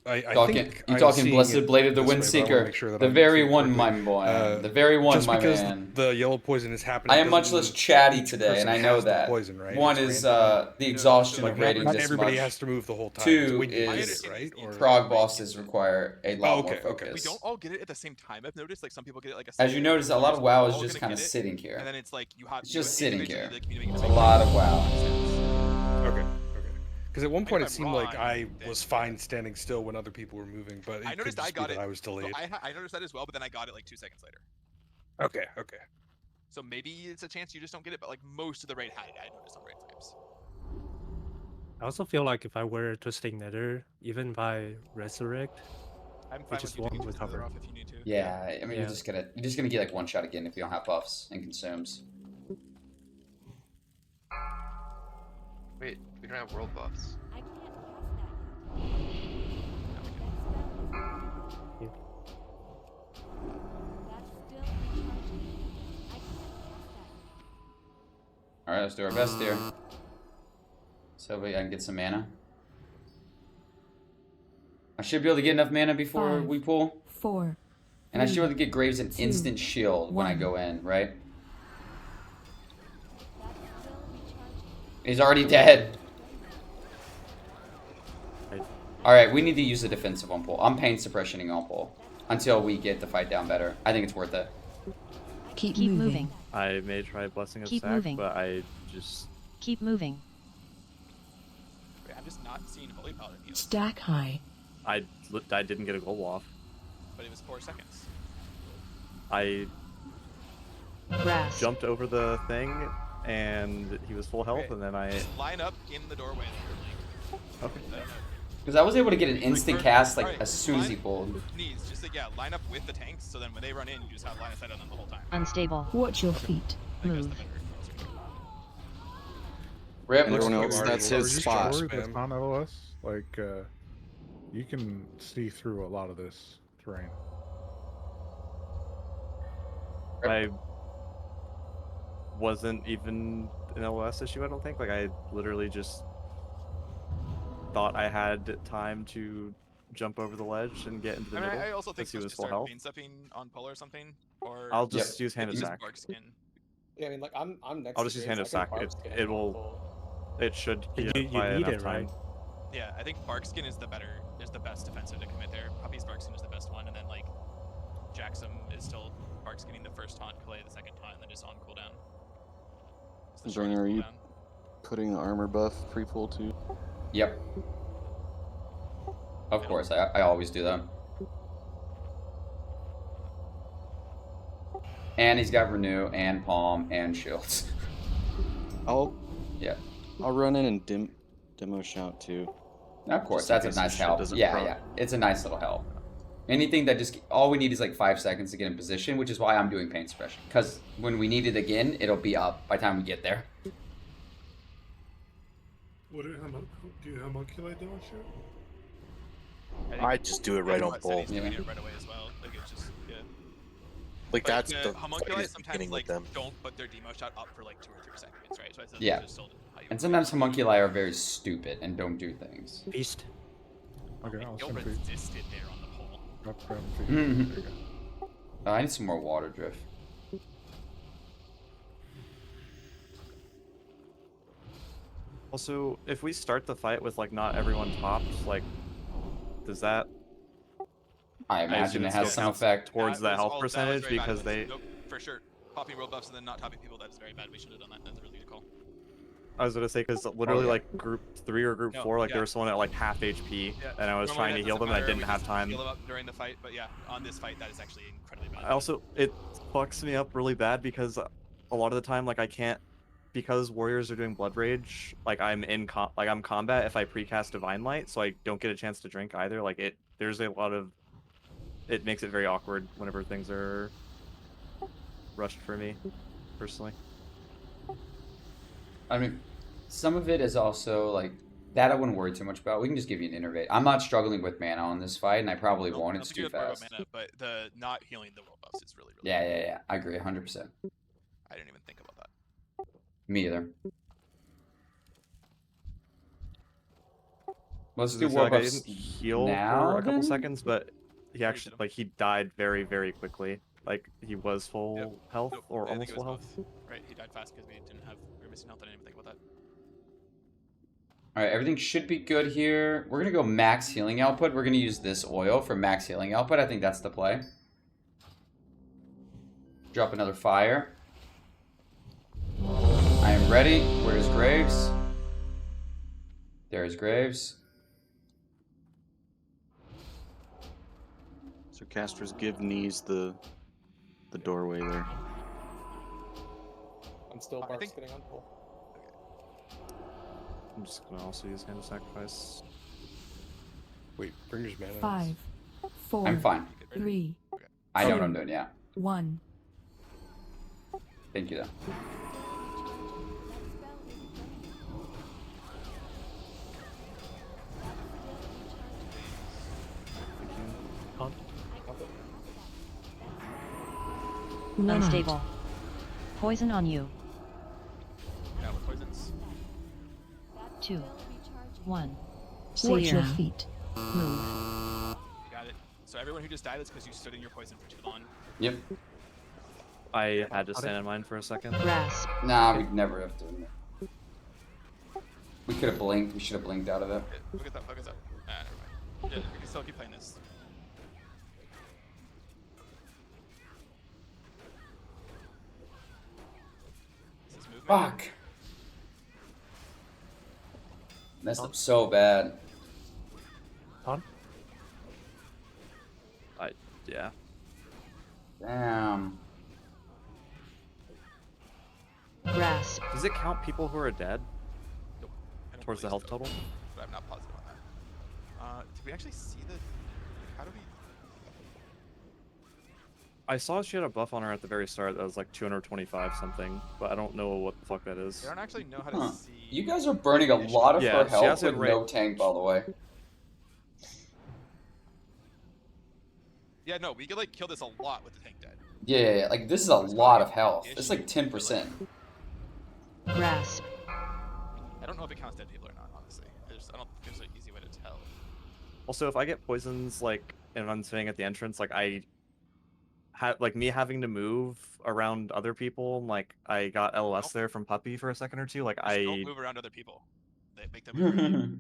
I Talking, think you I'm talking seeing Blessed it Blade of the this way, but I wanna Windseeker, make sure that the I'm very seeing one, correctly. my boy, the very one, just my because man. the yellow poison is happening. I am much doesn't less mean chatty each today, and person I know has the that. poison, right? One It's is random. the exhaustion Like, of raiding not this everybody much. has to move the whole time. 2 when you is get it, right? Or... Prog bosses require a lot more focus. We don't all get it at the same time. I've noticed like some people get it like a. As you notice, a lot of WoW is all just gonna kind of get it, sitting here. And then it's like you have. It's just sitting here. It's It's a lot of WoW. Okay. Because at one point it seemed like I was fine standing still when other people were moving, but it I noticed could I just be got that it. I was delayed. So I noticed that as well, but then I got it like 2 seconds later. Okay. So maybe it's a chance you just don't get it, but like most of the raid had it, I noticed on raid frames. I also feel like if I wear Twisting Nether, even if I resurrect, I'm it fine with just you won't taking Twisted Nether recover. off if you need to. Yeah, I mean you're just gonna get like one shot again if you don't have buffs and consumes. Wait, we don't have world buffs. Alright, let's do our best here. So I can get some mana. I should be able to get enough mana before 5, we pull. 4. And I should be able to 3, get Graves an 2, instant shield when I 1. go in, right? He's already dead. Alright, we need to use the defensive on pull. I'm pain suppressioning on pull until we get the fight down better. I think it's worth it. Keep moving. I may try Blessing of Keep Sack, moving. but I just... Keep moving. Wait, I'm just not seeing Holy Paladin heal. Stack high. I didn't get a goal off. But it was 4 seconds. I Grass. jumped over the thing, and he was full health, Okay, and then I... Just line up in the doorway. Okay. Because I was able to get an instant cast like Alright, as soon as he pulled. Knees, just like, yeah, line up with the tanks, so then when they run in, you just have line of sight on them the whole time. Unstable. Watch your feet. Move. Rip, Everyone else, that's his spot. That's on OS. Like, you can see through a lot of this terrain. I wasn't even an LOS issue, I don't think. Like, I literally just thought I had time to jump over the ledge and get into the middle. I also think he he was was full start health. main stepping on pull or something. Or I'll just use Hand of use Sack. Bark Skin. Yeah, I mean, like I'm next. I'll to just use Graves, Hand of I can Sack. barb skin It on will. full. It should You heal by need enough it, time. right? Yeah, I think Bark Skin is the best defensive to commit there. Puppy's Bark Skin is the best one, and then like Jaxum is still Bark Skinning the first taunt, Clay the second taunt, and then just on cooldown. It's the Bringer, shortest are you cooldown. putting the armor buff pre-pull too? Yep. Of course, I always do that. And he's got Renew and Palm and Shields. I'll I'll run in and demo shout too. Of course, Just in that's a case nice this shit help. doesn't Yeah, proc. yeah. It's a nice little help. Anything that just all we need is like 5 seconds to get in position, which is why I'm doing pain suppression. Because when we need it again, it'll be up by the time we get there. What do you homunculate down shit? I just do it right on pull. Doing it right away as well. Like it's just Like but that's the homunculi funniest sometimes beginning like with them. don't put their demo shot up for like 2 or 3 seconds, right? So it's Yeah. just still how you And sometimes homunculi are very stupid and don't do things. Beast. Okay, I'll You'll send feet. resist it there on the pole. Up, grab feet. Mhm. There you go. Oh, I need some more water drift. Also, if we start the fight with like not everyone tops, like, does that? I imagine it it's has gonna some count effect. towards the health That was percentage very bad. because they. Nope, for sure. Popping world buffs and then not topping people, that is very bad. We should have done that. That's a really good call. I was gonna say because literally yeah. like group 3 or group 4, like there was someone at like half HP, and I was Normally trying that to heal doesn't them and I matter, didn't we have just time. Heal them up during the fight, but yeah, on this fight that is actually incredibly bad. I also it fucks me up really bad because a lot of the time like I can't, because warriors are doing blood rage, like I'm in I'm combat if I precast divine light, so I don't get a chance to drink either. Like there's a lot of, it makes it very awkward whenever things are rushed for me personally. I mean, some of it is also like that I wouldn't worry too much about. We can just give you an innervate. I'm not struggling with mana on this fight, and I probably won't. It's too fast. Mana, but the not healing the world buffs is really Yeah. I agree 100%. I didn't even think about that. Me either. Let's do So, war like, I buffs didn't heal now, for a couple then? seconds, but he actually he died very, very quickly. Like he was full health or I think almost it full was health. both. Right, he died fast because we were missing health. I didn't even think about that. Alright, everything should be good here. We're going to go max healing output. We're going to use this oil for max healing output. I think that's the play. Drop another fire. I am ready. Where's Graves? There's Graves. So casters give knees the doorway there. Until Bark's getting on pull. I'm just gonna also use Hand of Sacrifice. Wait, Bringer's mana. 5, 4, I'm fine. 3. I know what 2, I'm doing, yeah. 1. Thank you, though. Unstable. Poison on you. Yeah, with poisons. 2, 1. Watch your Seer. feet. Move. You got it. So everyone who just died is because you stood in your poison for too long. Yep. I had to stand in mine for a second. Grasp. Nah, we'd never have done it. We could have blinked. We should have blinked out of it. Focus up, focus up. Ah, never mind. Yeah, we can still keep playing this. This is movement. Fuck. Messed up so bad. On? Yeah. Damn. Grasp. Does it count people who are dead Nope. I don't towards the believe health so, total? but I'm not positive on that. Did we actually see the? How do we? I saw she had a buff on her at the very start that was like 225 something, but I don't know what the fuck that is. I don't actually know how to see. You guys are burning a lot of her she health has it with right. no tank, by the way. Yeah, no, we could like kill this a lot with the tank dead. Yeah, like this is a lot of health. It's like 10%. Grasp. I don't know if it counts dead people or not, honestly. I don't think there's an easy way to tell. Also, if I get poisons, like, and I'm sitting at the entrance, like, me having to move around other people, like, I got LOS there from Puppy for a second or two, like, Just don't move around other people. They make them move around you.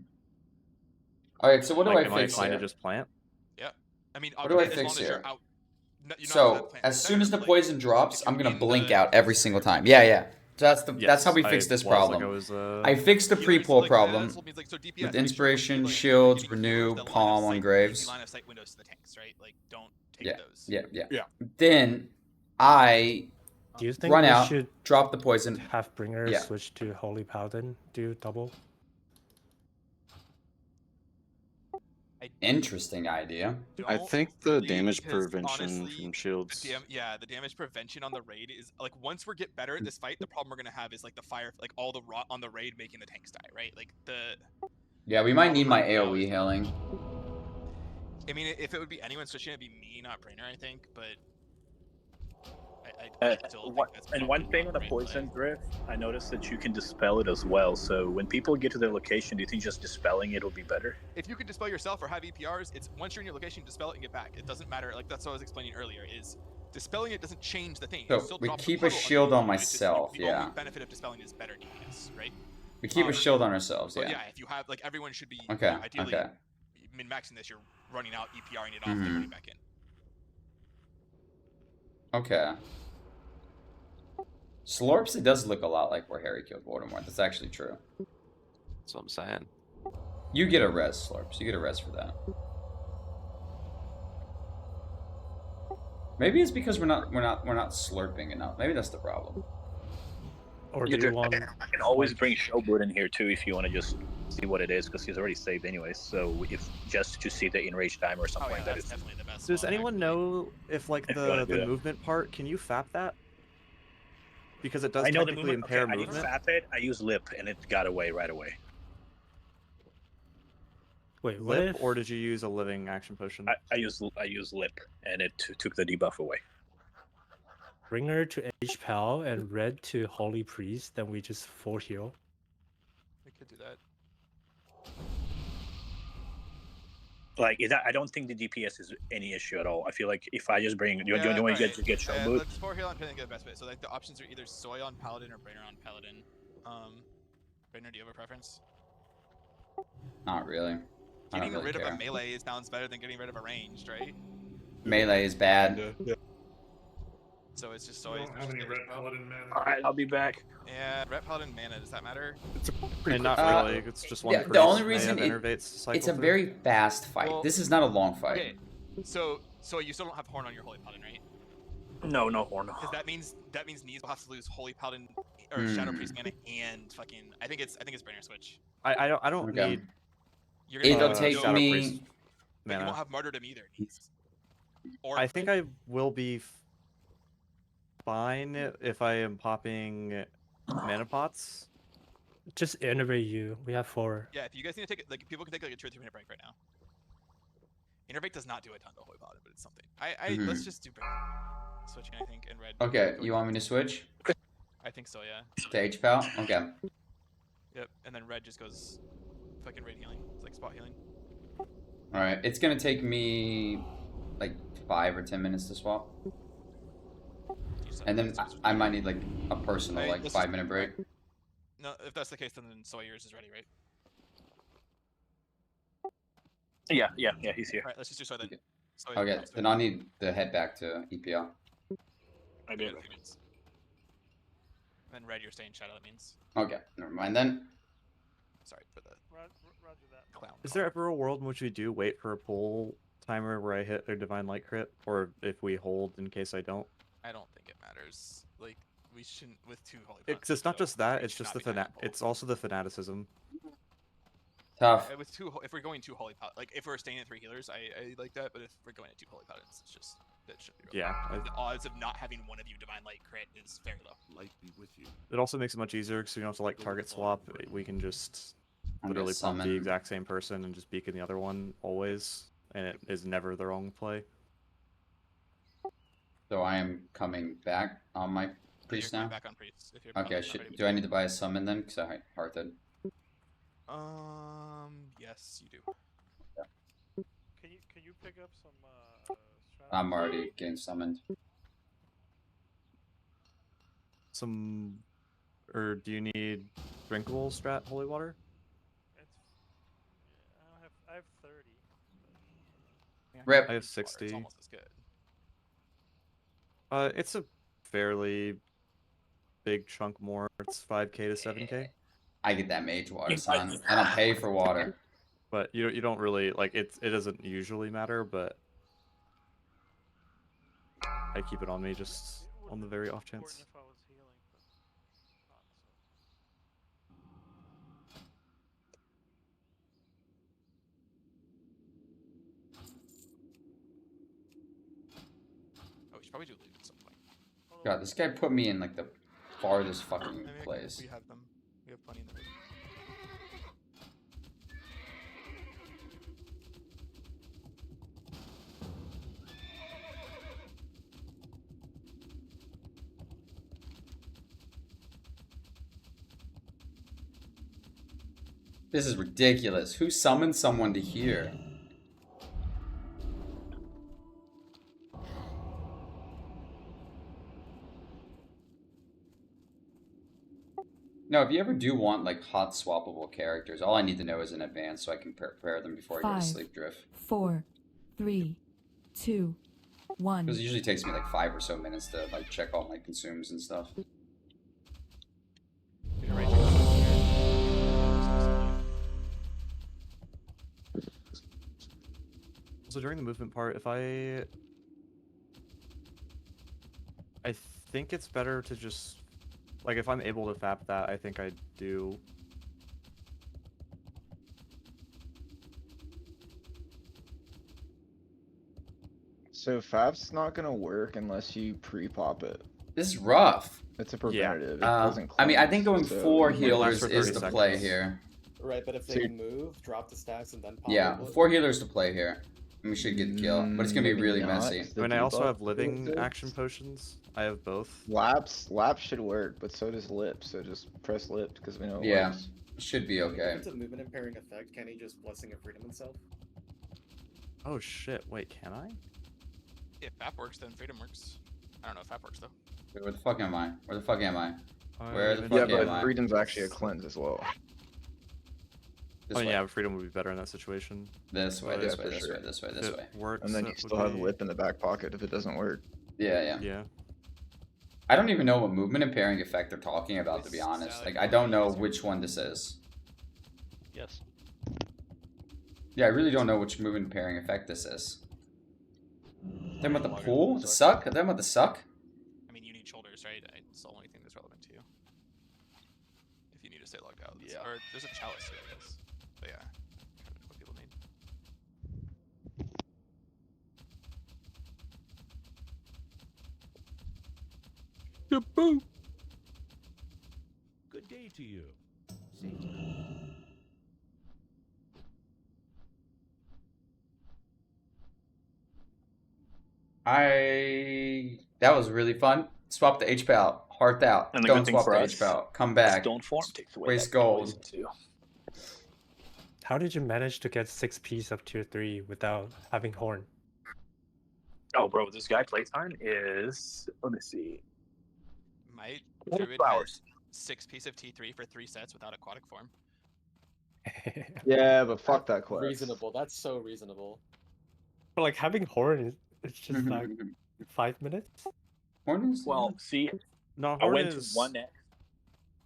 Alright, so what do like, I am fix I fine here? to just plant? Yeah. I mean, What do I as long fix as here? you're out. You're not So, allowed to plant as soon as the like, poison drops, if I'm you're gonna in blink the- out every single time. Yeah, yeah. So that's how we Yes, fix this I was, like, problem. I was, I fixed the healers, pre-pull like, problem that's what means, like, so DPS, with make sure when inspiration, people are shields, getting renew, healers, the line of palm on sight- graves. easy line of sight windows to the tanks, right? Like, don't take Yeah, those. yeah. Then I Do you think run we out, should drop the poison. have Bringer Yeah. switch to Holy Paladin, do double? Interesting idea. I think the really, damage because prevention honestly, from shields. The damage prevention on the raid is like once we get better at this fight, the problem we're gonna have is like the fire, like all the rot on the raid making the tanks die, right? Like Yeah, we might need my problem right now AoE is- healing. I mean, if it would be anyone switching, it'd be me, not Brainer, I think. But I still think that's And one probably thing not on the right poison drift, I noticed that you can dispel it as well. So when people get to their location, do you think just dispelling it will be better? If you can dispel yourself or have EPRs, it's once you're in your location, dispel it and get back. It doesn't matter. Like that's what I was explaining earlier. Is dispelling it doesn't change the thing. So It still we drops the keep a puddle shield on you. It's just myself, the yeah. only benefit of dispelling is better DPS, right? We keep a shield on ourselves, But yeah. yeah, if you have like everyone should be Okay, ideally okay. min-maxing this. You're running out, EPRing it off, then running back in. Okay. Slorps, it does look a lot like where Harry killed Voldemort. That's actually true. That's what I'm saying. You get a res, Slorps. You get a res for that. Maybe it's because we're not slurping enough. Maybe that's the problem. Or do You you do- want? I can always bring Showboot in here too if you want to just see what it is, because he's already saved anyway. So if just to see the enrage time or something like that. That's definitely the best. Does anyone know if, like, If you wanna the do that. movement part, can you FAP that? Because it does I know the technically movement. impair Okay, I didn't movement. FAP it. I used lip, and it got away right away. Wait, what Lip, if? or did you use a living action potion? I used lip, and it took the debuff away. Bringer to H-Pal and Red to Holy Priest, then we just full heal. We could do that. Like, I don't think the DPS is any issue at all. I feel like if I just bring, you want to right. get Showboot? Let's for heal on Paladin get the best bit. So like the options are either Soy on Paladin or Brainer on Paladin. Brainer, do you have a preference? Not really. I don't Getting really rid care. of a melee sounds better than getting rid of a ranged, right? Melee is bad. So it's just I Soy. don't have any red paladin mana. Alright, I'll be back. Yeah, red Paladin mana, does that matter? And not Uh, really. It's just one. Yeah, the priest. only They reason have innervates to cycle it's a through. very fast fight. Well, This is not a long fight. Okay, so you still don't have Horn on your Holy Paladin, right? No, no horn. Because that means Knees will have to lose Holy Paladin or Shadow Priest mana and fucking I think it's Brainer Switch. I don't Okay. need. You're gonna It'll have take Shadow me. Priest but you mana. won't have Martyrdom either. Knees. Or I think I will be fine if I am popping mana pots. Just innervate you. We have 4. Yeah, if you guys need to take it, like people can take like a 2 or 3 minute break right now. Innervate does not do a ton to Holy Paladin, but it's something. Let's just do switching, I think, and red. Okay, you want me to switch? I think so, yeah. To H-Pal? Okay. Yep, and then red just goes fucking raid healing. It's like spot healing. Alright, it's gonna take me like 5 or 10 minutes to swap. And then I might need like a personal like 5-minute break. No, if that's the case, then Sawyer's is ready, right? Yeah, he's here. Alright, let's just do so then. Okay, then I'll need to head back to EPL. I did. Then red, you're staying shadow, that means. Okay, never mind then. Sorry for the Roger that. clown. Is there ever a world in which we do wait for a pull timer where I hit a Divine Light crit, or if we hold in case I don't? I don't think it matters. Like we shouldn't with 2 Holy Because it's not just that; it's just the It's also the fanaticism. Tough. With 2, if we're going 2 Holy Paladins, like if we're staying at 3 healers, I like that. But if we're going at 2 Holy Paladins, it's just that should be. Real the odds of not having one of you Divine Light crit is very low. Light be with you. It also makes it much easier because we don't have to like target swap. We can just literally pump the summon. exact same person and just beacon the other one always, and it is never the wrong play. So I am coming back on my priest now. Back on priest. If you're Okay, do I need to buy a summon then? Because I hearted. Yes, you do. Can you pick up some I'm already getting summoned. Or do you need drinkable strat holy water? I have 30. Rip. I have 60. It's almost as good. It's a fairly big chunk more. It's 5k to 7k. I get that mage water, son, and I'll pay for water. But you don't really like it. It doesn't usually matter, but I keep it on me just on the very off chance. Oh, we should probably do loot at some point. God, this guy put me in like the farthest fucking place. We have them. We have plenty in the room. This is ridiculous. Who summoned someone to here? No, if you ever do want like hot swappable characters, all I need to know is in advance so I can prepare them before I go to sleep drift. 4, 3, 2, 1. Because it usually takes me like 5 or so minutes to like check all my consumes and stuff. So during the movement part, if I think it's better to just like if I'm able to fap that, I think I do. So FAP's not gonna work unless you pre-pop it. This is rough. It's a preventative. It I doesn't mean, I cleanse, think going so 4 it healers lasts for is 30 the play seconds. here. Right, but if So they you're- move, drop the stacks, and then pop Yeah, it. 4 healers to play here. And we should get the kill, but it's gonna be Maybe really not, messy. 'cause the I mean, I also debuff have living is- action potions. I have both. Laps should work, but so does lip. So just press lip because we know it Yeah, works. should be If okay. it's a movement impairing effect, can he just Blessing of Freedom himself? Oh shit! Wait, can I? If FAP works, then Freedom works. I don't know if FAP works though. Wait, where the fuck am I? Where the fuck am I? Uh, Where the Yeah, fuck Yeah, am but I? freedom's actually a cleanse as well. This Oh way. yeah, freedom would be better in that situation. This way, Yeah, this for way, this sure. way, this way, If this it way. works, And then it you would still have be- lip in the back pocket if it doesn't work. Yeah, yeah. Yeah. I don't even know what movement impairing effect they're talking about, to be honest. Like, I don't know which one this is. Yes. Yeah, I really don't know which movement impairing effect this is. Talking about the pool? The suck? Are they talking about the suck? mean, you need shoulders, right? It's the only thing that's relevant to you. If you need to stay logged out. Yeah. Or there's a chalice too, I guess. But yeah, kind of what people need. Boom. Good day to you. See? That was really fun. Swap the HP out. Hearth out. And the Don't good thing swap for the us, HP out. Come back. Stone form takes away Waste that gold. poison too. How did you manage to get 6 pieces of tier 3 without having horn? Oh, bro, this guy playtime is. Let me see. My 12 druid hours. has 6 pieces of T3 for 3 sets without aquatic form. Yeah, but fuck that quest. Reasonable. That's so reasonable. But like having horn is it's just like 5 minutes. Horn is Well, see, No, I horn went to is 1x.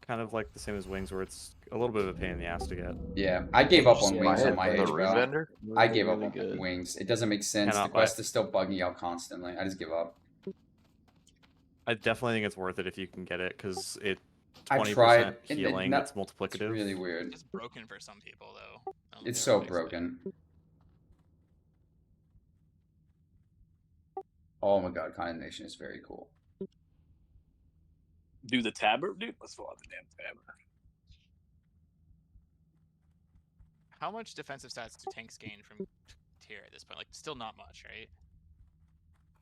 kind of like the same as wings, where it's a little bit of a pain in the ass to get. Yeah, I gave up on Just wings buy on it my from the HP. rune vendor? I gave up Really on good. wings. It doesn't make sense. Cannot The quest buy it. is still bugging out constantly. I just give up. I definitely think it's worth it if you can get it, because it I 20% tried. healing. Not, It's multiplicative. It's really weird. It's broken for some people though. I don't It's think so everybody likes it. broken. Oh my god, Condemnation is very cool. Do the tabard, dude. Let's follow the damn tabard. How much defensive stats do tanks gain from tier at this point? Like, still not much, right?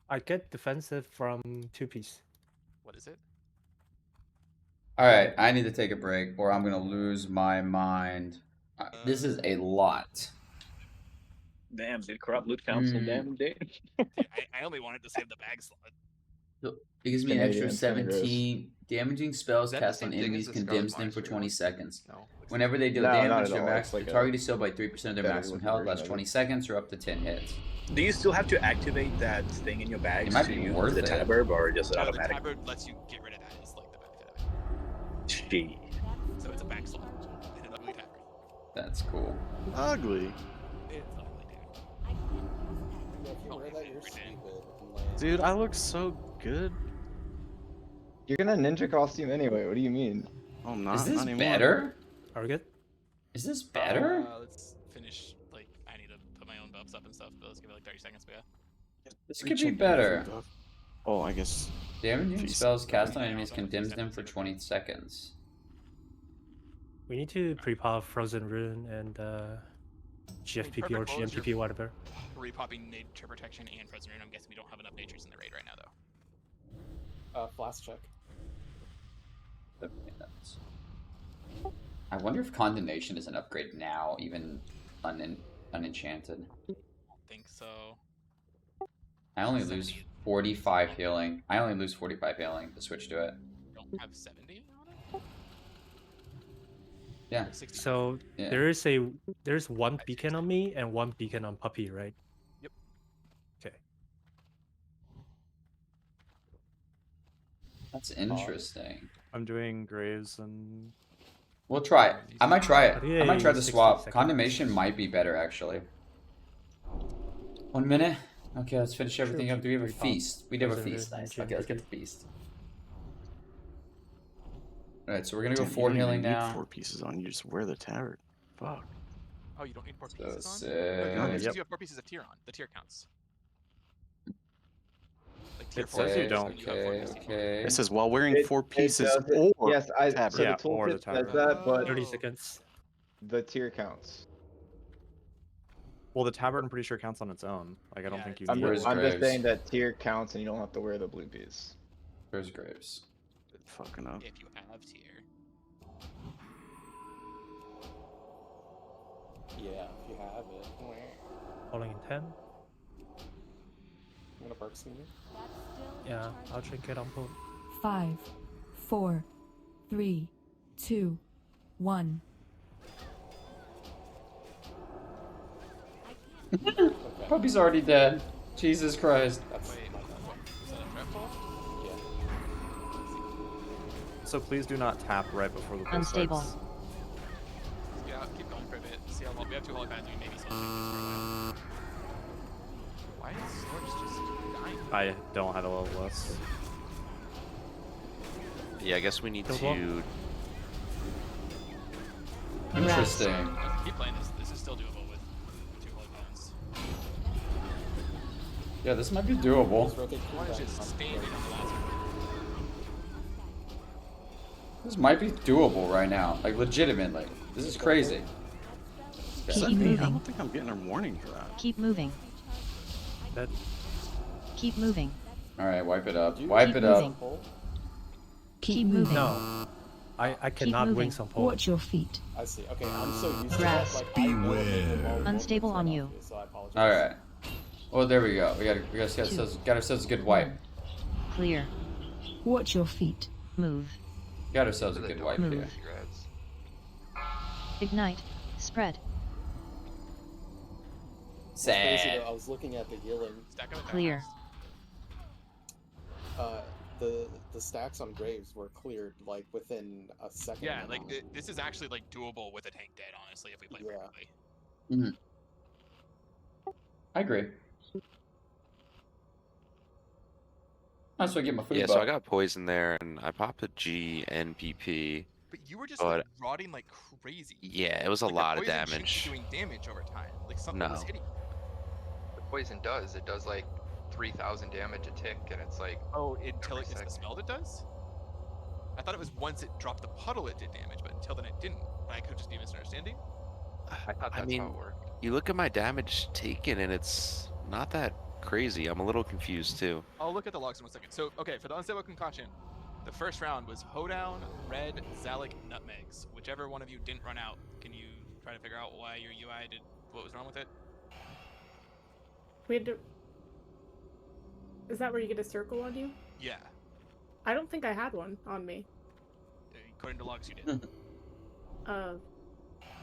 I get defensive from 2 piece. What is it? Alright, I need to take a break or I'm gonna lose my mind. This is a lot. Damn, dude. Corrupt loot council, damn, dude. Dude, I only wanted to save the bag slot. It gives me an extra Canadian, 17 damaging spells Is that the cast on same thing enemies, as the condemns Scarlet them for Monastery 20 one? seconds. No. Whenever they deal No, not damage, at their all. max, It's like the a target is healed by 3% of their better maximum looking health, version lasts of 20 it. seconds or up to 10 hits. Do you still have to activate that thing in your bag It might to be use worth the it. tabard, or just No, the automatic? tabard lets you get rid of that. Is like the benefit of it. Gee. So it's a back slot and an ugly tabard. That's cool. Ugly. It's ugly, dude. If you wear that, you're stupid. Dude, I look so good. You're gonna ninja costume anyway. What do you mean? Oh, I'm not. Is this not anymore. better? Are we good? Is this better? Let's finish. Like, I need to put my own buffs up and stuff, but let's give it like 30 seconds. But yeah. This could be better. Oh, I guess. Damaging Jeez. spells cast on enemies condemns them for 20 seconds. We need to pre-pop Frozen Rune and GFPP or perfect. What was your- GMPP, whatever. Repopping nature protection and frozen rune. I'm guessing we don't have enough natures in the raid right now, though. Flask check. I wonder if Condemnation is an upgrade now, even unenchanted. Don't think so. I only lose 45 healing. I only lose 45 healing to switch to it. Don't have 70 on it. Yeah. 60. So Yeah. there's 1 beacon on me and 1 beacon on Puppy, right? Yep. Okay. That's interesting. I'm doing graves and. We'll try it. I might try it. I might try the 60 swap. seconds. Condemnation might be better, actually. 1 minute. Okay, let's finish everything up. Do we have a feast? We do have a feast. Nice. Okay, let's get the feast. Alright, so we're gonna go Damn, you 4 don't even healing need now. 4 pieces on. You just wear the tabard. Fuck. Oh, you don't need 4 pieces on? sick. No, it's Yep. just you have 4 pieces of tier on. The tier counts. Like tier It 4 says you is don't. when you have 4 Okay, pieces. okay. It says while wearing 4 pieces does it. or Yes, I. So tabard. the Yeah, or the tooltip says tabard. that, but 30 seconds. the tier counts. Well, the tabard, I'm pretty sure counts on its own. Like, I don't Yeah, think you I'm need. Where's just, I'm just Graves? saying that tier counts, and you don't have to wear the blue piece. Where's Graves? Fucking up. If you have tier. Yeah, if you have it. Falling in 10. I'm gonna bark sneeze. Yeah, I'll drink it on both. 5, 4, 3, 2, 1. Puppy's already dead. Jesus Christ. That's Wait, my what? Is that a trap ball? Yeah. So please do not tap right before the boss Unstable. starts. Yeah, keep going for a bit. See how long we have 2 holy guys. We maybe something for a while. Why is Scorch just dying? I don't have a level less. Yeah, I guess we need Don't to. Interesting. Keep playing this. This is still doable with 2 holy bones. Yeah, this might be doable. One is just standing on the last one. This might be doable right now. Like, legitimately. This is crazy. Keep I moving. don't think I'm getting a warning for that. Keep moving. That Keep moving. Alright, wipe it up. Wipe it up. Keep moving. No. I Keep cannot moving. wing some pole. Watch your feet. I see. Okay, I'm so used Grass. to that. Like, I know that they can all Unstable on you. so I apologize. Alright. Well, there we go. We got ourselves a good wipe. Clear. Watch your feet. Move. Got ourselves a good wipe Move. here. Ignite. Spread. It's crazy, Sad. though, I was looking at the healing. Clear. The stacks on graves were cleared like within a second. Yeah, and a like half. this is actually like doable with a tank dead, honestly, if we play properly. I agree. That's why I get my food. Yeah, so I got poison there, and I popped a G and PP. But you were just like, rotting like crazy. Yeah, it was a Like, lot the of poison should be damage. doing damage over time. Like something No. was hitting. The poison does. It does like 3,000 damage a tick, and it's like. Oh, until it gets the second. smell it does? I thought it was once it dropped the puddle it did damage, but until then it didn't. I could just be misunderstanding. I thought that's I mean, how it worked. you look at my damage taken, and it's not that crazy. I'm a little confused too. I'll look at the logs in 1 second. So, okay, for the unstable concoction, the first round was hoedown, red, Zalek, nutmegs. Whichever one of you didn't run out, can you try to figure out why your UI did what was wrong with it? We had to... Is that where you get a circle on you? Yeah, I don't think I had one on me. according to logs you did.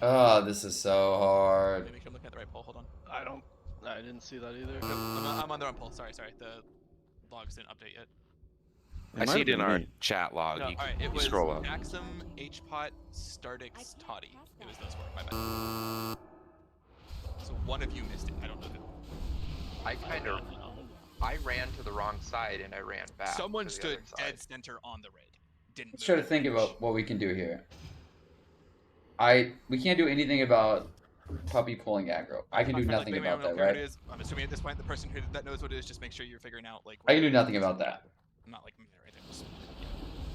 Oh, this is so hard. Let me make sure I'm looking at the right poll. Hold on. I didn't see that either. I'm on the wrong poll. Sorry. The logs didn't update yet. I see it in our chat log. No, You all right, can it was scroll up. Axum, HPOT, Stardix, Toddy. It was those 4. My bad. So one of you missed it. I don't know who. I ran to the wrong side and I ran back. Someone to the stood other side. dead center on the red. Didn't Let's move. try to think about what we can do here. We can't do anything about puppy pulling aggro. I can do nothing about that, right? I'm assuming at this point the person that knows what it is just make sure you're figuring out like. I can do nothing about that. I'm not like a minute right there. Just,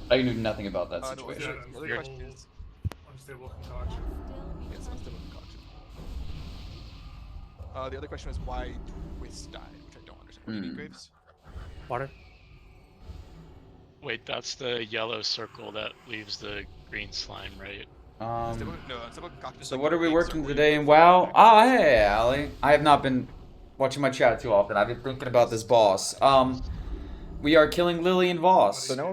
I can do nothing about that no, situation. the other question is. Unstable concoction. Yes, unstable concoction. The other question was why Twist died, which I don't understand. What do you mean, Graves? Water. Wait, that's the yellow circle that leaves the green slime, right? So what are we working today in WoW? Ah, hey, Ali. I have not been watching my chat too often. I've been thinking about this boss. We are killing Lillian Voss. So no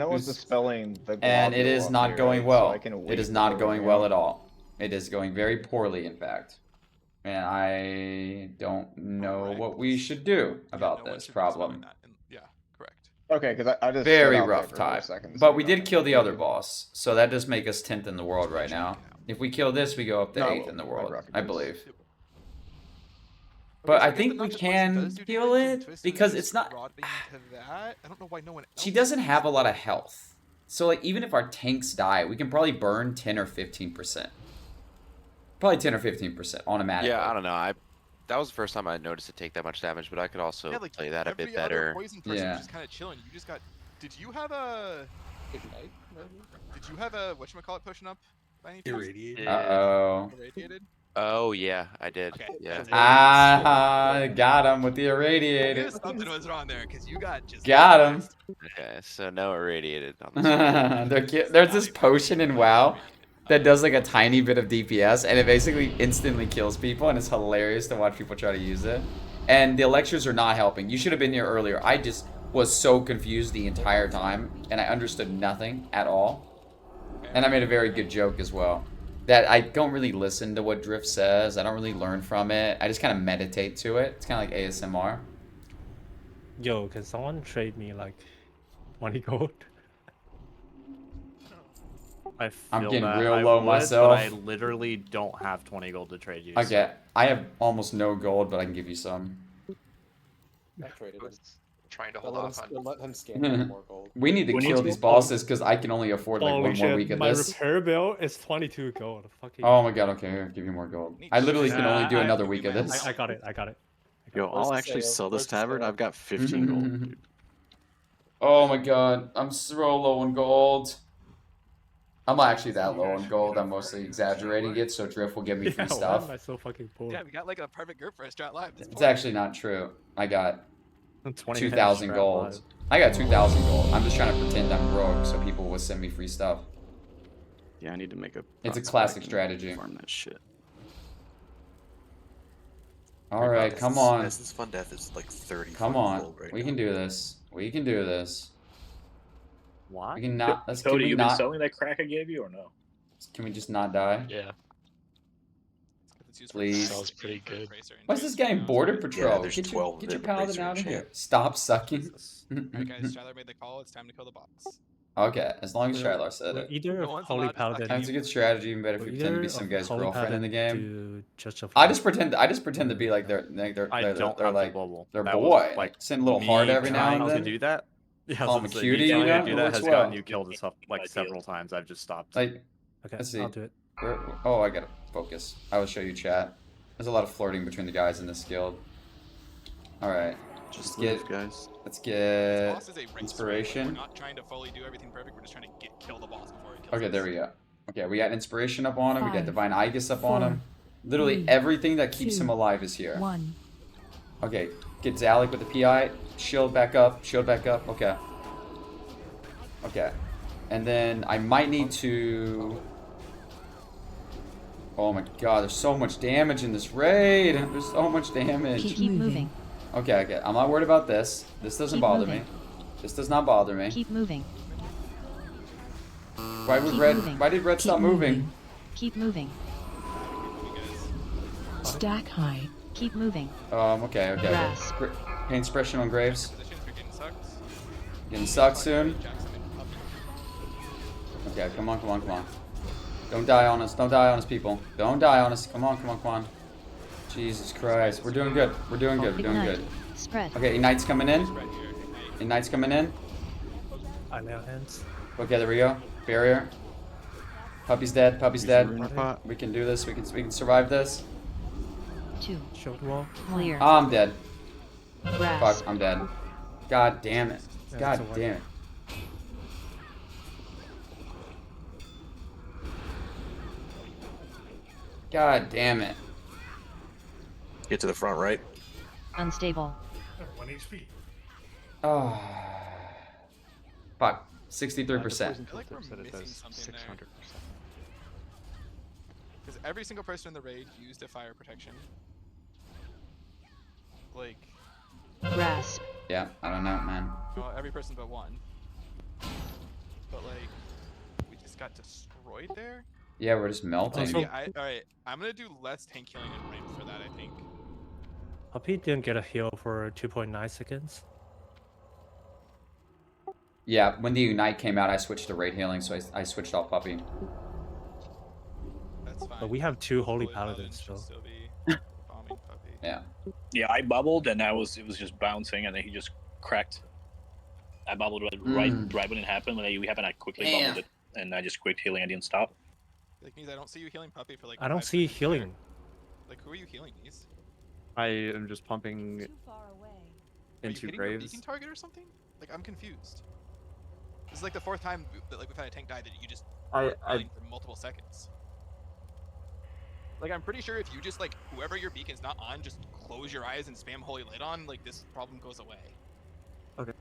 one's dispelling the. And it is not going well. It is not going well at all. all. It is going very poorly, in fact. And I don't know what we should do about this problem. Yeah, correct. Okay, because I just Very stood out rough there for a time. second, so But we got did kill the other boss, so that does make us 10th in the world right now. If we kill this, we go up to 8th in the world, I believe. But I think we can kill it because it's not. I don't know why no one. She doesn't have a lot of health, so like even if our tanks die, we can probably burn 10 or 15%. Probably 10 or 15% automatically. Yeah, I don't know. That was the first time I noticed it take that much damage, but I could also play that a bit better. Poison person was just kind of chilling. You just got. Did you have a? Did you have a whatchamacallit potion up by any chance? Irradiated. Uh-oh. Irradiated? Oh yeah, I did. Okay. Yeah. Ah, got him with the I irradiated. knew something was wrong there because you got just. Got him. Okay, so no irradiated on this. There's this potion in WoW that does like a tiny bit of DPS, and it basically instantly kills people, and it's hilarious to watch people try to use it. And the lectures are not helping. You should have been here earlier. I just was so confused the entire time, and I understood nothing at all. And I made a very good joke as well. That I don't really listen to what Drift says. I don't really learn from it. I just kind of meditate to it. It's kind of like ASMR. Yo, can someone trade me like 20 gold? I'm getting that real I low would, myself. But I literally don't have 20 gold to trade you. Okay, I have almost no gold, but I can give you some. I traded it. trying to hold off on. Let him scan for more gold. We need to kill these bosses because I can only afford like Holy one more shit, week of my this. repair bill is 22 gold. Fucking... Oh my god, okay, here, give you more gold. I literally can only do another week of this. I got it. Yo, I'll actually sell this tavern. I've got 15 gold, dude. Oh my god, I'm so low on gold. I'm not actually that low on gold. I'm mostly exaggerating it so Drift will give me free stuff. Why am I so fucking poor? Yeah, we got like a perfect group for a strat live. It's actually not true. I got 20 2,000 gold. I got 2,000 gold. I'm just trying to pretend I'm broke so people will send me free stuff. Yeah, I need to make a. It's a classic strategy. Farm that shit. All right, come on. This fun death is like 30. Come on, gold right we now. can do this. We can do this. What? We can not. Let's. Cody, Can we you been not? selling that crack I gave you or no? Can we just not die? Yeah. Please. Sounds pretty good. Why is this guy in border patrol? there's Get 12 your of them, paladin Bracer out of and here. Champ. Stop sucking. Alright guys, Shylar made the call. It's time to kill the box. Okay, as long as Shylar said it. Either No one's Holy allowed to suck Paladin. That's a good strategy. Even better if you pretend to be some guy's Holy girlfriend in the Paladin game. to Judge of I Light. just pretend to be like their I don't they're have like the bubble. their That boy. was, Like send a little heart every now trying and to then. do that. Yeah, Call him a so cutie, you you know? do It that works has well. gotten you killed like several times. I've just stopped. Like, Okay, let's see. I'll do it. Oh, I gotta focus. I will show you chat. There's a lot of flirting between the guys in this guild. All right, Just get leave, guys. let's This get boss is a race, right? Like, inspiration. we're not trying to fully do everything perfect. We're just trying to kill the boss before it kills Okay, us. there we go. Okay, we got inspiration up on him. We got 5, divine Aegis up on 4, him. Literally 3, everything that keeps 2, him alive is here. 1. Okay, get Zalik with the PI. Shield back up. Shield back up. Okay. Okay. And then I might need to... Oh my god, there's so much damage in this raid. There's so much damage. Keep moving. Okay, okay. I'm not worried about this. This doesn't Keep bother moving. me. This does not bother me. Keep moving. Why would Keep red? moving. Why did red Keep stop moving? Keep moving. Stack high. Keep moving. Okay, okay. Grass. Paint suppression on graves. Positions, we're getting sucked. Getting sucked soon. Jackson and Puppy. Okay, come on, come on, come on. Don't die on us. Don't die on us, people. Don't die on us. Come on, come on, come on. Jesus Christ. We're doing good. We're doing good. We're doing Ignite. good. Spread. Okay, Ignite's coming in. Right here. Ignite. Ignite's coming in. I lay on hands. Okay, there we go. Barrier. Puppy's dead. Puppy's dead. in the pot. We can do this. We can survive this. 2. Shield wall. Clear. I'm dead. Grass. Fuck, I'm dead. God damn it. Yeah, God that's a damn it. God damn it. Get to the front, right? Unstable. 1 HP. Oh. Fuck. I 63%. feel like we're missing something there. Because every single person in the raid used a fire protection. Like, Grasp. Yeah, I don't know, man. well, every person but one. But like, we just got destroyed there. Yeah, we're just melting. Maybe alright, I'm gonna do less tank killing and raid for that, I think. Puppy didn't get a heal for 2.9 seconds. Yeah, when the Unite came out, I switched to raid healing, so I switched off Puppy. That's fine. But we have 2 Holy Holy Paladins, should so. still be bombing Puppy. Yeah. Yeah, I bubbled and it was just bouncing and then he just cracked. I bubbled right when it happened. When we happened, I quickly bubbled it and I just quit healing. I didn't stop. Like, Nies, I don't see you healing Puppy for like. I don't 5 see seconds there. healing. Like, who are you healing, Nies? I am just pumping Are you into hitting your graves. beacon target or something? Like, I'm confused. This is like the 4th time that like we've had a tank die that you just were running for multiple seconds. Like, I'm pretty sure if you just like whoever your beacon's not on, just close your eyes and spam Holy Light on, like this problem goes away. Okay.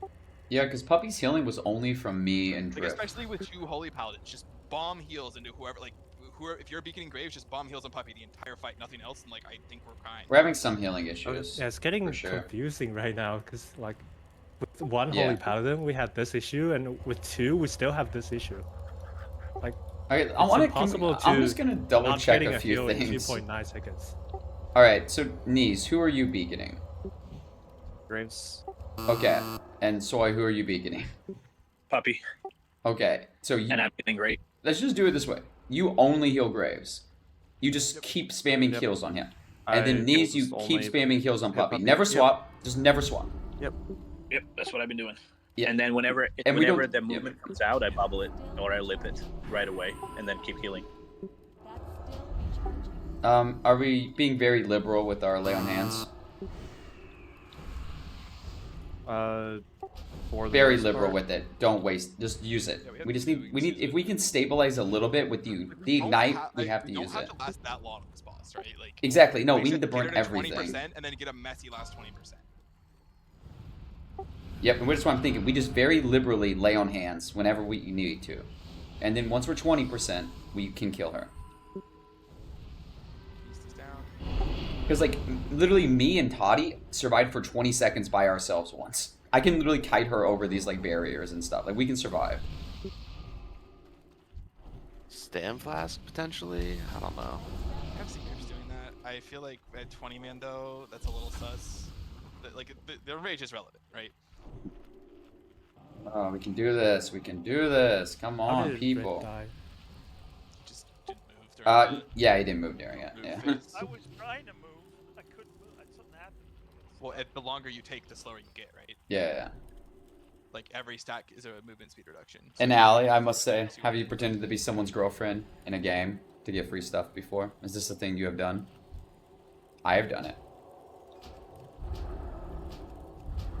Yeah, because Puppy's healing was only from me and Like, Drift. especially with 2 Holy Paladins, just bomb heals into whoever. Like, whoever if you're beaconing graves, just bomb heals on Puppy the entire fight, nothing else, and like I think we're fine. We're having some healing issues. Yeah, it's getting for sure. confusing right now, because like, with 1 Yeah. Holy Paladin, we had this issue, and with 2, we still have this issue. Like, Okay, it's I want impossible to. I'm to just gonna double not check getting a few heal in things. 2.9 seconds. All right, so Nies, who are you beaconing? Graves. Okay, and Soy, who are you beaconing? Puppy. Okay, so you. And I'm feeling great. Let's just do it this way. You only heal Graves. You just keep spamming heals on him. And then Nies, you keep spamming heals on Puppy. Never swap. Just never swap. Yep. Yep, that's what I've been doing. Yeah. And then whenever And we whenever don't- the movement comes out, I bubble it or I lip it right away, and then keep healing. Are we being very liberal with our lay on hands? For the Very most liberal part. with it. Don't waste. Just use it. Yeah, we just need. We need. If we can stabilize a little bit with the ignite, we have to use it. Don't have to last that long on this boss, right? Like Exactly. No, we said, need to get burn her to everything. 20% and then get a messy last 20%. Yep, and that's what I'm thinking. We just very liberally lay on hands whenever we need to, and then once we're 20%, we can kill her. Because like literally, me and Toddy survived for 20 seconds by ourselves once. I can literally kite her over these like barriers and stuff. Like we can survive. Stam flask potentially. I don't know. I've seen Grips doing that. I feel like at 20 man though, that's a little sus. Like the rage is relevant, right? Oh, we can do this. We can do this. Come How on, did people. Red die? Just didn't move during the Yeah, he didn't move during it. move Yeah. phase. I was trying to move. I couldn't move. Something happened. Well, the longer you take, the slower you get, right? Yeah. Like every stack is a movement speed reduction. And Allie, I must say, have you pretended to be someone's girlfriend in a game to get free stuff before? Is this a thing you have done? I have done it.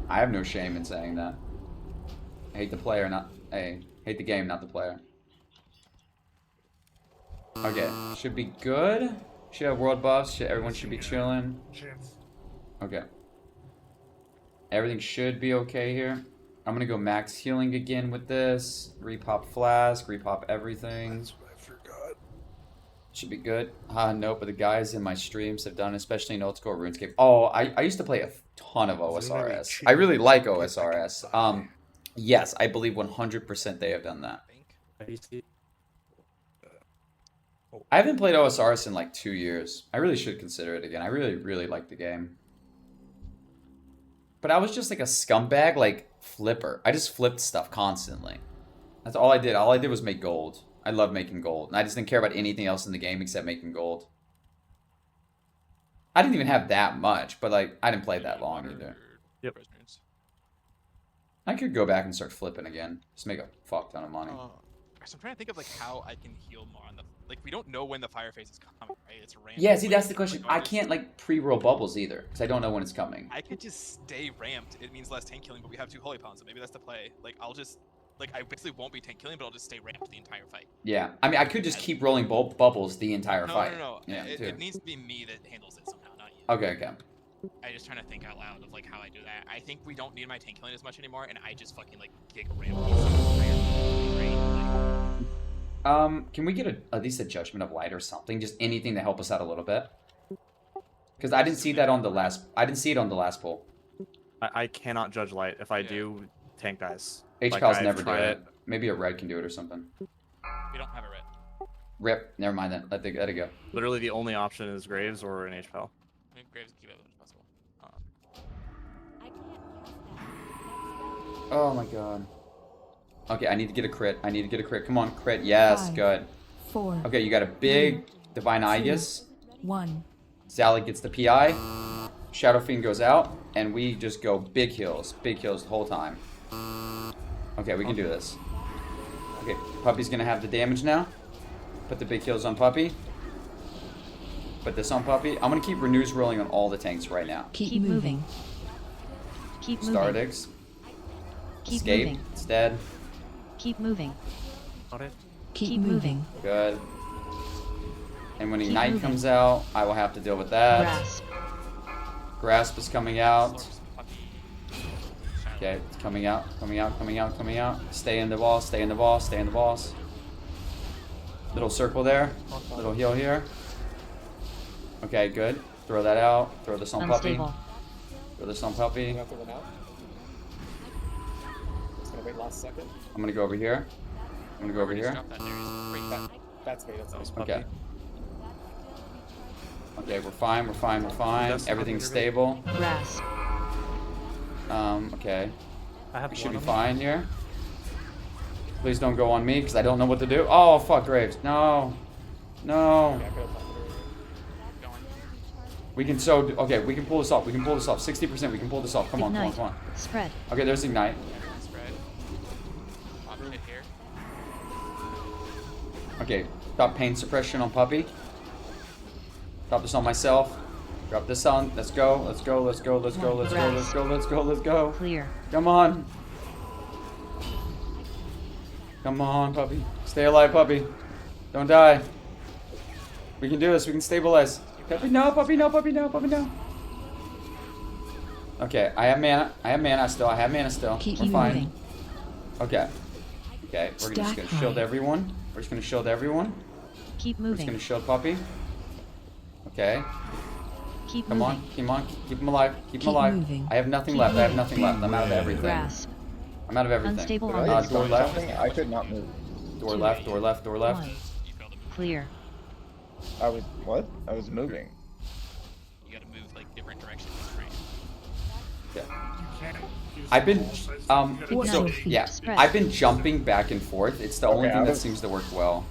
I have no shame in saying that. I hate the player, hate the game, not the player. Okay, should be good. Should have world buffs. Everyone should be chilling. Chance. Okay. Everything should be okay here. I'm gonna go max healing again with this. Repop flask, repop everything. That's what I forgot. Should be good. Nope, but the guys in my streams have done, especially in old school RuneScape. Oh, I used to play a ton of OSRS. I really like OSRS. Yes, I believe 100% they have done that. I haven't played OSRS in like 2 years. I really should consider it again. I really, really like the game. But I was just like a scumbag, like flipper. I just flipped stuff constantly. That's all I did. All I did was make gold. I love making gold. And I just didn't care about anything else in the game except making gold. I didn't even have that much, but like I didn't play that long either. Yep. I could go back and start flipping again. Just make a fuck ton of money. So I'm trying to think of like how I can heal more on the like we don't know when the fire phase is coming, right? It's random. Yeah, see that's the question. Like, I can't like pre-roll bubbles either because I don't know when it's coming. I could just stay ramped. It means less tank killing, but we have 2 holy pawns, so maybe that's the play. Like I'll just like I basically won't be tank killing, but I'll just stay ramped the entire fight. Yeah, I mean I could just keep rolling bubbles the entire fight. No. Yeah, It needs to be me that handles it somehow, not you. Okay. I just trying to think out loud of like how I do that. I think we don't need my tank killing as much anymore, and I just fucking like gig ramp. Can we get at least a judgment of light or something? Just anything to help us out a little bit. Because I didn't see that on the last. I didn't see it on the last poll. I cannot judge light. If I do, tank dies. HPAL's I've never do tried it. Maybe a red can do it or something. We don't have a red. Rip. Never mind then. Let it go. Literally, the only option is Graves or an HPAL. I mean, Graves keep it as possible. Oh my god. Okay, I need to get a crit. Come on, crit. Yes, 5, good. 4. Okay, you got a big Divine Aegis. 1. Sally gets the PI. Shadow Fiend goes out, and we just go big heals the whole time. Okay, we can do this. Okay, Puppy's gonna have the damage now. Put the big heals on Puppy. Put this on Puppy. I'm gonna keep Renews rolling on all the tanks right now. Keep moving. Keep moving. Stardix. Keep Escape. moving. It's dead. Keep moving. Keep moving. Good. And when Keep Ignite moving. comes out, I will have to deal with that. Grasp. Grasp is coming out. Okay, it's coming out. Stay in the boss. Little circle there. Little heal here. Okay, good. Throw that out. Throw this on Puppy. Unstable. Throw this on Puppy. I'm gonna throw one out. Just gonna wait last second. I'm gonna go over here. That's me. That's nice. Okay. Okay, we're fine. Everything's stable. Grasp. Okay. I have We should be one. fine here. Please don't go on me, because I don't know what to do. Oh, fuck, Graves. No. Yeah, I could have popped it We can so okay. We can pull this off. We can pull this off. 60%. We can pull this off. Come on, come on, Ignite. come on. Spread. Okay, there's ignite. Spread. Pop shit here. Okay, got pain suppression on puppy. Drop this on myself. Drop this on. Let's go. Let's go. Let's go. Let's go. Let's go. Let's go. Let's go. Let's go. Clear. Come on. Come on, puppy. Stay alive, puppy. Don't die. We can do this. We can stabilize. Puppy, no, puppy, no, puppy, no, puppy, no. Okay, I have mana. I have mana still. I have mana still. We're fine. moving. Okay. Okay, we're just gonna shield everyone. We're just gonna shield everyone. Keep We're just moving. gonna shield puppy. Okay. Keep Come moving. on, keep on, keep him alive, keep him Keep alive. moving. I have nothing Keep left. I have moving. nothing left. I'm out of everything. Grasp. I'm out of everything. Unstable Did on I the door destroy left. something? I could not move. Door left. Door left. Door left. 1. Clear. I was what? I was moving. You gotta move like different directions in frame. Yeah. You can't use I've been both sides, you gotta Watch so your feet. yeah. Spread. I've been jumping back and forth. It's the only Okay, thing I that was- seems to work well.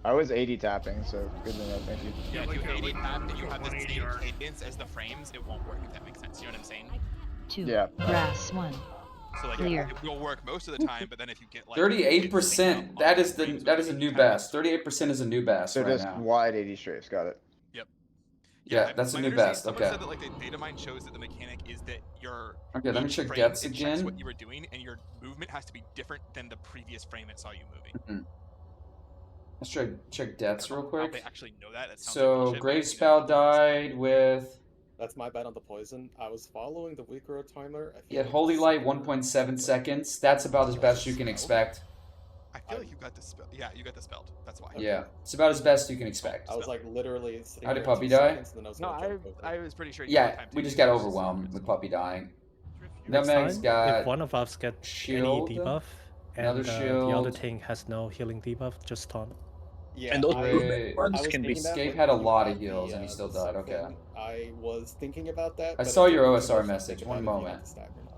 I was 80 tapping, so good to know. Thank you. Yeah, if like you a- 80 tap and you have the 180 same yard. cadence as the frames, it won't work if that makes sense. You know what I'm saying? 2. Yeah. Grass. 1. So like Clear. it will work most of the time, but then if you get like 38%. That is a new best. 38% is a new best So right just now. wide 80 strafes. Got it. Yeah, that's a my new understanding- best. someone Okay. said that like the data mine shows that the mechanic is that your Okay, let me each check frame, depths it checks again. what you were doing, and your movement has to be different than the previous frame it saw you moving. Let's check deaths real How quick. they actually know that? That sounds like So bullshit, but, Grave you know, Spell died with That's my bet on the poison. I was following the weak road timer. I he had feel Holy it's Light somewhere 1.7 seconds. That's about as best you can expect. I feel like you got dispelled. Yeah, you got dispelled. That's why. Yeah, it's about as best you can expect. I was like literally sitting How did there for Puppy 2 die? seconds, and then I was No, gonna jump over. I was pretty sure. Yeah, we just got overwhelmed with Puppy dying. Next Nutmeg's time, got if one of us get shield, any debuff another and the other shield. thing has no healing debuff, just taunt. Yeah, And those Wait, ones I was can be. thinking that, Escape but had a when you lot had of heals the, and he still the died. Okay. thing, I was thinking about that. I but saw it your took me too OSR much to message. think One about if you had moment. to stack or not.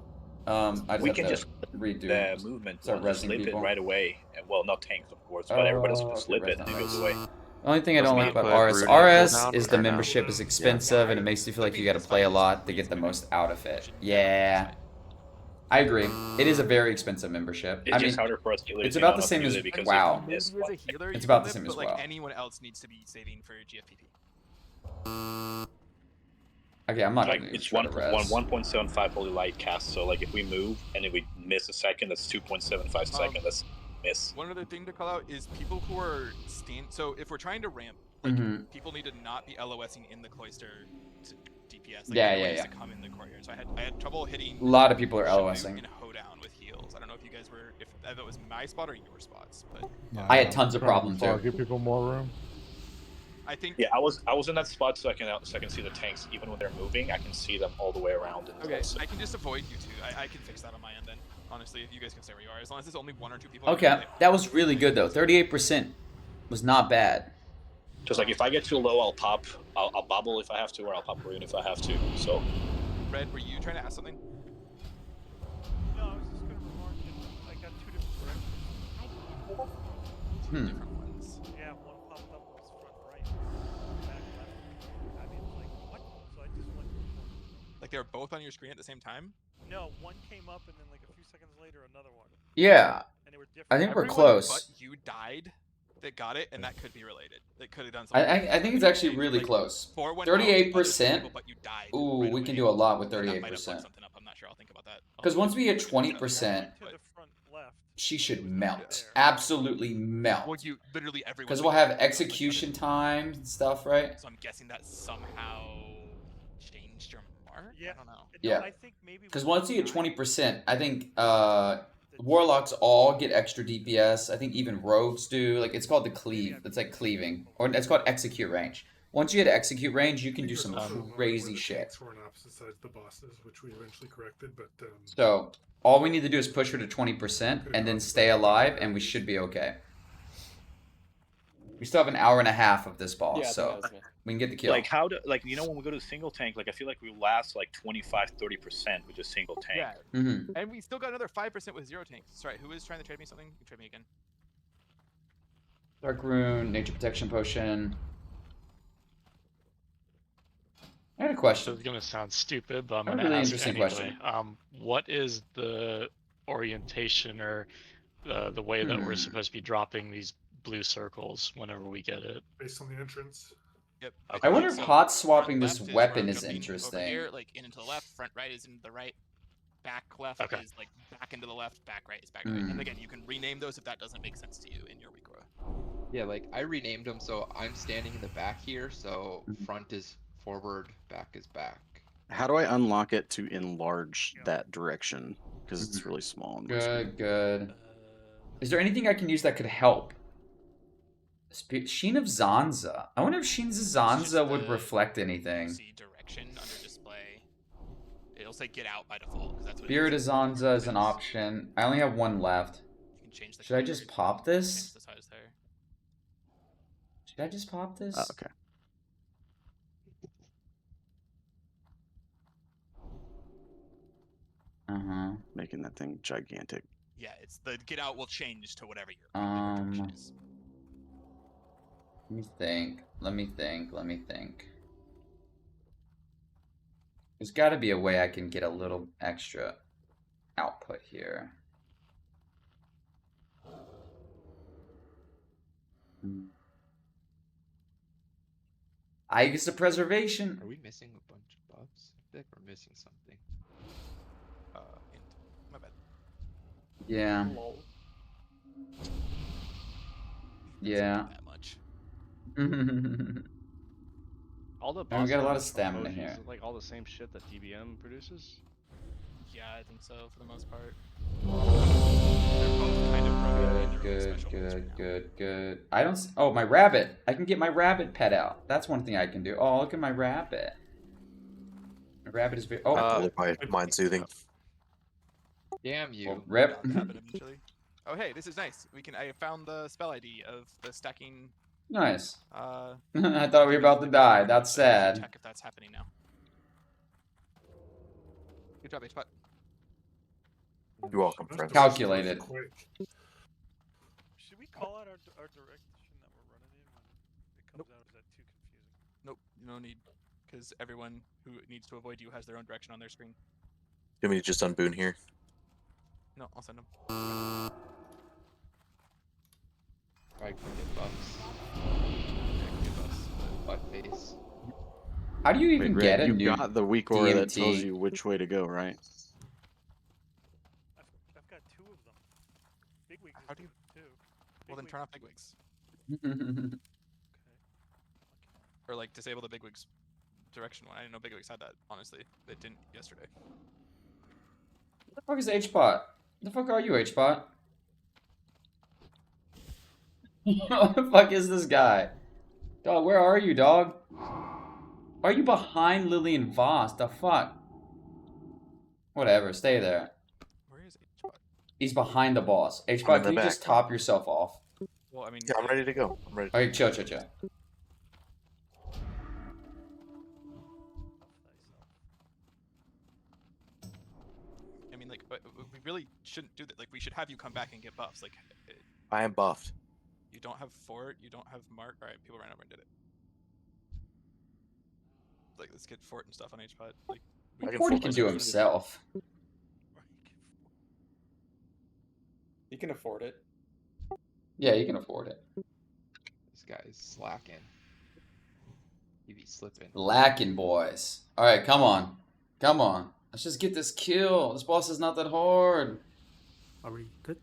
I just We have can to just redo. the movement Start one, just resing slip people. it right away. And, well, not tanks, of course, but everybody else can okay, slip it res and not it goes res. away. The only thing I don't like about put RS, Rudy RS cooldown is or the no? membership is expensive and it makes you feel like you got to play a lot to get the most out of it. Yeah, I agree. It is a very expensive membership. It's I just mean, harder for us healers. it's you about know, the not same to as use it because WoW. if you miss Maybe as a one- healer, It's you about can the same live, as but like WoW. anyone else needs to be saving for GFPP. Okay, I'm not Like gonna it's try to res. 1.75 holy light cast. So like if we move and if we miss a second, that's 2.75 second. That's miss. One other thing to call out is people who are So if we're trying to ramp, like Mhm. people need to not be LOSing in the cloister to DPS. Like Yeah, everyone yeah, needs yeah. to come in the courtyard. So I had trouble hitting. A lot of people are Shamu LOSing. in hoedown with heals. I don't know if you guys were if that was my spot or your spots, but I had tons of problems too. Give people more room. I think. Yeah, I was in that spot so I can see the tanks even when they're moving. I can see them all the way around. And Okay, I can just avoid you two. I can fix that on my end then. Honestly, if you guys can stay where you are, as long as there's only 1 or 2 people. Okay, that was really good though. 38% was not bad. Just like if I get too low, I'll pop. I'll bubble if I have to, or I'll pop rune if I have to. So. Red, were you trying to ask something? No, I was just gonna remark that I got 2 different directions. Different ones. Yeah, one popped up was front right, back left. I mean, like what? So I just went. Like they were both on your screen at the same time? No, one came up and then like a few seconds later another one. Yeah, And they were different. I think we're Everyone close. But you died that got it, and that could be related. That could have done something. I think it's actually really close. 38%. Ooh, we can do a lot with 38%. I'm not sure. I'll think about that. Because once we hit 20%, she should melt. Absolutely melt. Well, you literally everyone. Because we'll have execution times and stuff, right? So I'm guessing that somehow changed your mark. Yeah. I don't know. Yeah. I think maybe. Because once you hit 20%, I think warlocks all get extra DPS. I think even rogues do. Like it's called the cleave. It's like cleaving, or it's called execute range. Once you hit execute range, you can do some crazy shit. Were on opposite sides of the bosses, which we eventually corrected, but So all we need to do is push her to 20% and then stay alive, and we should be okay. We still have an hour and a half of this boss, Yeah, I think so that was me. we can get the kill. Like how do when we go to single tank, like I feel like we last like 25-30% with a single tank. Yeah. Mhm. And we still got another 5% with 0 tanks. Sorry, who is trying to trade me something? You can trade me again. Dark rune, nature protection potion. I had a question. This is gonna sound stupid, but I'm I have a gonna really ask interesting anyway. question. What is the orientation or the way that we're supposed to be dropping these blue circles whenever we get it? Based on the entrance. Yep. I wonder if So hot front swapping this left is weapon where I'm is jumping interesting. Over here, like in into the left, front right is into the right, back left is like back into the left, back right is back right. And again, you can rename those if that doesn't make sense to you in your Wikora. Yeah, like I renamed them so I'm standing in the back here, so front is forward, back is back. How do I unlock it to enlarge that direction? Because it's really small. On my screen. Good. Is there anything I can use that could help? Sheen of Zanza. I wonder if Sheen of Zanza would reflect anything. See direction under display. It'll say get out by default because that's what Spirit of Zanza is an option. I only have one left. You can change the Should I just pop this? the size there. Should I just pop this? Okay. Making that thing gigantic. Yeah, it's the get out will change to whatever your direction is. Let me think. There's got to be a way I can get a little extra output here. I use the preservation. Are we missing a bunch of buffs? I feel like we're missing something. My bad. Yeah. Yeah. That much. All the And we got a lot of bosses stamina use, here. like all the same shit that DBM produces. Yeah, I think so for the most part. They're both kind of broken. Good. I don't. Oh, my rabbit. I can get my rabbit pet out. That's one thing I can do. Oh, look at my rabbit. My rabbit is very. Oh, mind soothing. Damn you. Well, rip. Oh hey, this is nice. I found the spell ID of the stacking. Nice. I thought we were about to die. That's sad. Check if that's happening now. Good job, HPOT. You're welcome, friend. Calculated. Should we call out our direction that we're running in when it comes out? Is that too confusing? Nope, no need, because everyone who needs to avoid you has their own direction on their screen. Do you want me to just unboon here? No, I'll send them. I can get buffs. Butt face. How do you even Wait, get a you new got the Wikora that DMT? tells you which way to go, right? I've got 2 of them. Big wigs. How do you? Too. Well, then turn off bigwigs. Or like disable the bigwigs direction one. I didn't know bigwigs had that. Honestly, they didn't yesterday. What the fuck is HPOT? The fuck are you, HPOT? What the fuck is this guy? Dog, where are you, dog? Are you behind Lillian Voss? The fuck? Whatever, stay there. Where is HPOT? He's behind the boss. HPOT, can you just top yourself off? Well, I mean. Yeah, I'm ready to go. I'm ready. Okay, chill. I mean, like, we really shouldn't do that. Like, we should have you come back and get buffs. Like, I am buffed. you don't have Fort, you don't have Mark. All right, people ran over and did it. Like, let's get Fort and stuff on HPOT. Like, Fort can do himself. You can afford it. Yeah, you can afford it. This guy is slacking. He be slipping. Lacking, boys. Alright, come on. Let's just get this kill. This boss is not that hard. Are we good?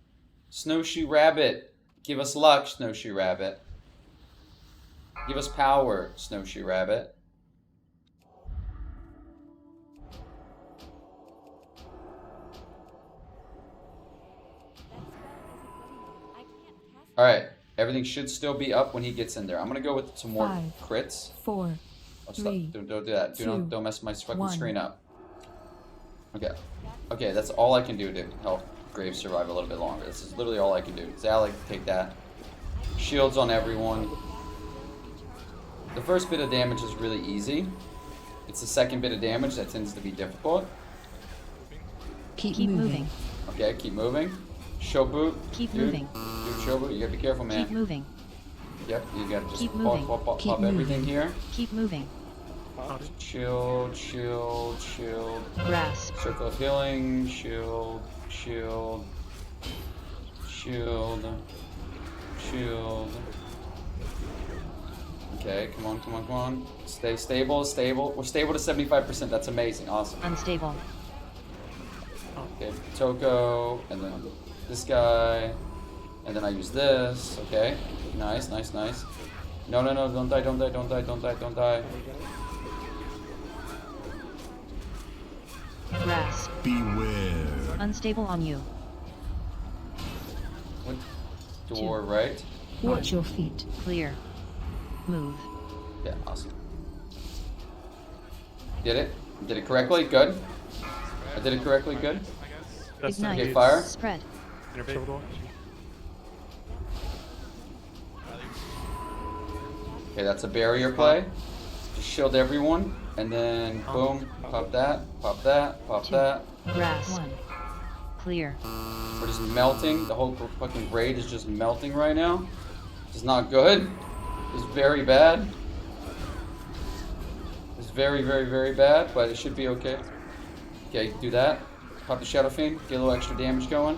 Snowshoe Rabbit. Give us luck, Snowshoe Rabbit. Give us power, Snowshoe Rabbit. Alright, everything should still be up when he gets in there. I'm gonna go with some more 5, crits. 4, Oh, 3, don't do that. 2, Don't mess my fucking 1. screen up. Okay, that's all I can do to help Graves survive a little bit longer. This is literally all I can do. Zalek, take that. Shields on everyone. The first bit of damage is really easy. It's the second bit of damage that tends to be difficult. Keep moving. Okay, keep moving. Shoboot. Keep Dude, moving. Shoboot, you gotta be careful, man. Keep moving. Yep, you gotta just Keep moving. pop Keep everything moving. here. Keep moving. Shield, shield, shield. Grasp. Circle of healing, shield, shield, shield, shield. Okay, come on, come on, come on. Stay stable, stable. We're stable to 75%. That's amazing. Awesome. Unstable. Okay, Toko, and then this guy, and then I use this. Okay, nice, nice, nice. No, no, no, don't die, don't die, don't die, don't die, don't die. Grasp. Beware. Unstable on you. What? Door, right? Watch your feet. Clear. Move. Yeah, awesome. Did it? Did it correctly? Good. I did it correctly? Good. Ignite. Okay, fire. Spread. Okay, that's a barrier play. Just shield everyone, and then boom, pop that, pop that, pop that. Grasp. 1. Clear. We're just melting. The whole fucking raid is just melting right now. It's not good. It's very bad. It's very, very, very bad, but it should be okay. Okay, do that. Pop the Shadow Fiend, get a little extra damage going.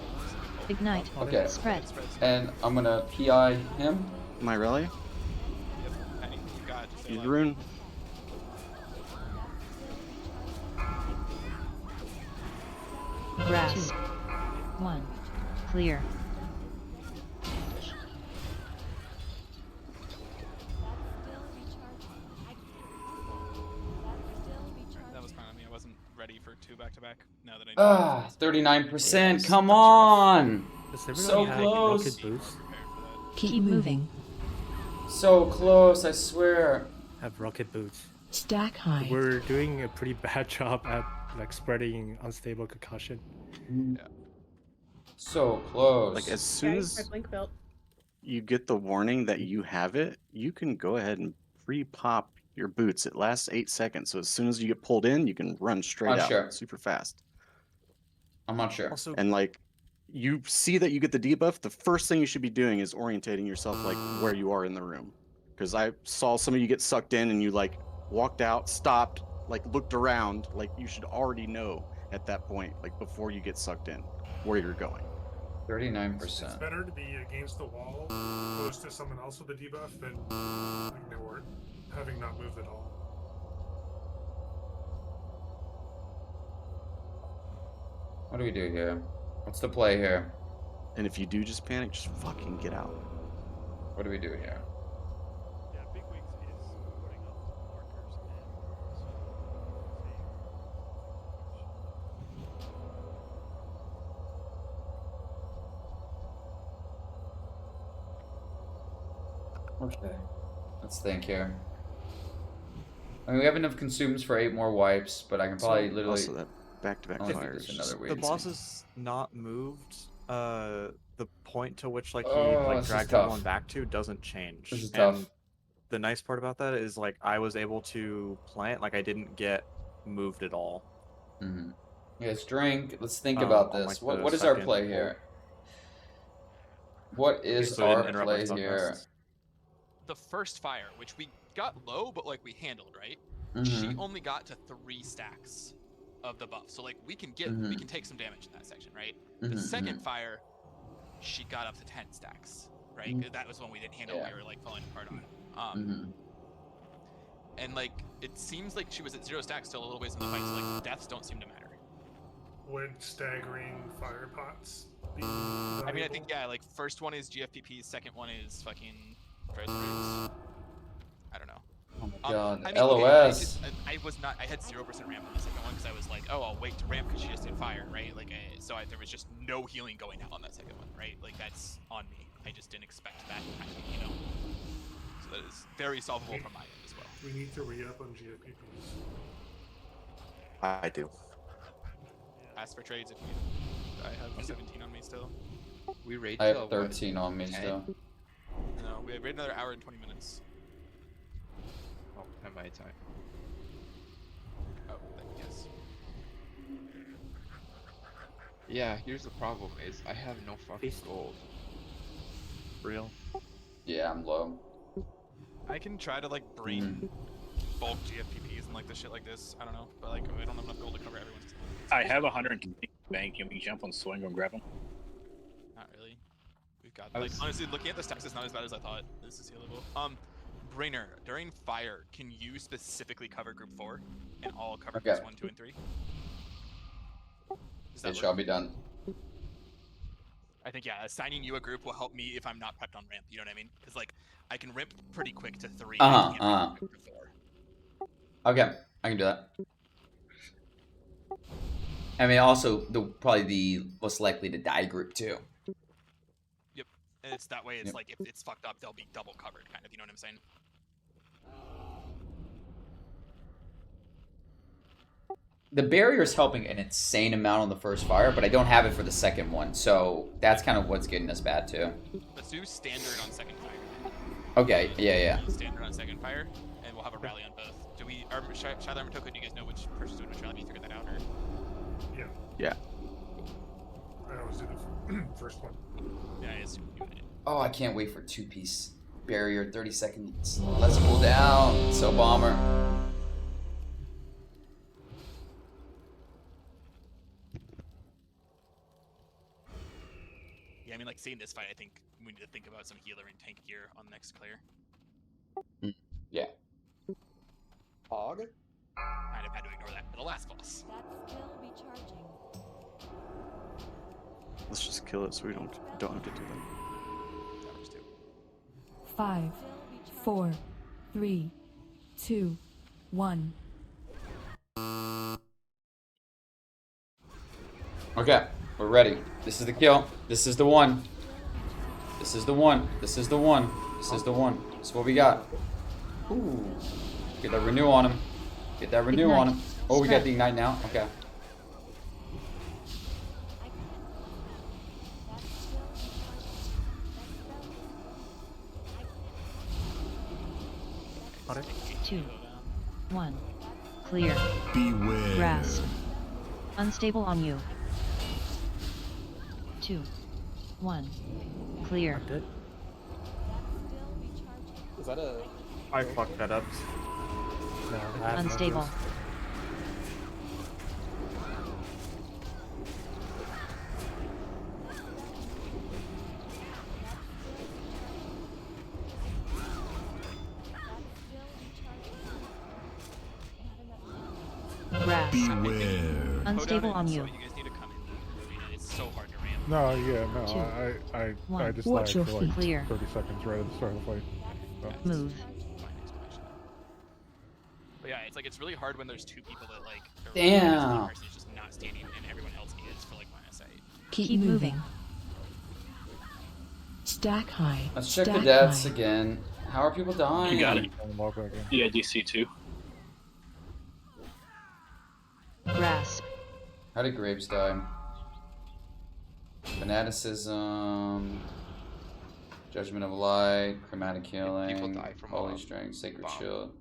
Ignite. Okay. Spread. And I'm gonna PI him. Am I really? Use rune. Grasp. 1. Clear. That was fine on me. I wasn't ready for 2 back-to-back. Now that I Ah, 39%. Come on. So have close. rocket boots? Keep moving. So close, I swear. Have rocket boots. Stack high. We're doing a pretty bad job at like spreading unstable concussion. Yeah. So close. Like as soon as you get the warning that you have it, you can go ahead and pre-pop your boots. It lasts 8 seconds, so as soon as you get pulled in, you can run straight out sure. super fast. I'm not sure. Also, And like you see that you get the debuff, the first thing you should be doing is orientating yourself like where you are in the room. Because I saw some of you get sucked in and you like walked out, stopped, like looked around, like you should already know at that point, like before you get sucked in, where you're going. 39%. It's better to be against the wall, close to someone else with a debuff, than ignore it, having not moved at all. What do we do here? What's the play here? And if you do just panic, just fucking get out. What do we do here? Yeah, Big Wigs is putting up markers and so Okay. Let's think here. I mean, we have enough consumes for 8 more wipes, but I can probably literally... Also that back-to-back only do fires. this another week. the boss is not moved. The point to which like he Oh, like this is dragged tough. everyone back to doesn't change. This is And tough. the nice part about that is like I was able to plant, like I didn't get moved at all. Mm-hmm. Yes, drink. Let's think Um, about on, this. like, the What is our second play pull. here? What is So I our didn't interrupt play my spell here? cast. The first fire, which we got low, but like we handled, right? She Mhm. only got to 3 stacks of the buff, so like we can get, Mhm. we can take some damage in that section, right? The Mhm, second mhm. fire, she got up to 10 stacks, right? Mhm. That was one we didn't handle. Yeah. We were like falling apart on. Mhm. And like it seems like she was at 0 stacks still a little ways in the fight, so like deaths don't seem to matter. Would staggering fire pots be I mean, I valuable? think yeah, like first one is GFPP, second one is fucking Frozen Roots. I don't know. Oh my god. I mean, okay, LOS. I was not. I had 0% ramp on the second one because I was like, oh, I'll wait to ramp because she just did fire, right? Like, there was just no healing going out on that second one, right? Like that's on me. I just didn't expect that, you know. So that is very solvable from my end as well. We need to re-up on GFPPs. I do. Ask for trades if you. I have 17 on me still. We raid I till have what, 13 on me 10? still. No, we have another hour and 20 minutes. Oh, at my time. Oh, then yes. Yeah, here's the problem is I have no fucking gold. Real. Yeah, I'm low. I can try to like bring bulk GFPPs and like the shit like this. I don't know, but like I don't have enough gold to cover everyone's. I have 120 bank. Can we jump on swing and grab him? Not really. We've got like honestly looking at the stacks, it's not as bad as I thought. This is healable. Brainer, during fire, can you specifically cover group 4 and all cover groups 1, 2, and 3? It shall be done. I think yeah, assigning you a group will help me if I'm not prepped on ramp. You know what I mean? Because like I can ramp pretty quick to 3. I can't ramp to 4. Okay, I can do that. I mean, also probably the most likely to die group too. Yep, and it's that way. It's like if it's fucked up, they'll be double covered, kind of. You know what I'm saying? The barrier is helping an insane amount on the first fire, but I don't have it for the second one, so that's kind of what's getting us bad too. Let's do standard on second fire. Okay, yeah. Standard on second fire, and we'll have a rally on both. Do we, Shyler and Motoko, do you guys know which person's doing which rally? You figured that out, or? Yeah. I always do the first one. Yeah, I assume you did. Oh, I can't wait for 2-piece barrier, 30 seconds. Let's cool down. So bomber. Yeah, I mean, like, seeing this fight, I think we need to think about some healer and tank gear on the next clear. Yeah. Prog? I'd have had to ignore that for the last boss. Let's just kill it so we don't have to do that. That works too. 5, 4, 3, 2, 1. Okay, we're ready. This is the kill. This is the one. This is the one. This is the one. This is the one. This is what we got. Ooh. Get that renew on him. Get that renew on him. Oh, we got the ignite now. Okay. Order. 2, 1. Clear. Beware. Grasp. Unstable on you. 2, 1. Clear. Is that a... I fucked that up. No, I have no Unstable. boost. Grasp. Beware. Unstable on you. So you guys need to come in. I mean, it's so hard to ramp. No, yeah, no, 2, I 1. just Watch lagged your for like feet. Clear. 30 seconds right at the start of the fight. So. Move. But yeah, it's like it's really hard when there's two people that like. Damn. One person is just not standing and everyone else is for like line of sight. Keep moving. Stack high. Let's check the Stack deaths high. again. How are people dying? You got it. Log back in. Yeah, DC2. Grasp. How did Graves die? Fanaticism, Judgment of Light, Chromatic Healing, People die from Holy Strength, Sacred bomb. Shield.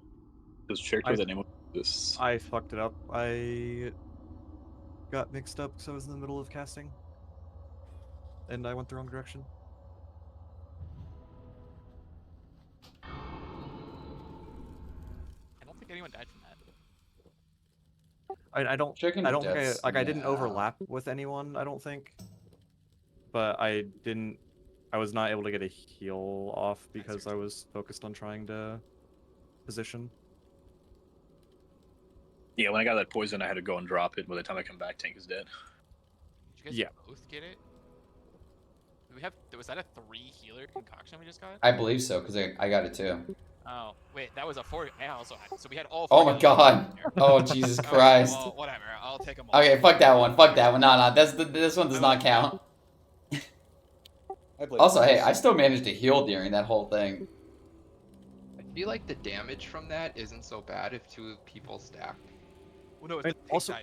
Just check what the name of this. I fucked it up. I got mixed up because I was in the middle of casting. And I went the wrong direction. I don't think anyone died from that. I don't Checking I don't think deaths I didn't now. overlap with anyone, I don't think. But I was not able to get a heal off because I was focused on trying to position. Yeah, when I got that poison, I had to go and drop it. By the time I come back, tank is dead. Did you guys both get it? Did we have? Was that a 3 healer concoction we just got? I believe so, because I got it too. Oh wait, that was a 4. I also had. So we had all 4. Oh my god. Oh Jesus Okay, Christ. well, whatever. I'll take them all. Okay, fuck that one. Fuck that one. No, this one does not count. Also, hey, I still managed to heal during that whole thing. I feel like the damage from that isn't so bad if 2 people stack. Well, no, And also,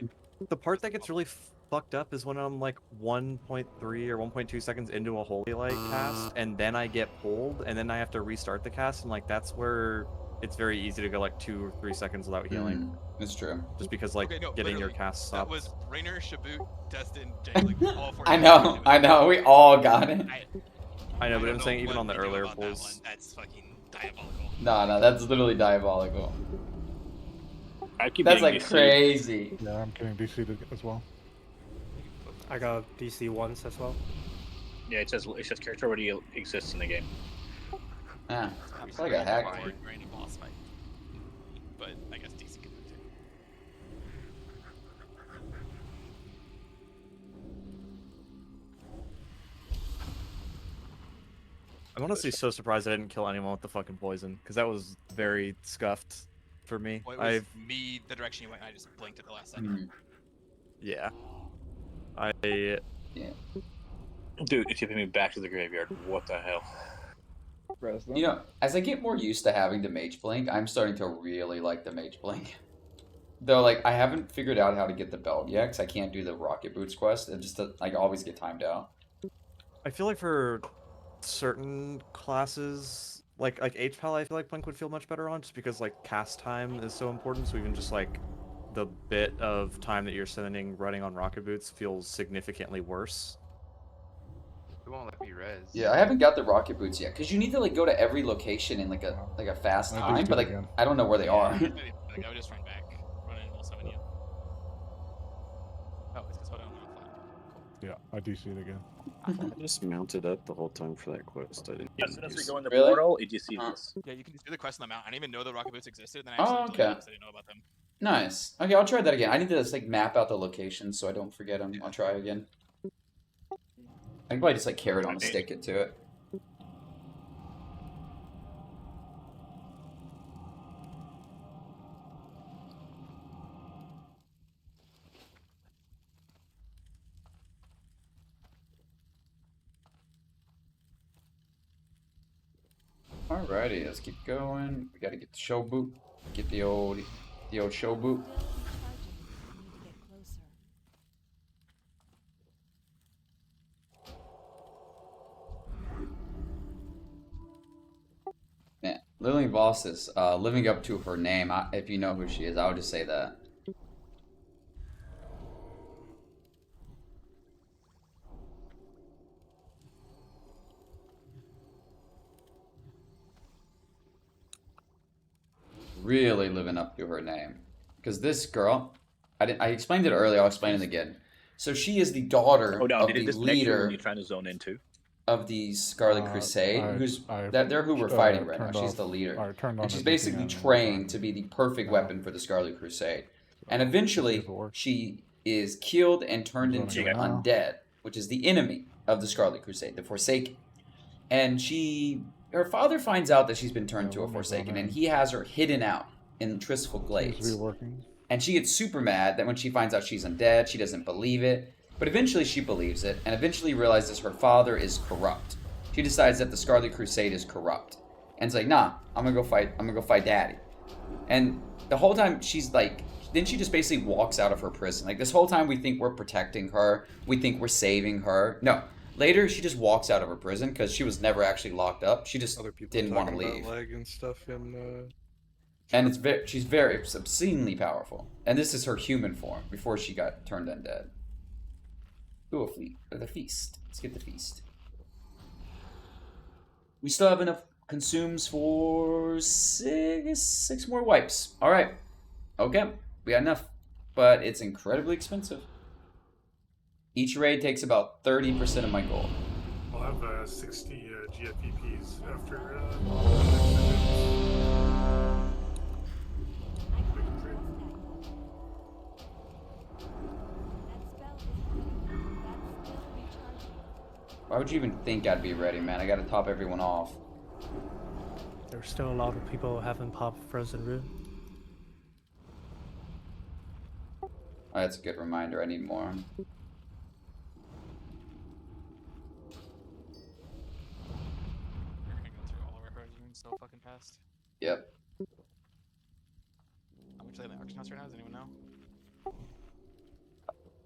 the part that gets really fucked up is when I'm like 1.3 or 1.2 seconds into a Holy Light cast, and then I get pulled, and then I have to restart the cast, and like that's where it's very easy to go like 2 or 3 seconds without healing. That's true. Just because like Okay, no, getting your literally, cast that stopped. was Rainer, Shabut, Destin, Jay, like all 4. I know, we all got it. I know, but don't I'm saying know even what on the we do earlier about that pulls. one. That's fucking diabolical. No, that's literally diabolical. I keep That's getting like DC'd. crazy. Yeah, I'm getting DC'd as well. I got DC once as well. Yeah, it says character already exists in the game. Yeah, I'm it's like a hack. or any boss fight. But I guess DC can do it too. I'm honestly so surprised I didn't kill anyone with the fucking poison, because that was very scuffed for me. Well, it was me, the direction you went, and I just blinked at the last second. Yeah. Yeah. Dude, it's taking me back to the graveyard. What the hell? You know, as I get more used to having the Mage Blink, I'm starting to really like the Mage Blink. Though, like, I haven't figured out how to get the belt yet, because I can't do the Rocket Boots quest. It just, like, always get timed out. I feel like for certain classes, like H-Pal, I feel like Blink would feel much better on, just because, like, cast time is so important, so even just, like, the bit of time that you're spending running on Rocket Boots feels significantly worse. It won't let me res. Yeah, I haven't got the Rocket Boots yet, because you need to, like, go to every location in, like a fast time, but, like, I don't know where they are. Like, I would just run back, run in, we'll summon you. Oh, it's because hold on, Yeah, I DC'd again. I just mounted up the whole time for that quest. I didn't. As soon as we go in the Really? portal, it just sees us. Yeah, you can just do the quest on the mount. I didn't even know the Rocket Boots existed, then I Oh, actually did okay. because I didn't know about them. Nice. Okay, I'll try that again. I need to just, like, map out the locations so I don't forget them. I'll try again. I can probably just, like, carrot on a stick it to it. Alrighty, let's keep going. We gotta get the show boot. Get the old show boot. Man, Lillian Voss is living up to her name. If you know who she is, I would just say that. Really living up to her name. Because this girl, I explained it earlier, I'll explain it again. So she is the daughter Oh, no, of did it the disconnect you when leader you're trying to zone in too? of the Scarlet Crusade, they're who we're fighting right now. She's the leader. And she's basically trained to be the perfect weapon for the Scarlet Crusade. And eventually, she is killed and turned into an undead, which is the enemy of the Scarlet Crusade, the Forsaken. And her father finds out that she's been turned to a Forsaken, and he has her hidden out in Tristful Glades. And she gets super mad that when she finds out she's undead, she doesn't believe it. But eventually she believes it, and eventually realizes her father is corrupt. She decides that the Scarlet Crusade is corrupt. And it's like, nah, I'm gonna go fight Daddy. And the whole time she's like, then she just basically walks out of her prison. Like, this whole time we think we're protecting her, we think we're saving her. No. Later, she just walks out of her prison because she was never actually locked up. She just didn't want to leave. Leg and stuff in, and she's very obscenely powerful. And this is her human form before she got turned undead. Ooh, the feast. Let's get the feast. We still have enough consumes for six more wipes. All right. Okay, we got enough, but it's incredibly expensive. Each raid takes about 30% of my gold. I'll have 60 GFPPs after. Why would you even think I'd be ready, man? I gotta top everyone off. There's still a lot of people who haven't popped Frozen Rune. Oh, that's a good reminder. I need more. So fucking fast. Yep. How much are they in the auction house right now? Does anyone know?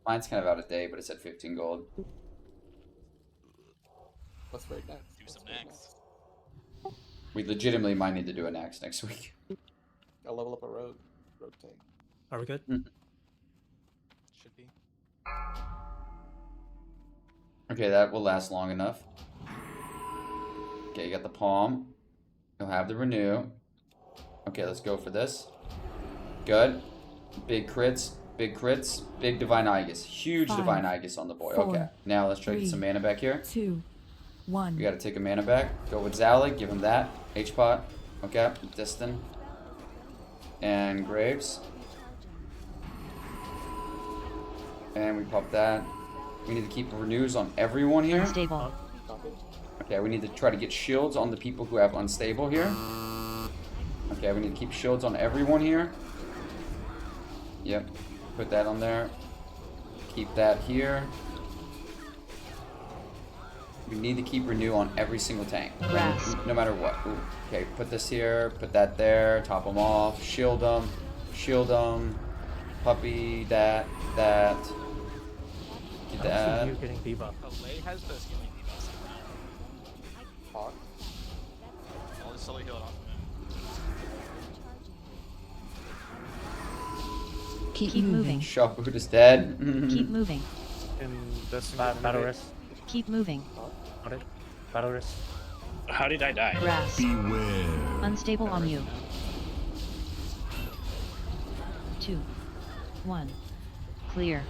Mine's kind of out of date, but it's at 15 gold. Let's raid next. Do some next. We legitimately might need to do an axe next week. I'll level up a road tank. Are we good? Should be. Okay, that will last long enough. Okay, you got the palm. You'll have the renew. Okay, let's go for this. Good. Big crits. Big crits. Big Divine Aegis. Huge 5, Divine Aegis on the boy. 4, Okay. Now let's try to get 3, some mana back here. 2, 1. We gotta take a mana back. Go with Zalik. Give him that. H-pot. Okay. Distant. And Graves. And we pop that. We need to keep renews on everyone here. Unstable. Okay, we need to try to get shields on the people who have unstable here. Okay, we need to keep shields on everyone here. Yep. Put that on there. Keep that here. We need to keep renew on every single tank. Grass. No matter what. Ooh. Okay, put this here. Put that there. Top them off. Shield them. Shield them. Puppy. That. That. Get that. You getting debuff. Lay has the healing debuffs around. I'll just slowly heal it off of him. Keep moving. Shock boot is dead. Keep moving. Battle risk. Keep moving. Got it. Battle risk. How did I die? Grass. Beware. Unstable on you. 2, 1. Clear.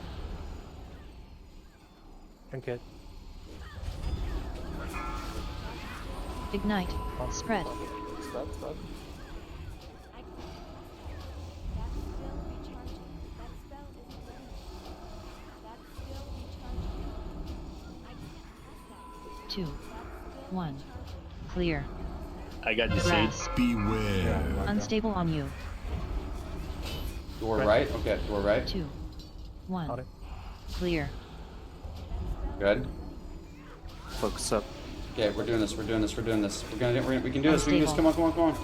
Trinket. Ignite. Spread. Two, 1. Clear. I got deceived. Grass. Beware. Unstable on you. Door right. Okay, door right. 2, 1. Clear. Good. Focus up. Okay, we're doing this. We're doing this. We're doing this. We can do this. We can do this. Come on, come on, come on.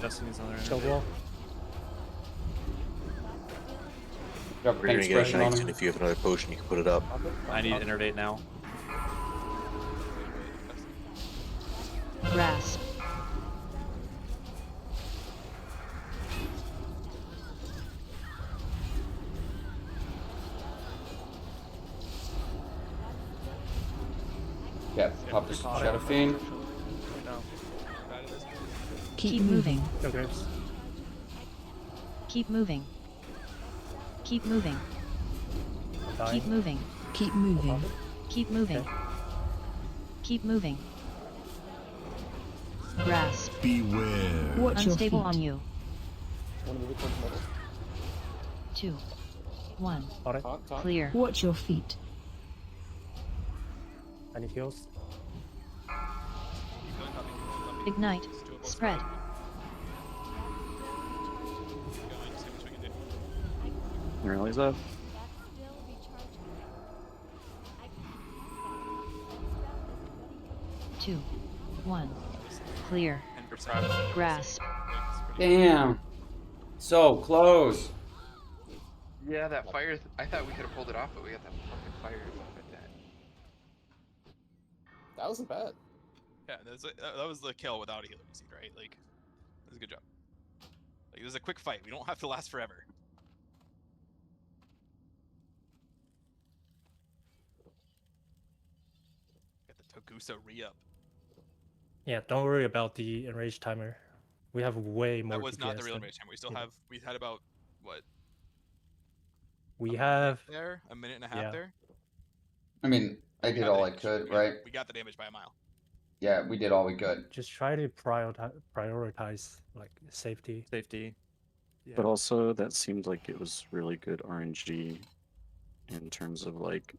Destiny's on there. Shield wall. Got We're paint gonna get expression on Knights, him. and if you have another potion, you can put it up. I need innervate now. Grasp. Yeah, pop this Shadow Fiend. Keep moving. No graves. Keep moving. Keep moving. Keep moving. Keep moving. Keep moving. Keep moving. Grasp. Beware. Watch your Unstable feet. on you. 2, 1. Clear. Watch your feet. I need heals. Ignite. Spread. Rallies up. Two, 1. Clear. Grasp. Damn. So close. Yeah, that fire. I thought we could have pulled it off, but we got that fucking fire at that. That wasn't bad. Yeah, that was the kill without a healer seed, right? Like, that was a good job. Like, this is a quick fight. We don't have to last forever. Got the Togusa re-up. Yeah, don't worry about the enrage timer. We have way more. That was not the DPS real than- enrage timer. We still yeah. have. We had about what? We have. There, a minute and a half yeah. there. I mean, I We did got all the I damage. could, We- right? We got the damage by a mile. Yeah, we did all we could. Just try to prioritize like safety. Safety. Yeah. But also, that seemed like it was really good RNG in terms of like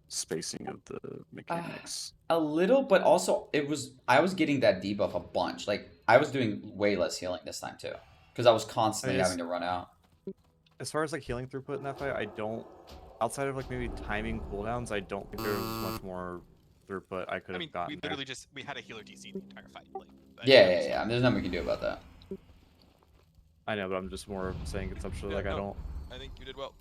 spacing of the mechanics. A little, but also I was getting that debuff a bunch. Like I was doing way less healing this time too, because I was constantly having to run out. As far as like healing throughput in that fight, I don't. Outside of like maybe timing cooldowns, I don't think there was much more throughput I could have I mean, gotten. we literally just had a healer DC the entire fight. Like, Yeah. There's nothing we can do about that. I know, but I'm just more saying conceptually. Yeah, like I no, don't. I think you did well.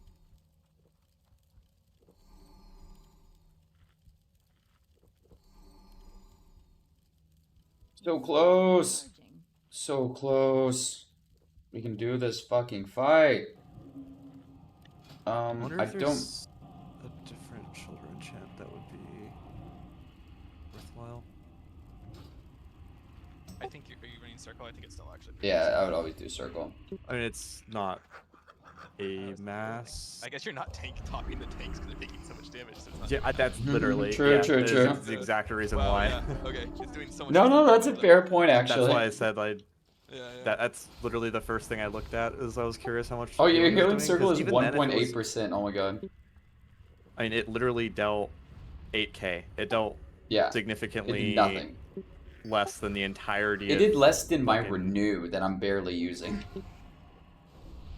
So close. So close. We can do this fucking fight. I wonder I if don't. there's a different shoulder enchant that would be worthwhile. I think are you running circle? I think it's still actually. Yeah, I would always do circle. I mean, it's not a mass. I guess you're not tank topping the tanks because they're taking so much damage. So it's not Yeah, that's literally True, true, that true. is the exact reason wow, why. Yeah. Okay, it's doing so much. No, that's a fair point actually. That's why I said like. Yeah. That's literally the first thing I looked at. Is I was curious how much. Oh, your healing healing was circle is doing, 'cause even then, if it was- 1.8%. Oh my god. I mean, it literally dealt 8k. It dealt significantly It did nothing. less than the entirety. It did less than my fucking- renew that I'm barely using.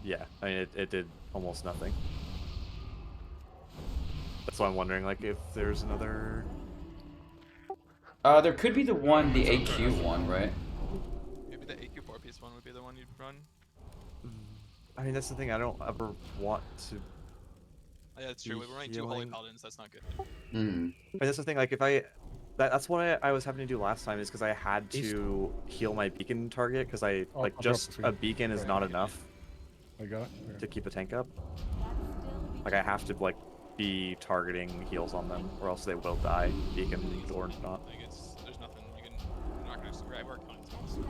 Yeah, I mean, it did almost nothing. That's why I'm wondering, like, if there's another. There could be the AQ one, right? Maybe the AQ 4-piece one would be the one you'd run. I mean, that's the thing. I don't ever want to. Oh, yeah, that's true. We're running 2 Holy Paladins. That's not good. I mean, that's the thing. Like, if that's what I was having to do last time, is because I had to heal my beacon target because just a beacon is not enough. I got it. To keep a tank up. Like, I have to like be targeting heals on them, or else they will die, beacon or not. Like there's nothing you can. You're not gonna grab our opponent's monster.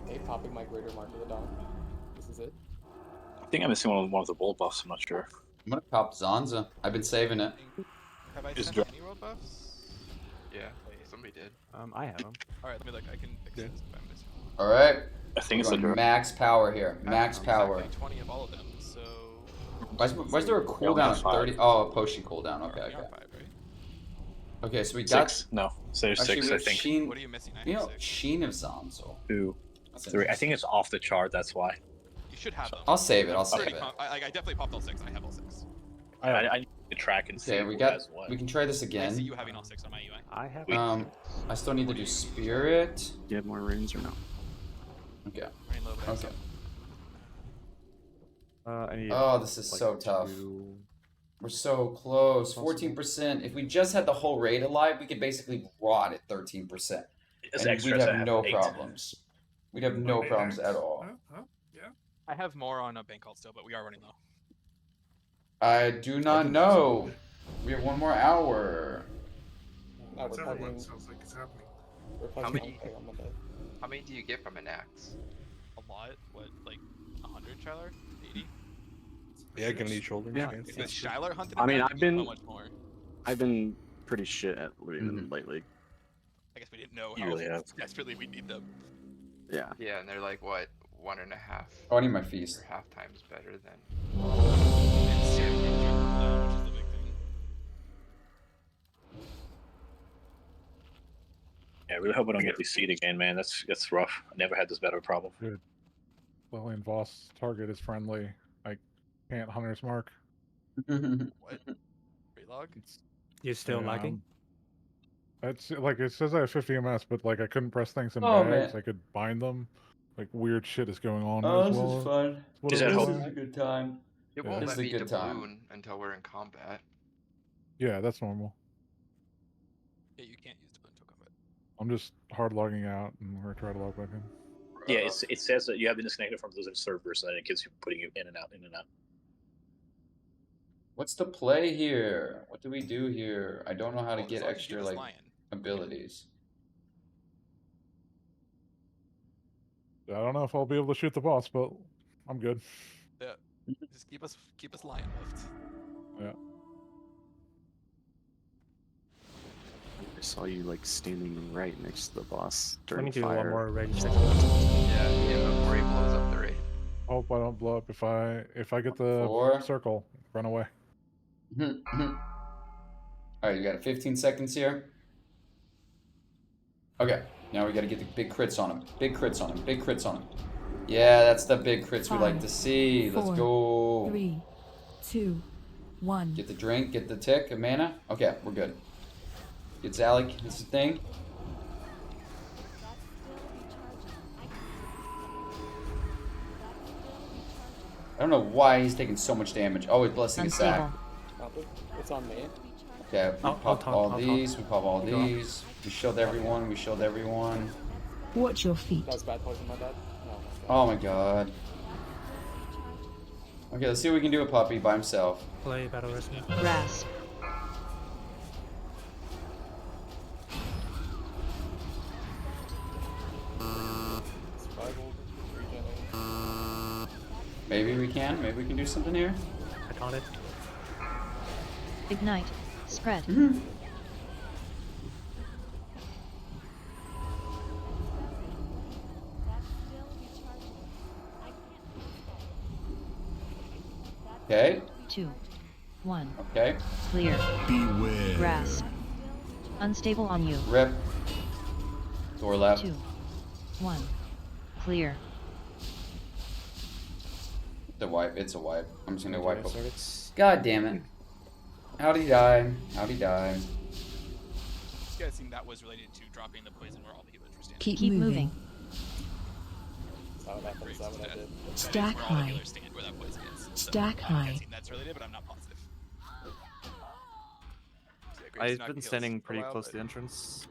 Hey, popping my greater mark of the dawn. This is it. I think I'm missing one of the bull buffs. I'm not sure. I'm gonna pop Zanza. I've been saving it. Have I Is sent dra- any world buffs? Yeah, somebody did. I have them. All right, let me look. I can fix this if I miss. All right. I think We're it's going max power here. Max power. 20 of all of them. So. Why's there a cooldown of 30? Oh, a potion cooldown. Okay, okay. Okay, so we got. 6. No, so there's Actually, 6. we I have think. Sheen. What are you missing? I You have know, 6. Sheen of Zanzo. 2, That's 3. I think it's off the chart. That's why. You should have them. I'll save it. I'll I'm save pretty it. I definitely popped all 6. I have all 6. I need to track and see Okay, we who got. has what. We can try this I see again. you having all 6 on my UI. I have. I still need to do spirit. Do you have more runes or no? Okay. Running low, but Okay. I need, Oh, this is like, so tough. 2. We're so close. 14%. If we just had the whole raid alive, we could basically rot at 13%. It's And extra we'd to have have no 8. problems. We'd have no problems at all. Yeah. I have more on a bank call still, but we are running low. I do not know. We have 1 more hour. No, It's we're everyone. playing. Sounds like it's happening. We're How playing many- Enclave on Monday. How many do you get from an axe? A lot? What, like 100, Shylar? 80? Yeah, I can need shoulder. Yeah. If it's Shylar hunting, I mean, how I've much more? been pretty shit at looting them lately. I guess we didn't know You how really have. desperately we need them. Yeah. Yeah, and they're like what, 1.5. Oh, I need my feast. Or half times better than. And Sam did drink cooldown, which is the big thing. Yeah, I really hope I don't get deceived again, man. That's rough. I never had this better problem. Good. Lillian Voss target is friendly. I can't Hunter's Mark. What? Relog? You're still lagging? It's like it says I have 50 MS, but like I couldn't press things in Oh, bags. man. I could bind them. Like weird shit is going on Oh, as this well. is fun. What Is it that looks how- This is a like. good time. It Yeah. won't This let is a me good time. doubloon until we're in combat. Yeah, that's normal. Yeah, you can't use doubloon until combat. I'm just hard logging out and we're trying to log back in. Yeah, it says that you have been disconnected from those servers, and then it keeps putting you in and out, in and out. What's the play here? What do we do here? I don't know how to Well, as get long as you extra do this like lion. abilities. I don't know if I'll be able to shoot the boss, but I'm good. Yeah. Just keep us lion left. Yeah. I saw you like standing right next to the boss Let during me do fire. one more range check. Yeah, before he blows up the raid. Hope I don't blow up if I get the 4. circle. Run away. Alright, you got 15 seconds here. Okay, now we gotta get the big crits on him. Big crits on him. Big crits on him. Yeah, that's the big crits we like to see. Let's 4, go. 3, 2, 1. Get the drink, get the tick of mana. Okay, we're good. Get Zalik, this is the thing. I don't know why he's taking so much damage. Oh, he's blessing his sack. It's on me. Okay, we I'll pop talk, all I'll these, talk. we pop all Go on. these. We shield everyone, we shield everyone. Watch your feet. That was bad poison, my bad. No. Oh my god. Okay, let's see what we can do with Puppy by himself. Play battle wrestling. Grasp. Maybe we can do something here. I got it. Ignite. Spread. Okay. 2, 1. Okay. Clear. Beware. Grasp. Unstable on you. Rip. Door left. 2, 1. Clear. The wipe. It's a wipe. I'm just gonna wipe over. God damn it. How'd he die? How'd he die? Just guessing that was related to dropping the poison where all the healers were standing. Keep moving. Is that what happened? Is that what I did? Stack high. Stack high. That's related, but I'm not positive. I've been standing pretty close to the entrance.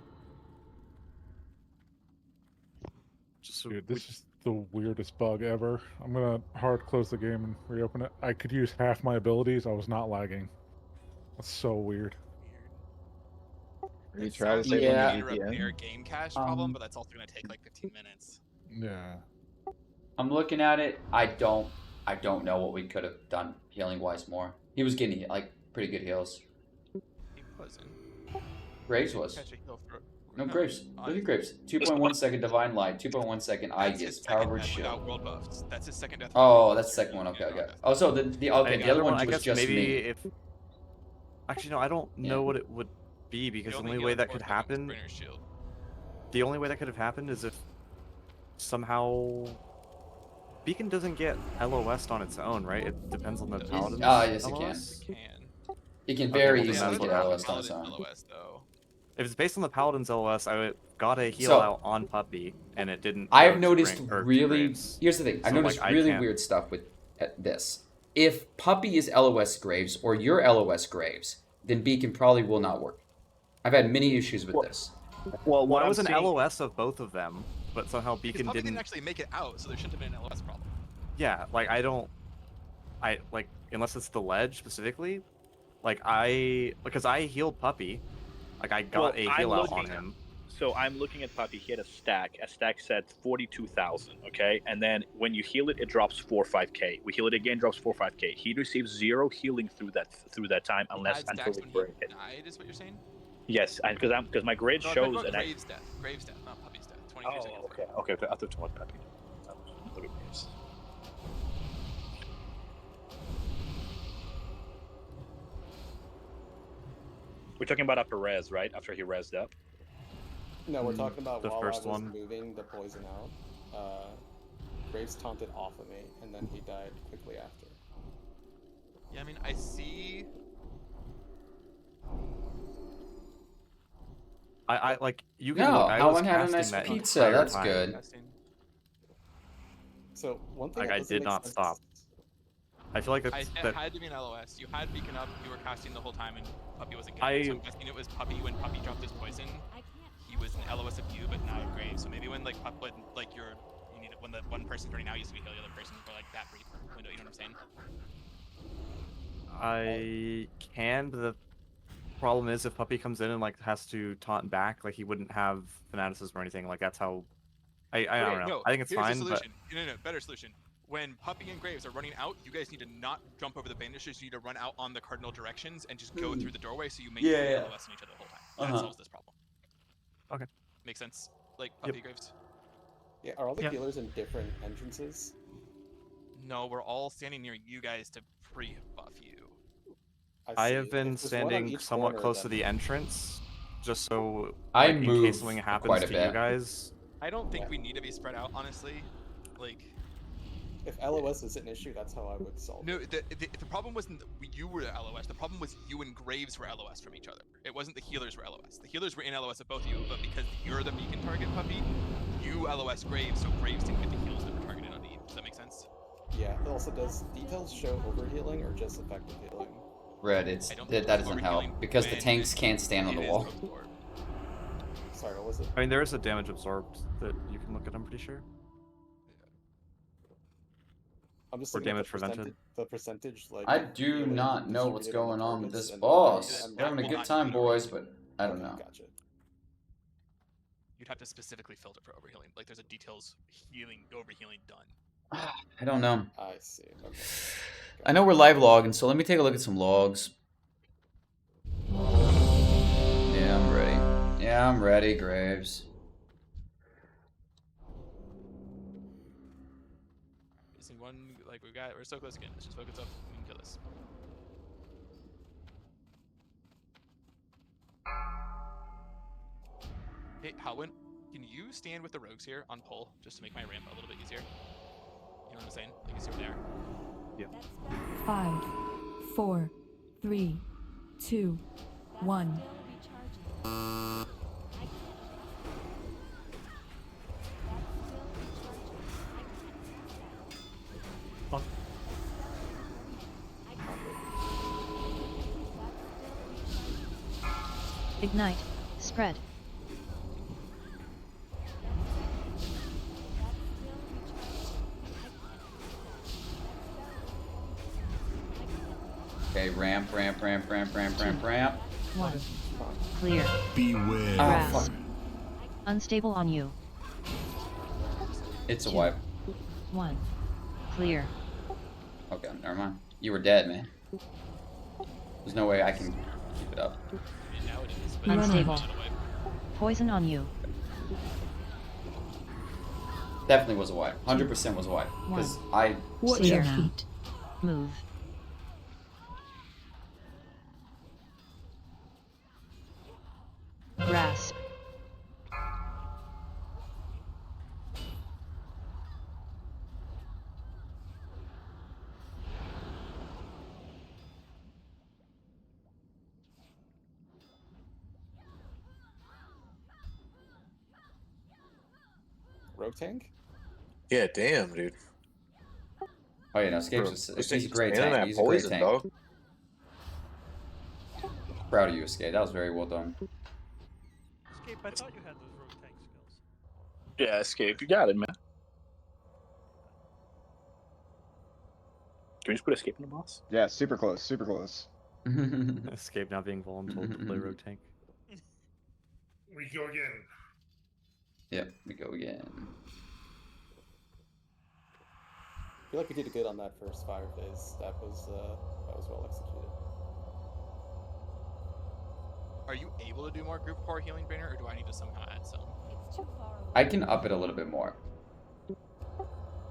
Just Dude, this is the weirdest bug ever. I'm gonna hard close the game and reopen it. I could use half my abilities. I was not lagging. That's so weird. You try to save Yeah. on the VPN? Game cache problem, but that's also going to take like 15 minutes. Yeah. I'm looking at it. I don't know what we could have done healing wise more. He was getting like pretty good heals. He wasn't. Graves was. Catch a heal for- No, Graves. Look at Graves. 2.1 second Divine Light. 2.1 second Aegis. Power Word Shield. World buffs. That's his second death. Oh, that's the second one. Okay, okay. Oh, so the other one I was guess just maybe me. if actually no, I don't know what it would be because the only way that could happen, the only way that could have happened is if somehow Beacon doesn't get LOS'd on its own, right? It depends on the paladin's yes, it LOS? can. It can very well, then easily that's get what LOS on happens. its own. If it's based on the paladin's LOS, I got a heal So- out on Puppy, and it didn't. I've go to noticed Ring- or to really. Graves. Here's the thing. I've So, noticed like, I really can't- weird stuff with this. If Puppy is LOS Graves or your LOS Graves, then Beacon probably will not work. I've had many issues with this. Well, what I I'm was an seeing- LOS of both of them, but somehow Because Beacon Puppy didn't. didn't actually make it out, so there shouldn't have been an LOS problem. Yeah, like I like unless it's the ledge specifically, because I healed Puppy, like I got a heal out on him. So I'm looking at Puppy. He had a stack. A stack said 42,000. Okay, and then when you heal it, it drops 4 5k. We heal it again, drops 4 5k. He receives 0 healing through that time unless until we break it. Died is what you're saying? Yes, and because my grade No, shows about an Graves' death. Graves' death, not Puppy's death. 23 seconds. Okay. I thought it was Puppy. Look at Graves. We're talking about after res, right? After he resed up. No, we're talking about the while first I was one. moving the poison out. Graves taunted off of me, and then he died quickly after. Yeah, I mean, I see. I like you can No, look. I I was want to have a casting nice that pizza. entire That's time. good. So one thing Like that I doesn't did make not sense- stop. I feel like It that had to be an LOS. You had Beacon up, you were casting the whole time, and Puppy wasn't I- getting it. So I'm guessing it was Puppy when Puppy dropped his poison. He was an LOS of you, but not a Grave. So maybe when when the one person's running out, you used to be heal the other person for like that brief window. You know what I'm saying? I can, but the problem is if Puppy comes in and like has to taunt back, like he wouldn't have fanaticism or anything. Like that's how. I don't know. No, I think it's here's fine, the but solution. No, better solution. When Puppy and Graves are running out, you guys need to not jump over the bandages. You need to run out on the cardinal directions and just go through the doorway so you maintain Yeah. LOS on each other the whole time. That solves this problem. Okay. Makes sense? Like Puppy Graves? Yeah, are all the Yeah. healers in different entrances? No, we're all standing near you guys to pre-buff you. I see. have been If there's one on standing each somewhat corner, close to then- the entrance, just so I like, in move case something happens quite a to bit. you guys. I don't think we need to be spread out, honestly. Like, If LOS is an issue, that's how I would solve no, it. the problem wasn't that you were LOS. The problem was you and Graves were LOS from each other. It wasn't the healers were LOS. The healers were in LOS of both of you, but because you're the beacon target, Puppy, you LOS Graves, so Graves didn't get the heals that were targeted on you. Does that make sense? Yeah. Also, does details show overhealing or just effective healing? Red, that doesn't help because the when tanks can't stand on the it is wall. absorbed. Sorry, what was it? I mean, there is a damage absorbed that you can look at. I'm pretty sure. I'm just Or looking at damage prevented. the percentage. Like I do healing not know what's distributed on going the on with targets, this and boss. I'm We're having a will good not time, do it. boys, but I don't Okay, know. Gotcha. You'd have to specifically filter for overhealing. Like, there's a details healing, overhealing done. I don't know. I see. Okay. I know we're live logging, so let me take a look at some logs. Yeah, I'm ready. Yeah, I'm ready, Graves. Missing one, like we're so close again. Let's just focus up. We can kill this. Hey, Halwyn, can you stand with the rogues here on pull just to make my ramp a little bit easier? You know what I'm saying? Like you see over there. Yep. 5, 4, 3, 2, 1. Ignite. Spread. Okay, ramp. 1. Clear. Beware. Grasp. Unstable on you. It's a wipe. 1. Clear. Okay, never mind. You were dead, man. There's no way I can keep it up. Now it is, but Unstable. Poison on you. Definitely was a wipe. 100% was a wipe. Because I... Watch your feet. Move. Grasp. Rogue tank? Yeah, damn, dude. Oh yeah, no, Escape's he's a great tank. He's a great tank. Dog. Proud of you, Escape. That was very well done. Escape, I thought you had those rogue tank skills. Yeah, Escape, you got it, man. Can we just put Escape in the boss? Yeah, super close, super close. Escape now being voluntold to play rogue tank. We go again. Yep, we go again. I feel like we did good on that first fire phase. That was well executed. Are you able to do more group core healing, Brainer, or do I need to somehow add some? I can up it a little bit more.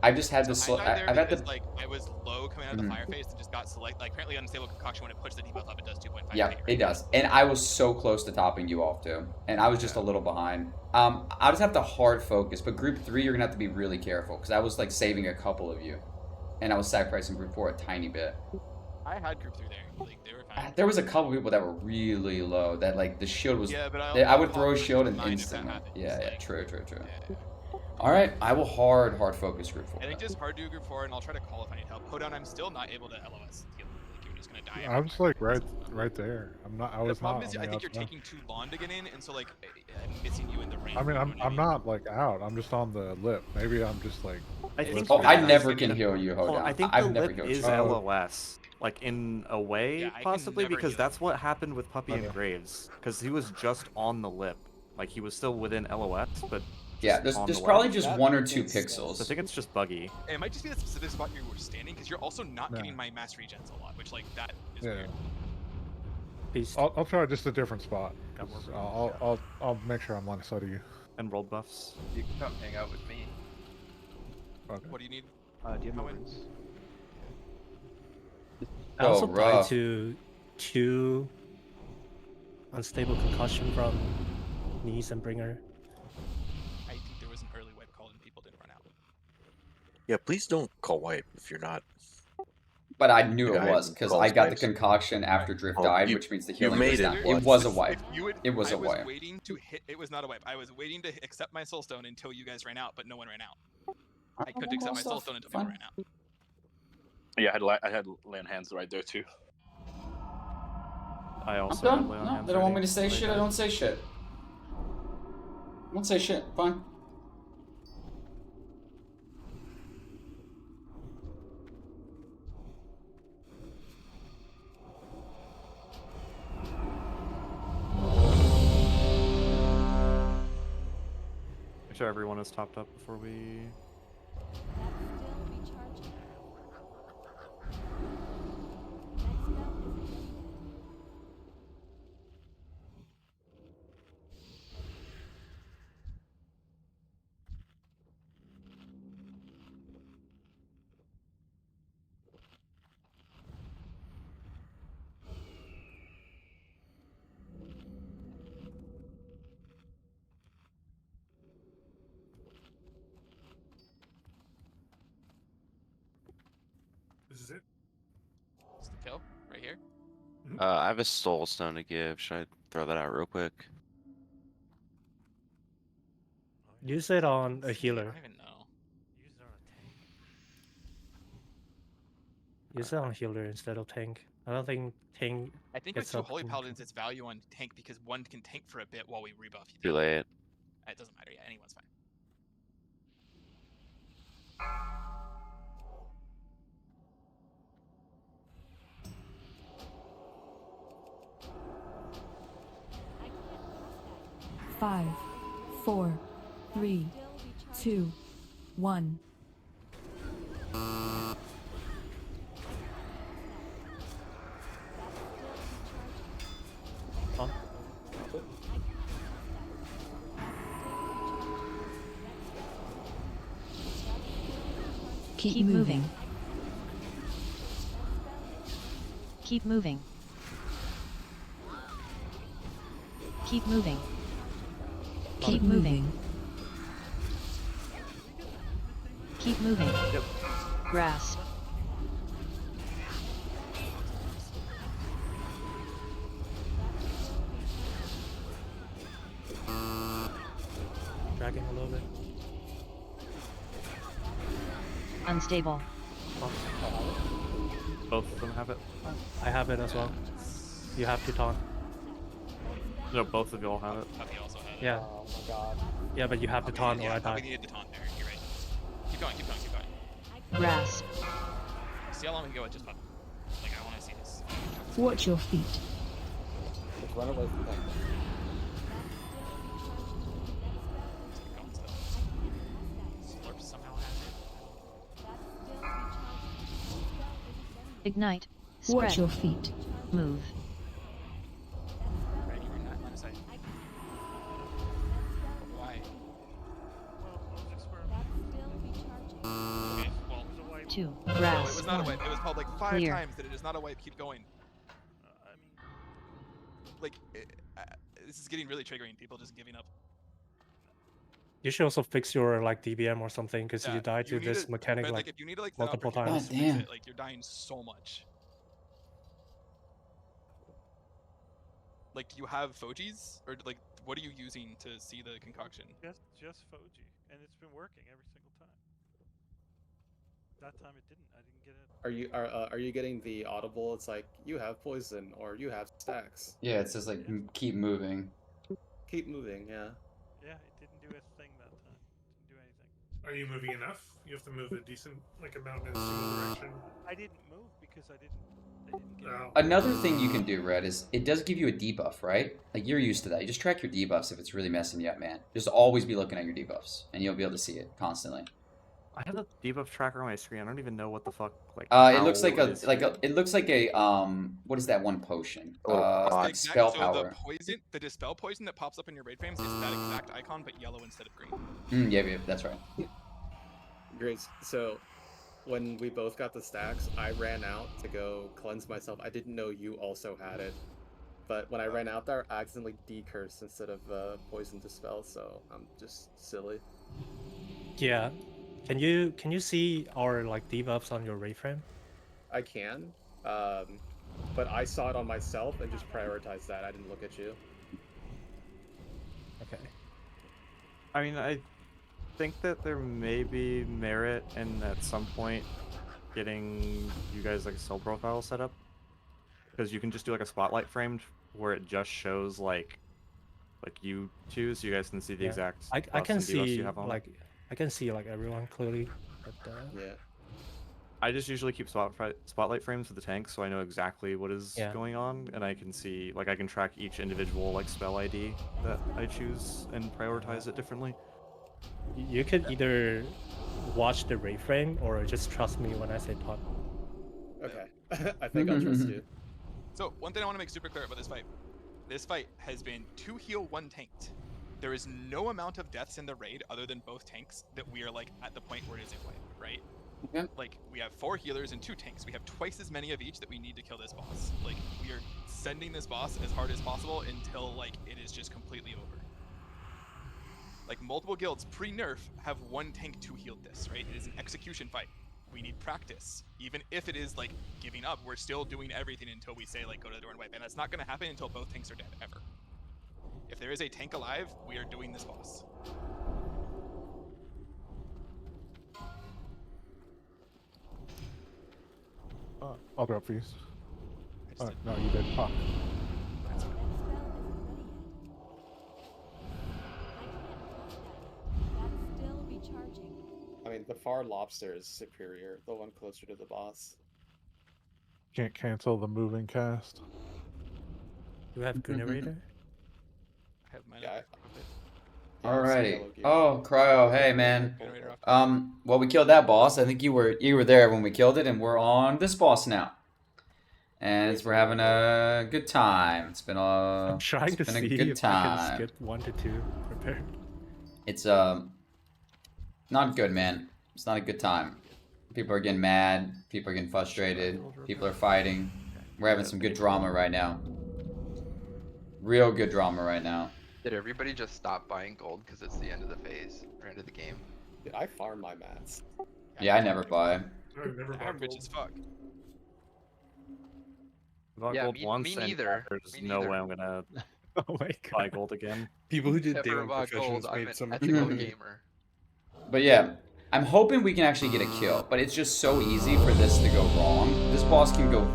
I've just had this. I've had the. Like I was low coming out of the fire phase and just got select. Like apparently unstable concoction when it puts the debuff up, it does 2.5. Yeah, it does. And I was so close to topping you off too, and I was just a little behind. I just have to hard focus, but group 3 you're gonna have to be really careful because I was like saving a couple of you, and I was sacrificing group 4 a tiny bit. I had group 3 there. Like they were fine. There was a couple people that were really low. That like the shield was. Yeah, but I would throw a shield and instantly. Yeah, true. Yeah. All right, I will hard focus group 4. I think just hard do group 4, and I'll try to call if I need help. Hoedown, I'm still not able to LOS heal. Like you're just gonna die. I was like right there. I'm not. I was the problem not. is, I think you're taking too long to get in, and so like I'm missing you in the range. I mean, I'm not like out. I'm just on the lip. Maybe I'm just like. I think. I never can heal you, Hoedown. I think I've the never lip healed is you. LOS. Like in a way, possibly because that's what happened with Puppy and Okay. Graves. Because he was just on the lip. Like he was still within LOS, but. Yeah, there's probably just 1 or 2 pixels. I think it's just buggy. It might just be the specific spot you were standing, because you're also not getting my mass regens a lot, which like that is weird. I'll try just a different spot. I'll make sure I'm on side of you. And rolled buffs. You can come hang out with me. Okay. What do you need? Do you have How movements? I also Oh, died rough. to 2 unstable concussion from Knees and Bringer. I think there was an early wipe call and people didn't run out. Yeah, please don't call wipe if you're not. But I knew Like, it was because calls I got the wipes. concoction after Drift Oh, died, you- which means the you healing made was it. not. It It was a wipe. It was a I was wipe. waiting to hit. It was not a wipe. I was waiting to accept my soulstone until you guys ran out, but no one ran out. I couldn't accept my soulstone until people ran out. Yeah, I had land hands right there too. I I'm also. done. have lay on No, hands they don't want me ready. to say shit. I don't say shit. I don't say shit. Fine. Make sure everyone is topped up before we. Right here. I have a soul stone to give. Should I throw that out real quick? Use it on a I healer. don't even know. Use it on a tank. Use it on healer instead of tank. I don't think tank. I think with gets two up Holy in- Paladins, it's value on tank because one can tank for a bit while we rebuff. Too late. It doesn't matter. Yeah, anyone's fine. Five, 4, 3, 2, 1. Keep moving. Keep moving. Keep moving. Keep moving. Keep moving. Yep. Grasp. Dragging a little bit. Unstable. Both of them have it. I have it as well. You have to taunt. No, both of y'all have it. Puppy also had it. Yeah. Oh my god. Yeah, but you have to taunt or I Puppy die. needed the taunt there. You're right. Keep going. Keep going. Keep going. Grasp. See how long we can go with just puppy. Like I want to see this. Watch your feet. Just run away from them. Slurp somehow has it. Ignite. Watch Spread. your feet. Move. Ready? We're not line of sight. Why? Okay. Well. 2. No, it Grasp. was not a wipe. It was called like 5 Clear. times that it is not a wipe. Keep going. I mean, Like, this is getting really triggering. People just giving up. You should also fix your like DBM or something because Yeah, you die to need this to- mechanic but, like if you need to like multiple set up or times. fix it, like you're dying so much. Like, do you have Fojis or like what are you using to see the concoction? just Foji, and it's been working every single time. That time it didn't. I didn't get it. Are you getting the audible? It's like you have poison or you have stacks. Yeah, it says like keep moving. Keep moving. Yeah. Yeah, it didn't do a thing that time. Didn't do anything. Are you moving enough? You have to move a decent like amount in a single direction. I didn't move because I didn't get it. Another thing you can do, Red, is it does give you a debuff, right? Like you're used to that. You just track your debuffs if it's really messing you up, man. Just always be looking at your debuffs, and you'll be able to see it constantly. I have a debuff tracker on my screen. I don't even know what the fuck. Like. It looks like it looks like a what is that one potion? Spell power. The dispel poison that pops up in your raid frames is that exact icon, but yellow instead of green. Yeah, that's right. Great. So, when we both got the stacks, I ran out to go cleanse myself. I didn't know you also had it, but when I ran out there, I accidentally decursed instead of poison dispel. So I'm just silly. Yeah. Can you see our like debuffs on your raid frame? I can, but I saw it on myself and just prioritized that. I didn't look at you. Okay. I mean, I think that there may be merit in at some point getting you guys like a cell profile set up, because you can just do like a spotlight framed where it just shows like you two, so you guys can see the exact. I can buffs and debuffs see you have on. like I can see like everyone clearly. But, yeah. I just usually keep spotlight frames for the tanks, so I know exactly what is Yeah. going on, and I can see, like, I can track each individual like spell ID that I choose and prioritize it differently. You could either watch the raid frame or just trust me when I say taunt. Okay, I think I'll trust you. So one thing I want to make super clear about this fight. This fight has been 2 heal, 1 tanked. There is no amount of deaths in the raid other than both tanks that we are like at the point where it is a wipe, right? Yeah. Like we have 4 healers and 2 tanks. We have twice as many of each that we need to kill this boss. Like we are sending this boss as hard as possible until like it is just completely over. Like multiple guilds pre-nerf have 1 tank 2 healed this, right? It is an execution fight. we need practice. Even if it is like giving up, we're still doing everything until we say like go to the door and wipe, and that's not going to happen until both tanks are dead ever. If there is a tank alive, we are doing this boss. I'll drop these. No, you did. Fuck. I mean, the far lobster is superior, the one closer to the boss. Can't cancel the moving cast. Do you have Gunnervator? I have mine. Yeah, Alrighty. Oh, Cryo, hey man. Well, we killed that boss. I think you were there when we killed it, and we're on this boss now. And we're having a good time. It's been I'm trying to been see a good if I can time. skip 1 to 2 prepared. It's not good, man. It's not a good time. People are getting mad. People are getting frustrated. People are fighting. We're having some good drama right now. Real good drama right now. Did everybody just stop buying gold because it's the end of the phase or end of the game? Dude, I farm my mats. Yeah, I never buy. I'm rich as fuck. Bought Yeah, gold me once, and neither. there's Me no way neither. I'm gonna Oh my buy gold again. People who did Never day one bought professions gold. I'm made an so much ethical money. gamer. But yeah, I'm hoping we can actually get a kill. But it's just so easy for this to go wrong. This boss can go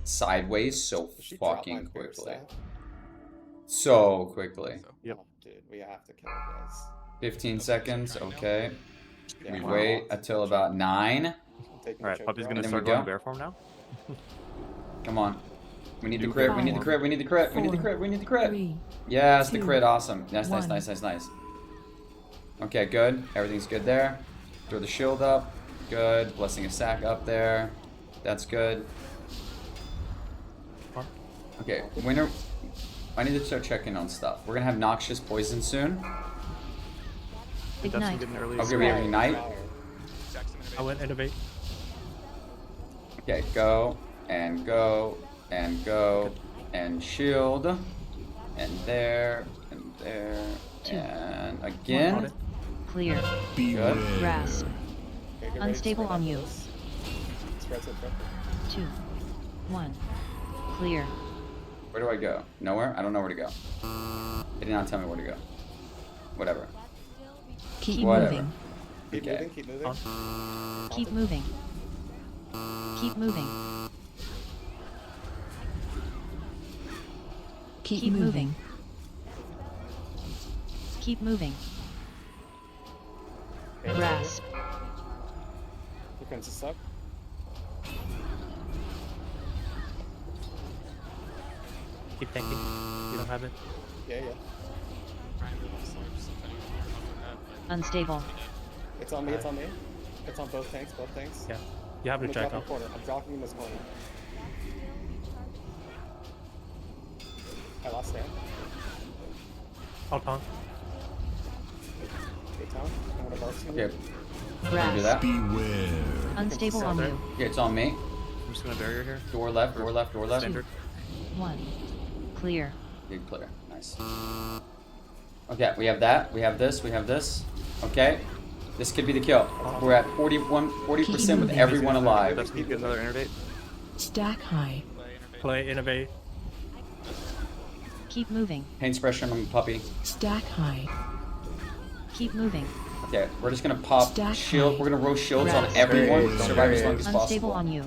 sideways so fucking quickly. So quickly. Yep. Oh, dude, we have to kill it, guys. 15 seconds, okay. Yeah, We wow. wait until about 9. Alright, Puppy's gonna And then start we going go. bear form now. Come on. We need the You crit, go we need the crit, we need the crit, we need the crit, we need the crit. Yes, the crit, awesome. Nice, nice, nice, nice, nice. Okay, good. Everything's good there. Throw the shield up. Good. Blessing of Sack up there. That's good. Okay, winner. I need to start checking on stuff. We're gonna have Noxious Poison soon. Ignite. Okay, we have Ignite. I went innovate. Okay, go, and go, and go, and shield. And there, and again. Clear. Good. Grasp. Unstable on you. Spread. 2, 1. Clear. Where do I go? Nowhere? I don't know where to go. They did not tell me where to go. Whatever. Keep Whatever. moving. Keep Okay. moving, keep moving. Keep moving. Keep moving. Keep moving. Keep moving. Grasp. Defense is up. Keep tanking. You don't have it. Yeah. Unstable. It's on me, it's on me. It's on both tanks, Yeah. You have I'm to gonna jack drop in up. corner. I'm dropping in this corner. I lost stand. Out on. Good town. I'm gonna burst you. Okay. Grasp. Do that. Beware. Unstable on you. Okay, it's on me. I'm just gonna barrier here. Door left, door left, door left. 2, 1. Clear. Big clear. Nice. Okay, we have that. We have this. We have this. Okay. This could be the kill. We're at 40% with everyone alive. That's me. Get another innervate. Stack high. Play innovate. Keep moving. Pain suppression on Puppy. Stack high. Keep moving. Okay, we're just gonna pop Stack shield. We're gonna roast shields on Rest. everyone. Survive as long as Unstable possible. on you.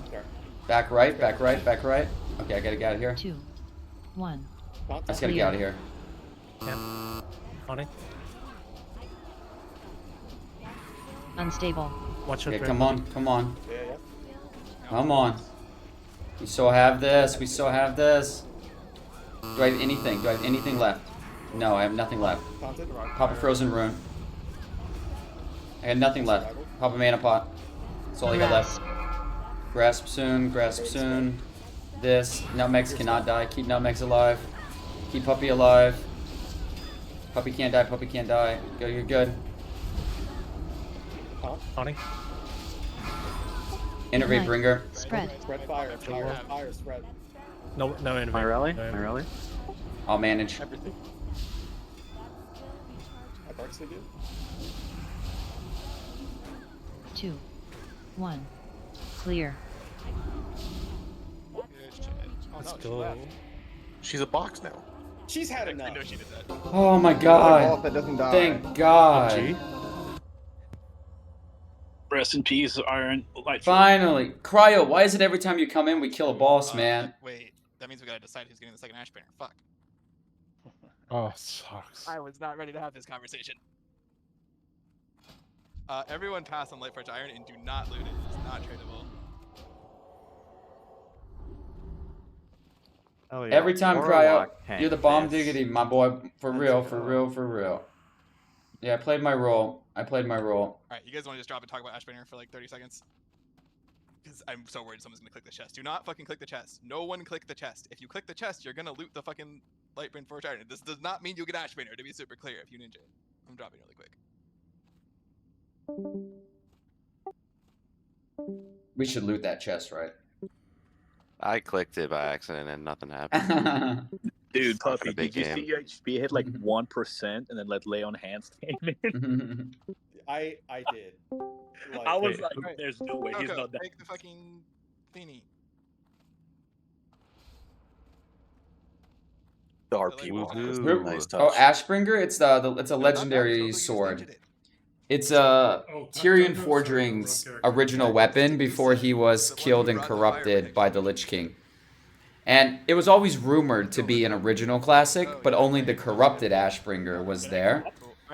Back right, back right, back right. Okay, I gotta get out of here. 2, 1. I just gotta get out of here. Yeah. On it. Unstable. Watch your Okay, threat. come on, come on. Yeah. Come on. We still have this. We still have this. Do I have anything? Do I have anything left? No, I have nothing left. Taunted. Pop a frozen rune. I got nothing left. Pop a mana pot. That's all I got left. Grasp soon, grasp soon. This. Nutmegs cannot die. Keep Nutmegs alive. Keep Puppy alive. Puppy can't die, Puppy can't die. Go, you're good. Connie. Innervate Ignite. Bringer. Spread. Spread fire, spread. No innovate. My rally? No My innovate. rally? I'll manage. Everything. I burst you. 2, 1. Clear. Let's go. She's a box now. She's had enough. I know she did that. Oh my Boss god. that doesn't die. Thank God. G. Rest in peace, Iron Light. Finally. Cryo, why is it every time you come in we kill a boss, man? Wait, that means we gotta decide who's getting the second Ash Banner. Fuck. Oh, sucks. I was not ready to have this conversation. Everyone pass on Lightforge Iron and do not loot it. It's not tradable. Oh, yeah. Every time Warlock Cryo, tank you're the bomb this. diggity, my boy. For Let's real, go. for real, for real. Yeah, I played my role. Alright, you guys want to just drop and talk about Ash Banner for like 30 seconds? Because I'm so worried someone's gonna click the chest. Do not fucking click the chest. No one click the chest. If you click the chest, you're gonna loot the fucking Lightbrain Forge Iron. This does not mean you'll get Ash Banner, to be super clear, if you ninja it. I'm dropping really quick. We should loot that chest, right? I clicked it by accident and nothing happened. Dude, Not for Puppy, the big did you see HP hit like 1% and then let lay on hands came in? I did. Like, I was hey, like, there's no way he's Coco, not that. take the fucking thingy. The RP Woohoo. nice touch. Oh, Ashbringer? It's a legendary sword. It's Tyrion Forgering's original weapon before he was killed and corrupted by the Lich King. And it was always rumored to be an original classic, but only the corrupted Ashbringer was there.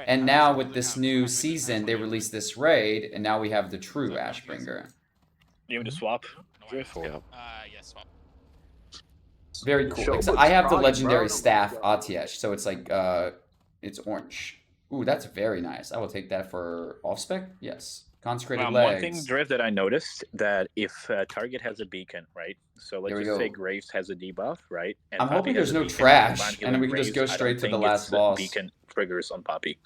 And now with this new season, they released this raid, and now we have the true Ashbringer. You want me to swap? Yes, swap. Very cool. Like, so I have the legendary staff Atiesh, so it's like it's orange. Ooh, that's very nice. I will take that for off spec. Yes, consecrated legs. One thing, Drift, that I noticed that if target has a beacon, right? So let's just say Graves has a debuff, right? And I'm Poppy hoping has there's a no beacon, trash, combine and then we healing can just go Graves, I straight don't to the think last it's boss. Beacon triggers on Poppy.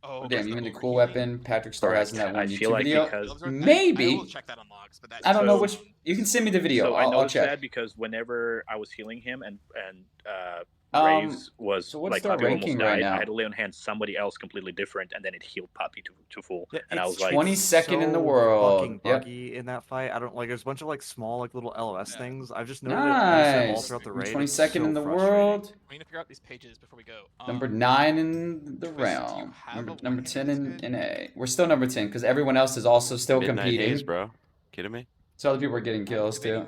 Oh, damn, you mean the cool weapon Patrick Star has in that one I YouTube feel like video? because Maybe. I will check that on logs, but I don't know which. You can send me the video. So I I'll noticed check. that because whenever I was healing him and Graves was so what's like their Poppy almost ranking died, right now? I had to lay on hand somebody else completely different, and then it healed Poppy to full. Yeah, and I was like, 22nd in the so world. fucking Yep. buggy in that fight. I don't like. There's a bunch of like small, like little LOS things. I've just noted it all Nice. throughout the You're raid. 22nd It's so in the frustrating. world. We need to figure out these pages before we go. Number 9 in the realm. Number 10 in A. We're still number 10 because everyone else is also still Midnight competing. Haze, bro. Kidding me? So other people are getting kills too.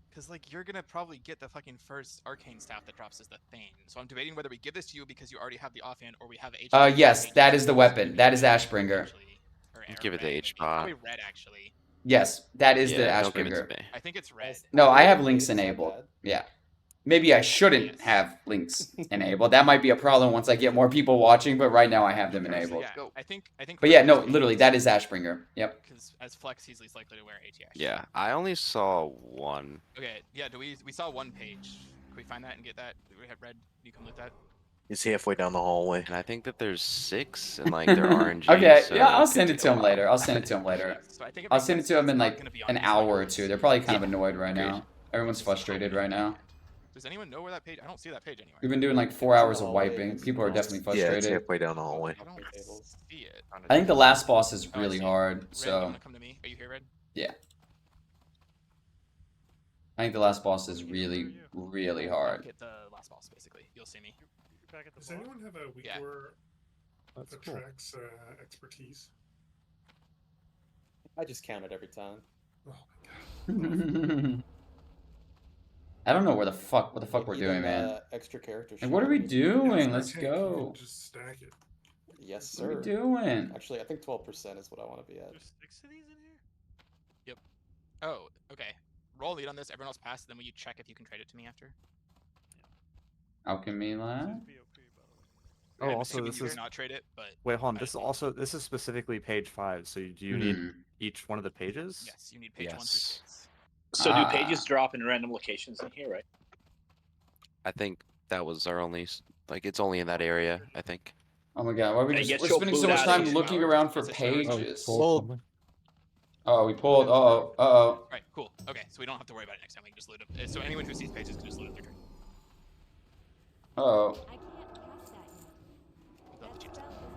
Because like you're gonna probably get the fucking first arcane staff that drops as the thing. So I'm debating whether we give this to you because you already have the offhand, or we have H. Yes, that is the weapon. That is Ashbringer. Give it to H Probably red actually. Yes, that is the don't give it to Ashbringer. me. I think it's red. No, I have links enabled. Yeah. Maybe I shouldn't have links enabled. That might be a problem once I get more people watching, but right now I have them enabled. Yeah, I think. But yeah, no, literally, that is Ashbringer. Yep. Because as Flex, he's least likely to wear ATH. Yeah, I only saw one. Okay, yeah. We saw one page. Can we find that and get that? We have red. You come with that. He's halfway down the hallway. And I think that there's 6, and like they're RNG. Okay, so yeah, I'll it send could it take to a him while. later. I'll send it to him later. I'll send it to him in like an hour or two. They're probably kind of annoyed right now. Everyone's frustrated right now. Does anyone know where that page? I don't see that page anywhere. We've been doing like 4 hours of wiping. People are definitely Yeah, frustrated. it's halfway down the hallway. I don't see it. I think the last boss is really hard. Red, you So wanna come to me? Are you here, Red? yeah, I think the last boss is really, really hard. Hit the last boss, basically. You'll see me. Does anyone have a weaker attracts expertise? I just count it every time. Oh my god. I don't know what the fuck we're doing, man. Extra character. Like, what are we doing? Let's Tank, you go. can just stack it. Yes, What are sir. we doing? Actually, I think 12% is what I want to be at. There's 6 of these in here? Yep. Oh, okay. Roll lead on this. Everyone else pass. Then will you check if you can trade it to me after? Alchemy lab. Oh, I'm also assuming this you is. cannot trade it, but Wait, hold on. This is specifically page 5. So do you need each one of the pages? yes, you need page 1 through 6. So do pages drop in random locations in here, right? I think that was our only, like, it's only in that area, I think. Oh my god, why are we Hey, just get we're your spending so food much out time of here. looking around for Is it storage? pages? Well, Oh, we pulled. Uh-oh. Right, cool. Okay, so we don't have to worry about it next time. We can just loot them. So anyone who sees pages can just loot their trade. Uh-oh.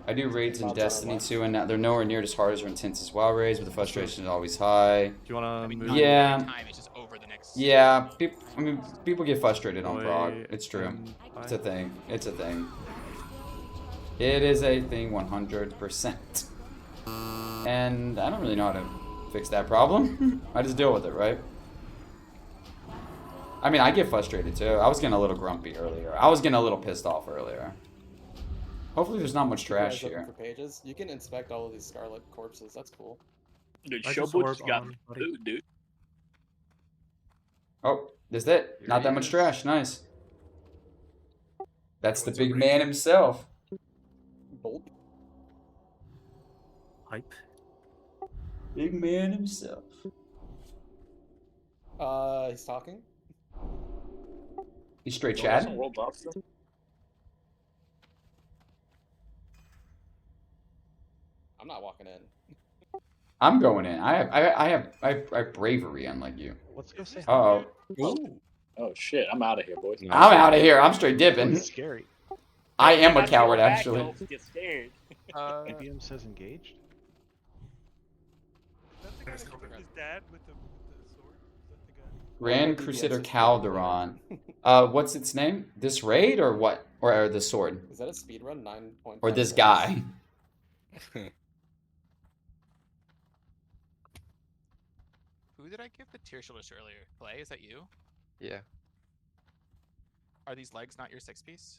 I do raids in Bots on our Destiny left. too, and they're nowhere near as hard as or intense as WoW raids, but the frustration is always high. Do you want to move? Yeah. Time it's just over the next. Yeah. People get frustrated on Prog. Joy It's true. and It's a thing. It's a thing. It is a thing 100%. And I don't really know how to fix that problem. I just deal with it, right? I mean, I get frustrated too. I was getting a little grumpy earlier. I was getting a little pissed off earlier. Hopefully there's not much You guys trash looking here. For pages, you can inspect all of these Scarlet corpses. That's cool. Dude, I just Showboat's orb got on, buddy. food, dude. Oh, that's it. Here Not he that much is. trash. Nice. That's the What's up, big Rick? man himself. Bolt. Hype. Big man himself. He's talking. He's straight Don't have some chatting. world buffs, though? I'm not walking in. I'm going in. I have bravery, unlike you. Let's go say Uh oh. Oh shit, I'm out of here, boys. I'm out of here. I'm straight dipping. That's scary. I am a Have to go coward, back, actually. don't Get scared. ABM says engaged. That's the guy that killed his dad with the sword. Is that the guy? Grand Crusader Calderon. What's its name? This raid or what? Or the sword? Is that a speedrun? 9.5. Or this guy? Who did I give the tear shoulders to earlier? Play, is that you? Yeah, Are these legs not your 6-piece?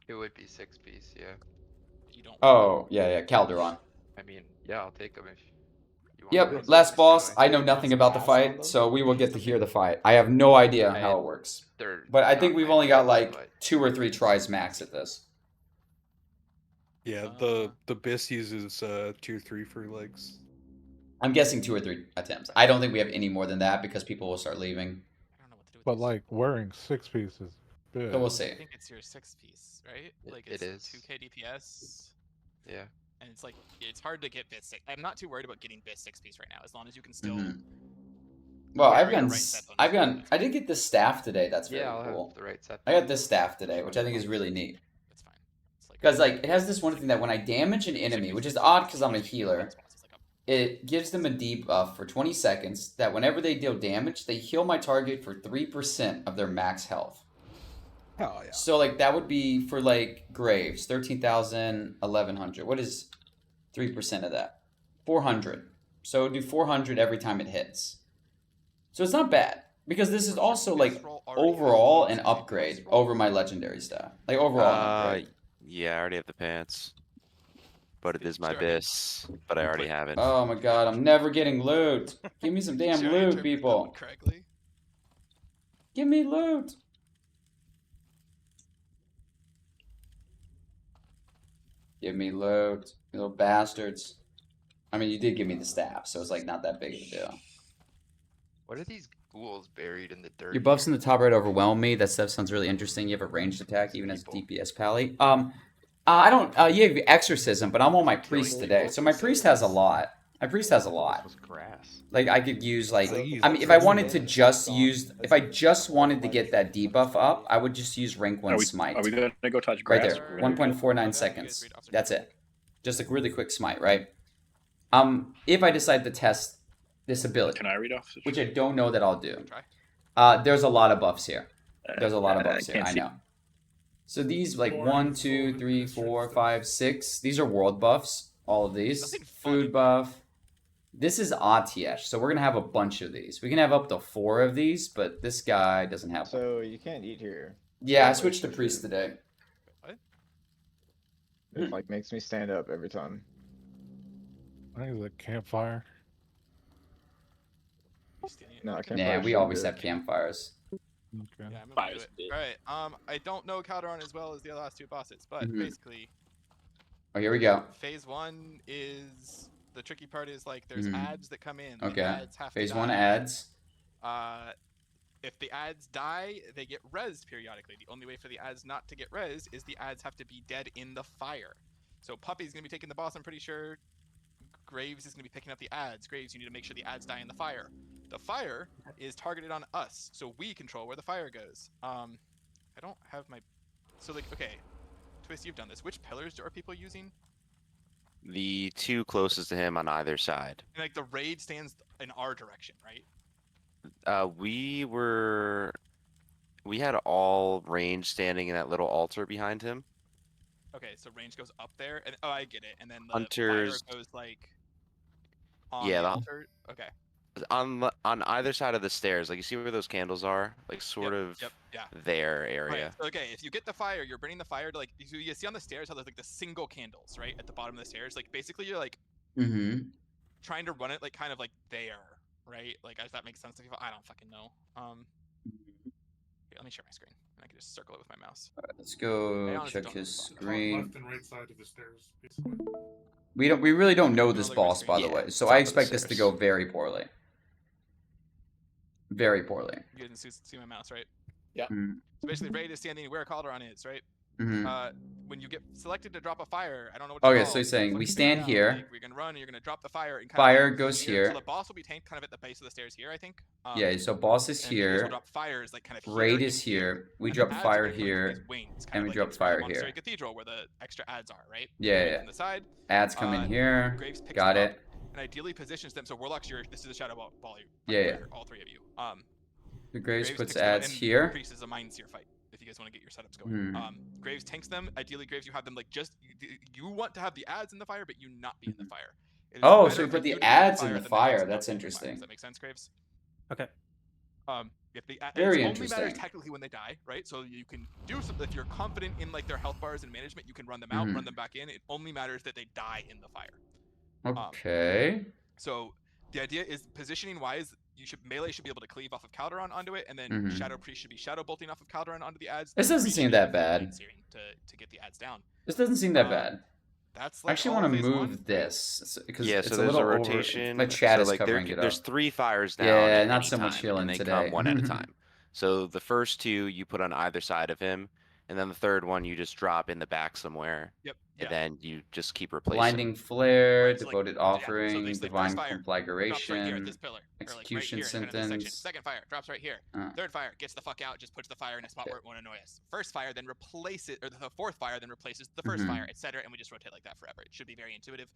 it would be 6-piece. Yeah. You don't. Oh, yeah, Calderon. I mean, yeah, I'll take them if you want. Yep, them. last boss. I know nothing about the fight, so we will get to hear the fight. I have no idea how it works. They're But I not think we've my only got favorites, like but 2 or 3 tries max at this. Yeah, the BIS uses tier 3 for legs. I'm guessing 2 or 3 attempts. I don't think we have any more than that because people will start leaving. I don't know what to do with But these. like wearing 6 pieces. Good. So we'll see. I think it's your 6-piece, right? Like it it's is. 2k DPS. Yeah. And it's like it's hard to get bit 6. I'm not too worried about getting bit 6-piece right now, as long as you can still. Mhm. Well, carry I've the gotten, right set I've bonus. gotten, I did get this staff today. That's very Yeah, I'll cool. have the right set. I got this staff today, which I think is really neat. That's fine. It's like Because like it has this one thing that when I damage an enemy, which is odd because I'm a healer, it gives them a debuff for 20 seconds that whenever they deal damage, they heal my target for 3% of their max health. Oh yeah. So like that would be for like Graves, 13,000, 1,100. What is 3% of that? 400. So it would do 400 every time it hits. So it's not bad. Because this is also like overall an upgrade over my legendary stuff. Like overall an upgrade. Yeah, I already have the pants. But it is my BIS. But I already have it. Oh my god, I'm never getting loot. Give me some damn loot, people. correctly. Give me loot. Give me loot, you little bastards. I mean, you did give me the staff, so it's like not that big of a deal. What are these ghouls buried in the dirt? Your buffs in the top right overwhelm me. That stuff sounds really interesting. You have a ranged attack, even as a DPS pally. I don't. You have exorcism, but I'm on my priest today, so my priest has a lot. My priest has a lot. This was grass. Like I could use like, I mean, if I wanted to just use, if I just wanted to get that debuff up, I would just use rank 1 smite. Are we gonna go touch Right grass? there, 1.49 seconds. That's it. Just a really quick smite, right? If I decide to test this ability, Can I read off? which I don't know that I'll do, there's a lot of buffs here. There's a lot of buffs here. I know. So these like 1, 2, 3, 4, 5, 6. These are world buffs. All of these. Food buff. This is Atiyesh, so we're gonna have a bunch of these. We can have up to 4 of these, but this guy doesn't have one. So you can't eat here. Yeah, I switched to priest today. It like makes me stand up every time. I think it's a campfire. No, I can't. Yeah, we always have campfires. Okay. Yeah, I'm gonna do it. Alright, I don't know Calderon as well as the last 2 bosses, but Mhm. basically Oh, here we go. phase 1 is the tricky part is like there's Mhm. ads that come in. The Okay. ads have Phase to 1 die. ads. If the ads die, they get rezzed periodically. The only way for the ads not to get rezzed is the ads have to be dead in the fire. So Puppy's gonna be taking the boss, I'm pretty sure. Graves is gonna be picking up the ads. Graves, you need to make sure the ads die in the fire. The fire is targeted on us, so we control where the fire goes. I don't have my... So like, okay. Twist, you've done this. Which pillars are people using? The two closest to him on either side. And like the raid stands in our direction, right? We had all range standing in that little altar behind him. Okay, so range goes up there, and I get it. And then the Hunters. fire goes like on Yeah, the altar. Okay. On either side of the stairs, like you see where those candles are, like sort of their area. Right. So, okay, if you get the fire, you're burning the fire to like you see on the stairs how there's like the single candles right at the bottom of the stairs. Like basically you're like trying to run it like kind of like there, right? Like if that makes sense to people. I don't fucking know. Here, let me share my screen and I can just circle it with my mouse. Let's go check his screen. Left and right side of the stairs, basically. We really don't know this boss, by the way, so I expect this to go very poorly. Very poorly. You didn't see my mouse, right? Yeah. So basically, raid is standing where Calderon is, right? When you get selected to drop a fire, I don't know what. Okay, so he's saying we stand here. Like, we're gonna run, and you're gonna drop the fire. And fire goes here. So the boss will be tanked kind of at the base of the stairs here, I think. Yeah, so boss is here. Drop fires like kind of raid is here. We drop fire here, and we drop fire here. Cathedral where the extra adds are, right? Yeah. On the side. Adds come in here. Got it. And ideally positions them so Warlocks. This is a shadow ball. Yeah. All three of you. The Graves puts ads here. Increases a Mind Seer fight if you guys want to get your setups going. Graves tanks them. Ideally, Graves, you have them like you want to have the ads in the fire, but you not be in the fire. Oh, so we put the ads in the fire. That's interesting. Does that make sense, Graves? Okay. If the very it interesting. only matters technically when they die, right? So you can do something if you're confident in like their health bars and management. You can run them out, run them back in. It only matters that they die in the fire. Okay. So the idea is positioning wise. Melee should be able to cleave off of Calderon onto it, and then Shadow Priest should be shadow bolting off of Calderon onto the ads. This doesn't seem that bad. To get the ads down. This doesn't seem that bad. That's I actually want to move this because it's so a there's little a rotation. My chat is like covering it up. There's 3 fires down. Yeah, at not any so much time, healing and they today. come one at a time. So the first 2 you put on either side of him, and then the third one you just drop in the back somewhere. Yep. And then you just keep replacing. Blinding flare, Right, so devoted so offering, basically, divine first fire, drops right here at conflagration, this pillar, execution or like right here, kind of this section. sentence. Second fire drops right here. Third fire gets the fuck out, just puts the fire in a spot where it won't annoy us. First fire then replaces, or the fourth fire then replaces the first fire, etc. And we just rotate like that forever. It should be very intuitive.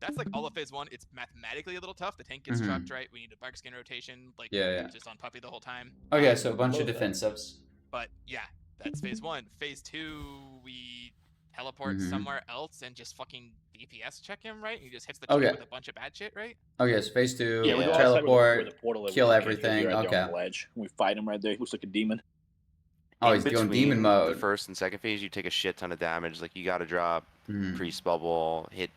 That's like all of phase 1. It's mathematically a little tough. The tank gets trapped, right? We need a bark skin rotation. Like just on puppy the whole time. Okay, so a bunch of defensives. But yeah, that's phase 1. Phase 2, we teleport somewhere else and just fucking DPS check him, right? He just hits the tree with a bunch of bad shit, right? Okay, so phase 2, Yeah, we go teleport, where the portal is, kill we everything. right there on Okay. the ledge. We fight him right there. He looks like a demon. Oh, he's going demon mode. The first and second phase, you take a shit ton of damage. Like you got to drop priest bubble, hit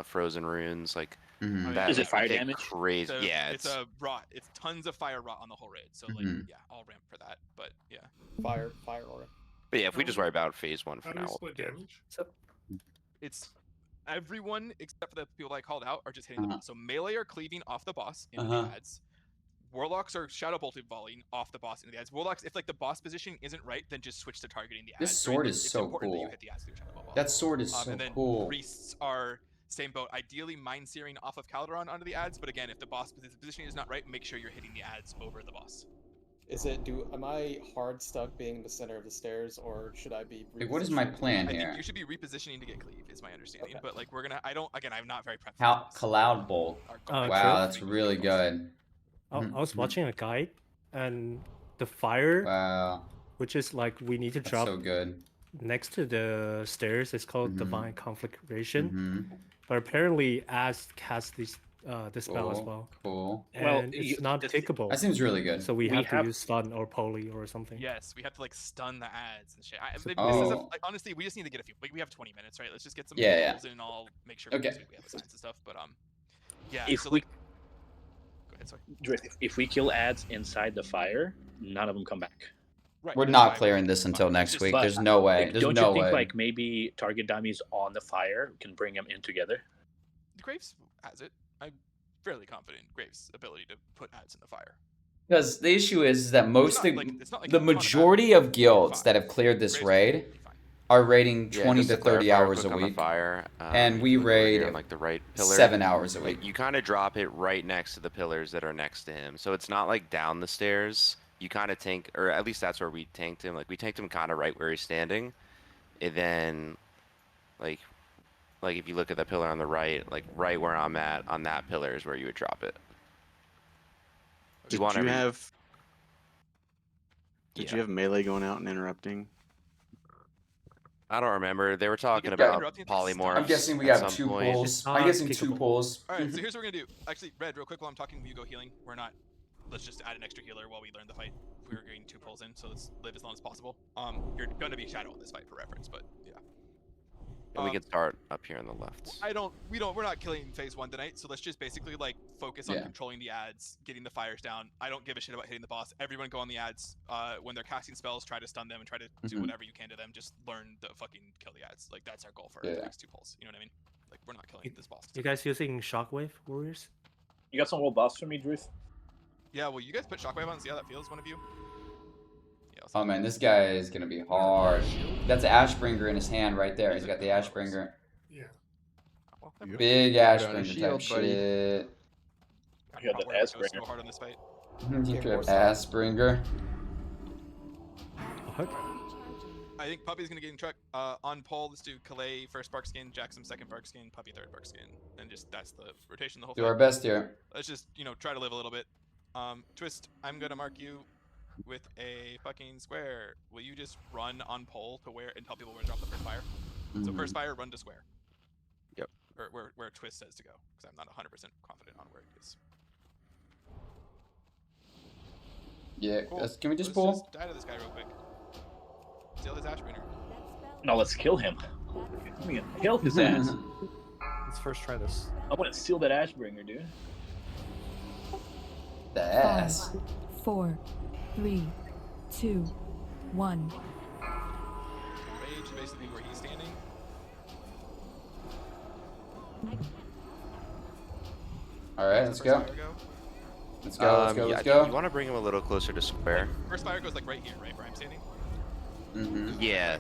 frozen runes. Like that, Is it fire hit damage? Crazy. Yeah, it's a rot. It's tons of fire rot on the whole raid. So like, yeah, I'll ramp for that. But yeah, fire aura. But yeah, if we just worry about phase 1 for How do now, you we'll split be good. damage? it's everyone except for the people I called out are just hitting the boss. So melee are cleaving off the boss into the ads. Warlocks are shadow bolted volleying off the boss into the ads. Warlocks, if like the boss positioning isn't right, then just switch to targeting the ads. This sword is It's so important that you cool. hit the ads through shadow ball volley. That sword is so and then cool. Priests are same boat. Ideally, mind searing off of Calderon onto the ads, but again, if the positioning is not right, make sure you're hitting the ads over the boss. Am I hard stuck being in the center of the stairs, or should I be? Like, what is my plan I here? think you should be repositioning to get cleave, is my understanding. But like, I'm not very prepped. How Cloud Bolt. Wow, that's really good. I was watching a guide, and the fire, wow, which is like we need to that's drop so good. next to the stairs. It's called divine conflagration, but apparently As has this spell as well. Cool. And Well, it's not tickable. That seems really good. So we have to use stun or poly or something. Yes, we have to like stun the ads and shit. Like, honestly, we just need to get a few. Like we have 20 minutes, right? Let's just get some rolls and I'll make sure we have the signs and stuff. But yeah. If so, we go ahead, sorry. If we kill ads inside the fire, none of them come back. Right. We're not clearing this until next week. There's no way. There's Don't no you think way. like maybe target dummies on the fire can bring them in together? Graves has it. I'm fairly confident in Graves' ability to put ads in the fire. Because the issue is that most the majority of guilds that have cleared this raid are raiding 20 to 30 hours a week, fire, and we raid on, like the right pillar, 7 hours a week. Like, you kind of drop it right next to the pillars that are next to him, so it's not like down the stairs. You kind of tank, or at least that's where we tanked him. Like we tanked him kind of right where he's standing, and then like Like if you look at the pillar on the right, like right where I'm at on that pillar is where you would drop it. Did you have melee going out and interrupting? I don't remember. They were talking Yeah. about polymorphs. I'm guessing we at have some 2 point. pulls. I'm guessing 2 pulls. Alright, so here's what we're gonna do. Actually, Red, real quick while I'm talking, you go healing. We're not. Let's just add an extra healer while we learn the fight. If we were getting 2 pulls in, so let's live as long as possible. You're gonna be Shadow in this fight for reference, but yeah. And we can start up here on the left. We're not killing phase 1 tonight, so let's just basically like focus on controlling the ads, getting the fires down. I don't give a shit about hitting the boss. Everyone go on the ads. When they're casting spells, try to stun them and try to do whatever you can to them. Just learn to fucking kill the ads. Like that's our goal for the next 2 pulls. You know what I mean? Like we're not killing this boss. You guys using Shockwave Warriors? You got some old boss for me, Druth? Yeah, well you guys put Shockwave on and see how that feels, one of you? Oh man, this guy is gonna be hard. That's an Ashbringer in his hand right there. He's got the Ashbringer. Yeah. Big Ashbringer type shit. I got that Ashbringer. So hard on this fight. You could have Ashbringer. I think Puppy's gonna get in truck. On pole, let's do Calais first bark skin, Jackson second bark skin, Puppy third bark skin, and just that's the rotation the whole Do fight. our best here. Let's just try to live a little bit. Twist, I'm gonna mark you with a fucking square. Will you just run on pole to where and tell people where to drop the first fire? So first fire, run to square. Yep. Or where Twist says to go, because I'm not 100% confident on where it is. Yeah. Cool. Can we just Let's pull? Just die to this guy real quick. Steal his Ashbringer. No, let's kill him. I'm gonna kill his ass. Let's first try this. I want to steal that Ashbringer, dude. The ass. 5, 4, 3, 2, 1. Rage is basically where he's standing. Alright, let's go. Let's go, let's go, let's go. You want to bring him a little closer to square? First fire goes like right here, right where I'm standing. Yeah.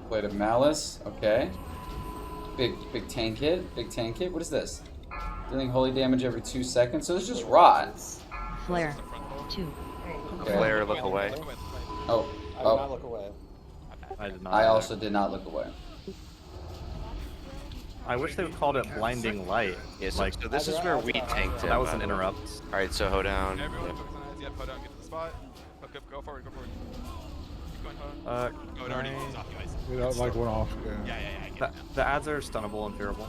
Blade of Malice, okay. Big tank hit, What is this? Dealing holy damage every 2 seconds. So it's just rot. Flare. 2. Okay. Flare, look away. Oh. I did not look away. I did not. I also did not look away. I wish they would called it blinding light. Yeah, so this is where we tanked him. That was an interrupt. Alright, so hold down. Everyone focus on eyes. Yep, hold down, get to the spot. Go forward, go forward. Keep going, hold on. Oh, it already was off you guys. We don't like one off. Yeah, I get it now. The ads are stunnable and fearable.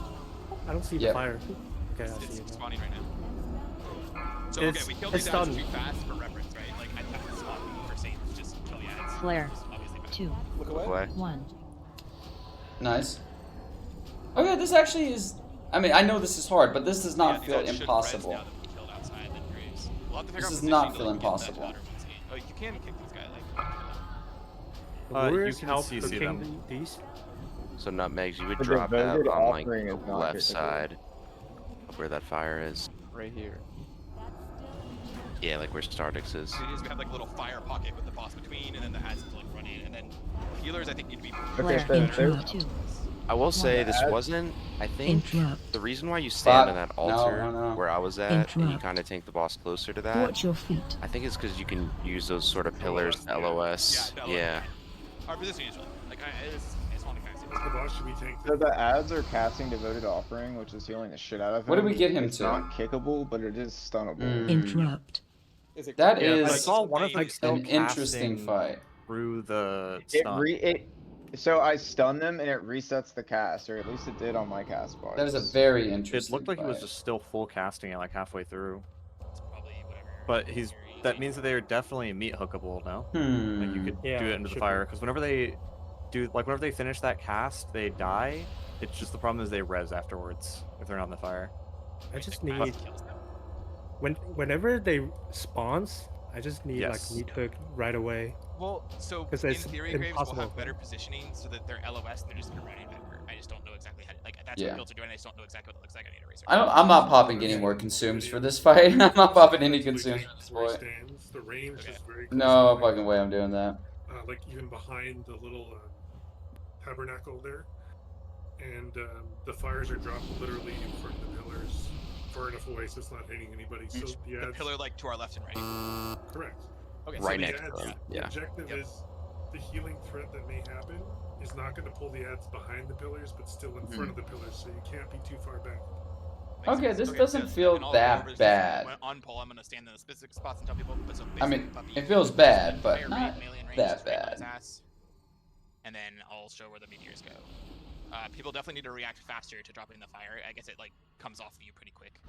I don't see the fire. Okay, I see It's it. spawning right now. So okay, we killed these ads too fast for reference, right? Like I thought the spot we were saying was just kill the ads. Flare. 2. Look away. 1. Nice. Okay, this actually is... I mean, I know this is hard, but this does not feel impossible. This does not feel impossible. Oh, you can kick this guy, like... You can CC them. These? So nutmegs, you would The drop that devoted on like offering the is not left critical. side of where that fire is. Right here. Yeah, like where Stardix is. So we have like a little fire pocket with the boss between, and then the ads to like run in, and then healers I think need to be Flare. 2. I will say this wasn't. I think Interrupt. the reason why you stand on that No, altar no. where I was at, and you Interrupt. kind of take the boss closer to that. Watch your feet. I think it's because you can use those sort of pillars, LOS. Yeah. Our position is really like I just want to kind of see. The boss should be tanked. So the ads are casting Devoted Offering, which is healing the shit out of him. What did we get him it's to? not kickable, but it is stunnable. Interrupt. That Yeah, is I saw one of them still an interesting casting fight. through the It stun. So I stun them and it resets the cast, or at least it did on my cast bar. That is a very It interesting looked like he was fight. just still full casting it like halfway through. But that means that they are definitely meat hookable now. Like you could Yeah, do it into the should fire be. because whenever they finish that cast, they die. It's just the problem is they res afterwards if they're not in the fire. I just need... Whenever they spawns, I just need Yes. like meat hook right away. Well, so 'Cause in it's theory, Graves will impossible. have better positioning so that they're LOS and they're just gonna run in better. I just don't know exactly how. Like that's Yeah. what builds are doing. I just don't know exactly what it looks like. I need a research. I'm not popping any more consumes for this fight. I'm not popping any consumes for this Where he fight. stands, the range is very close No to fucking way I'm doing that. like even behind the little tabernacle there, and the fires are dropped literally in front of the pillars, far enough away so it's not hitting anybody. So the The ads, pillar like to our left and right. correct. Okay, Right so next to them. The Yeah. objective is the healing threat that may happen is not going to pull the ads behind the pillars, but still in front of the pillars, so you can't be too far back. Okay, this Okay, doesn't so feel in all that four of us, bad. On pull, I'm gonna stand in the specific spots and tell people. So I mean, basically, puppy, it feels just bad, spend but fire not rate, melee, and range, that just rain on his bad. ass. And then I'll show where the meteors go. People definitely need to react faster to dropping the fire. I guess it like comes off of you pretty quick.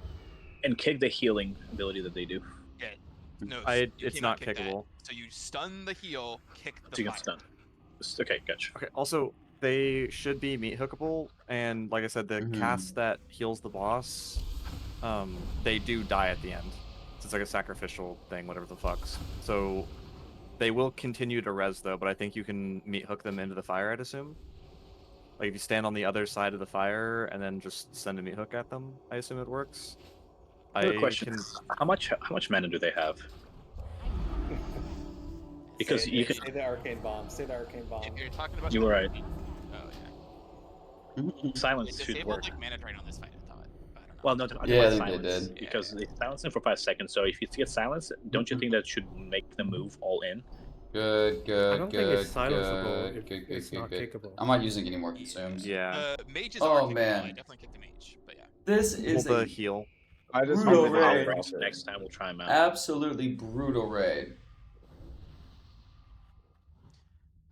And kick the healing ability that they do. Yeah. No, it's cannot not kick that. kickable. So you stun the heal, kick the So you fire. can stun. Okay, gotcha. Okay. Also, they should be meat hookable, and like I said, the cast that heals the boss, they do die at the end. So it's like a sacrificial thing, whatever the fucks. So they will continue to res though, but I think you can meat hook them into the fire, I'd assume. Like if you stand on the other side of the fire and then just send a meat hook at them, I assume it works. Another question: How much mana do they have? Because say, you can. say the arcane bomb. Say the arcane bomb. You're talking about. You were right. Oh yeah. Silence It should disabled work. like mana drain on this fight. I thought. I don't know. Well, no, Yeah, silence, they did. because they silence them for 5 seconds. So if you get silence, don't you think that should make them move all in? Good, good, I don't good, think it's silenceable if good, it's not kickable. I'm not using any more consumes. Yeah. Mages Oh, are kickable. man. I definitely kick the mage, but yeah. This is the a heal. I just brutal wanted to raid. cross it. Next time we'll try them out. Absolutely brutal raid.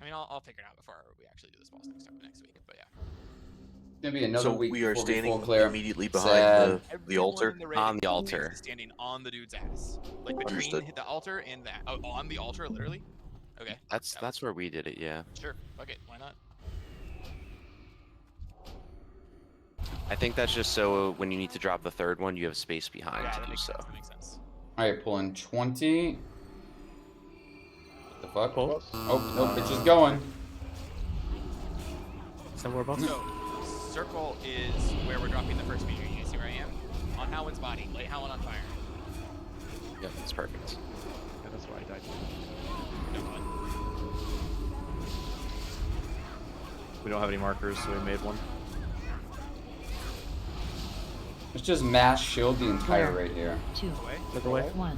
I mean, I'll figure it out before we actually do this boss next week, but yeah. It's gonna be another So week we are before we standing full clear. immediately behind Sad. the altar. On the altar. Is standing on the dude's ass, like between Understood. the altar and that. Oh, on the altar, literally. Okay. That's where we did it, yeah. Sure. Fuck it. Why not? I think that's just so when you need to drop the third one, you have space behind Yeah, to that do makes so. sense. That makes sense. Alright, pulling 20. What the fuck? Pull. Oh, nope, it's just going. Somewhere above. So, circle is where we're dropping the first meteor. You guys see where I am? On Howland's body. Light Howland on fire. Yep, that's perfect. Yeah, that's why I died. No fun. We don't have any markers, so we made one. Let's just mass shield the entire raid here. 2, Look away. 1.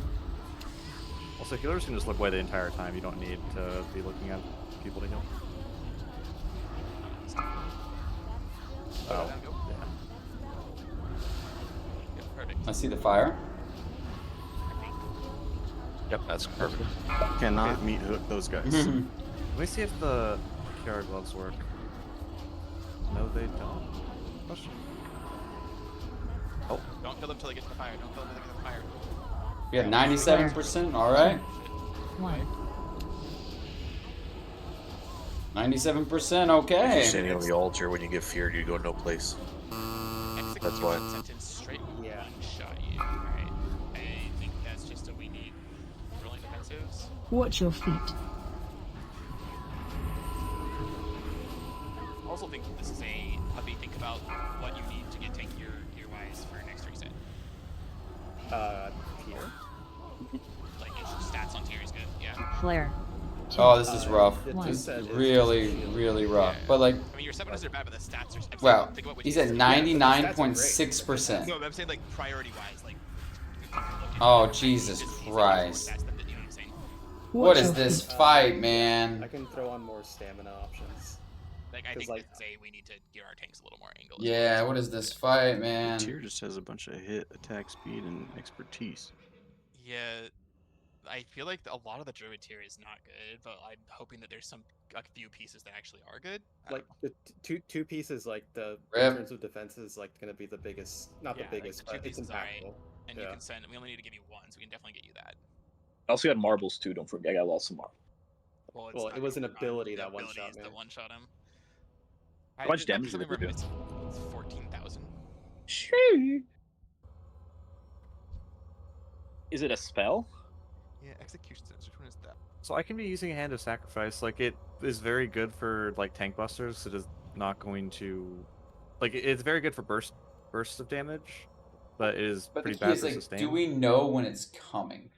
Also, healers can just look away the entire time. You don't need to be looking at people to heal. Oh, yeah. Yeah, perfect. I see the fire. Yep, that's perfect. Cannot meet hook those guys. Let me see if the QR gloves work. No, they don't. Question. Oh. Don't kill them until they get to the fire. Don't kill them until they get to the fire. We have 97%, alright. 1. 97%, If you're okay. standing on the altar, when you get feared, you go no place. That's why. Sentence straight one-shot you. Alright. I think that's just a we need rolling defensives. Watch your feet. I also think this is a puppy. Think about what you need to get tank gear-wise for next reset. Tier? Like, if stats on tier is good, yeah. Flare. Oh, this is rough. One. This is really, really rough. But like, I mean, your 700 are bad, but the stats are... wow, Think about what he's you at need. 99.6%. No, but I'm saying, like, priority-wise, like... Oh, Jesus Christ. What is this fight, man? I can throw on more stamina options. Like, I think like, it's a we need to give our tanks a little more angle. Yeah, what is this fight, man? Tier just has a bunch of hit, attack speed, and expertise. Yeah, I feel like a lot of the druid tier is not good, but I'm hoping that there's a few pieces that actually are good. Like the two pieces, like the Rip. in terms of defense is like gonna be the biggest, not Yeah, the biggest, like the but two it's pieces, alright. impactful. And you can send. We only need to give you one, so we can definitely get you that. I also got marbles too. Don't forget, I got lots of marbles. Well, Well, it was an ability that one shot me. That one shot him. How much damage did it do? It's 14,000. Shoo. Is it a spell? Yeah, execution sense. Which one is that? So I can be using a Hand of Sacrifice. Like, it is very good for like tank busters. It is not going to, like, it's very good for bursts of damage, but it is But the pretty key bad is for like, sustain. do we know when it's coming?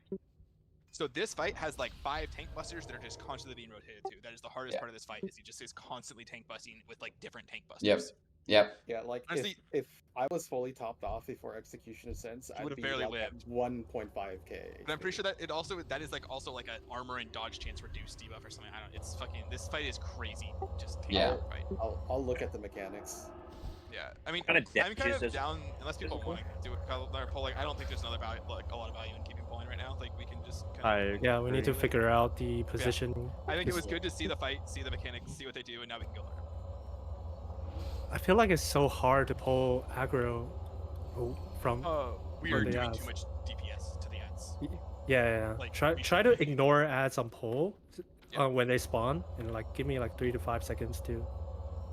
So this fight has like 5 tank busters that are just constantly being rotated to. That is the hardest part of this fight. Is he just is constantly tank busting with like different tank busters. Yep. Yep. Yeah, like Honestly- if I was fully topped off before Execution Ascents, I'd would've be barely like at lived. 1.5k. But I'm pretty sure that that is like also like an armor and dodge chance reduced debuff or something. I don't. It's fucking. This fight is crazy. Just Yeah. Fight. I'll look at the mechanics. Yeah, I mean, Kinda I'm kind damages of down unless people physical? want to do another polling. I don't think there's another value, like a lot of value in keeping polling right now. Like we can just kind of. Yeah, we need to figure out the positioning. I think it was good to see the fight, see the mechanics, see what they do, and now we can go learn them. I feel like it's so hard to pull aggro from. We are doing too much DPS to the ads. Yeah. Like, try to ignore ads on pull when they spawn, and like give me like 3 to 5 seconds to.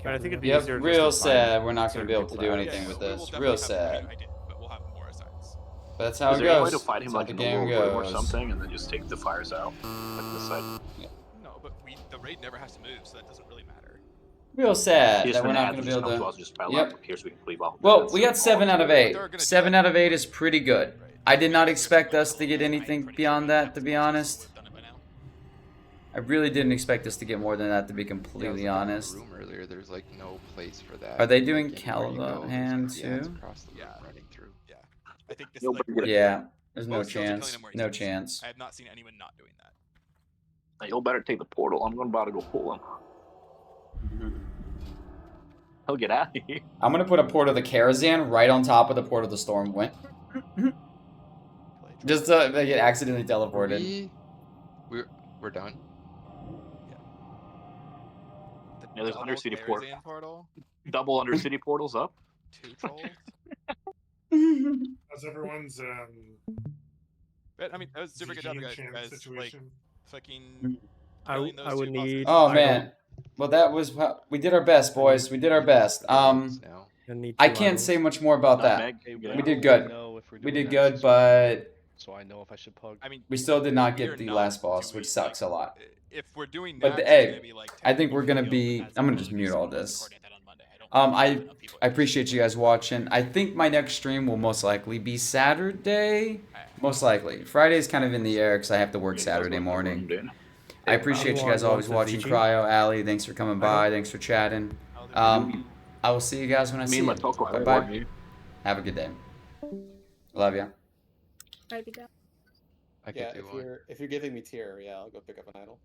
But I think it'd be Yep, easier. real just to find sad. We're not going certain to be able to people do that- anything with we will this. definitely Real have- sad. I did, but we'll have more assigns. But that's how Is it there any way goes. to fight him That's how like the in a game world room or goes. something, and then just take the fires out, like this side? No, but the raid never has to move, so that doesn't really matter. Real sad Yes, that we're when not ads going to be just able come to. to us and just pile Yep. up. Here's we can cleave off. Well, we got 7 out of 8. 7 out of 8 is pretty good. I did not expect us to get anything beyond that, to be honest. I really didn't expect us to get more than that, to be completely honest. Room earlier, there's like no place for that. Are they doing Like, anywhere you go, Caliban there's- yeah, it's too? across the room running through. Yeah, I think this is like. Yeah, there's no most guilds are killing chance. him where he No stands. chance. I have not seen anyone not doing that. Now, you'll better take the portal. I'm about to go pull him. He'll get out of here. I'm going to put a Port of the Karazhan right on top of the Port of the Stormwind. Just to get accidentally teleported. We're done. Yeah, there's Double undercity Karazhan portal. Double undercity portals up. 2 trolls. How's everyone's But I mean, that was super good job, Ziggy guys. chance Like, situation? fucking. I killing those would two need. Oh, man. Well, that was... We did our best, boys. We did our best. I can't say much more about that. We did good. We did good, but... So I know if I should pug. I mean, we still did not we are get the not last boss, which sucks a lot. If we're doing But that, hey, I think we're gonna be. I'm gonna just mute all this. I appreciate you guys watching. I think my next stream will most likely be Saturday. Most likely. Friday's kind of in the air because I have to work Saturday morning. I appreciate you guys always watching. Cryo, Ali, thanks for coming by. Thanks for chatting. I will see you guys when I see you. Bye bye. Have a good day. Love ya. Yeah, if you're giving me tier, yeah, I'll go pick up an idol.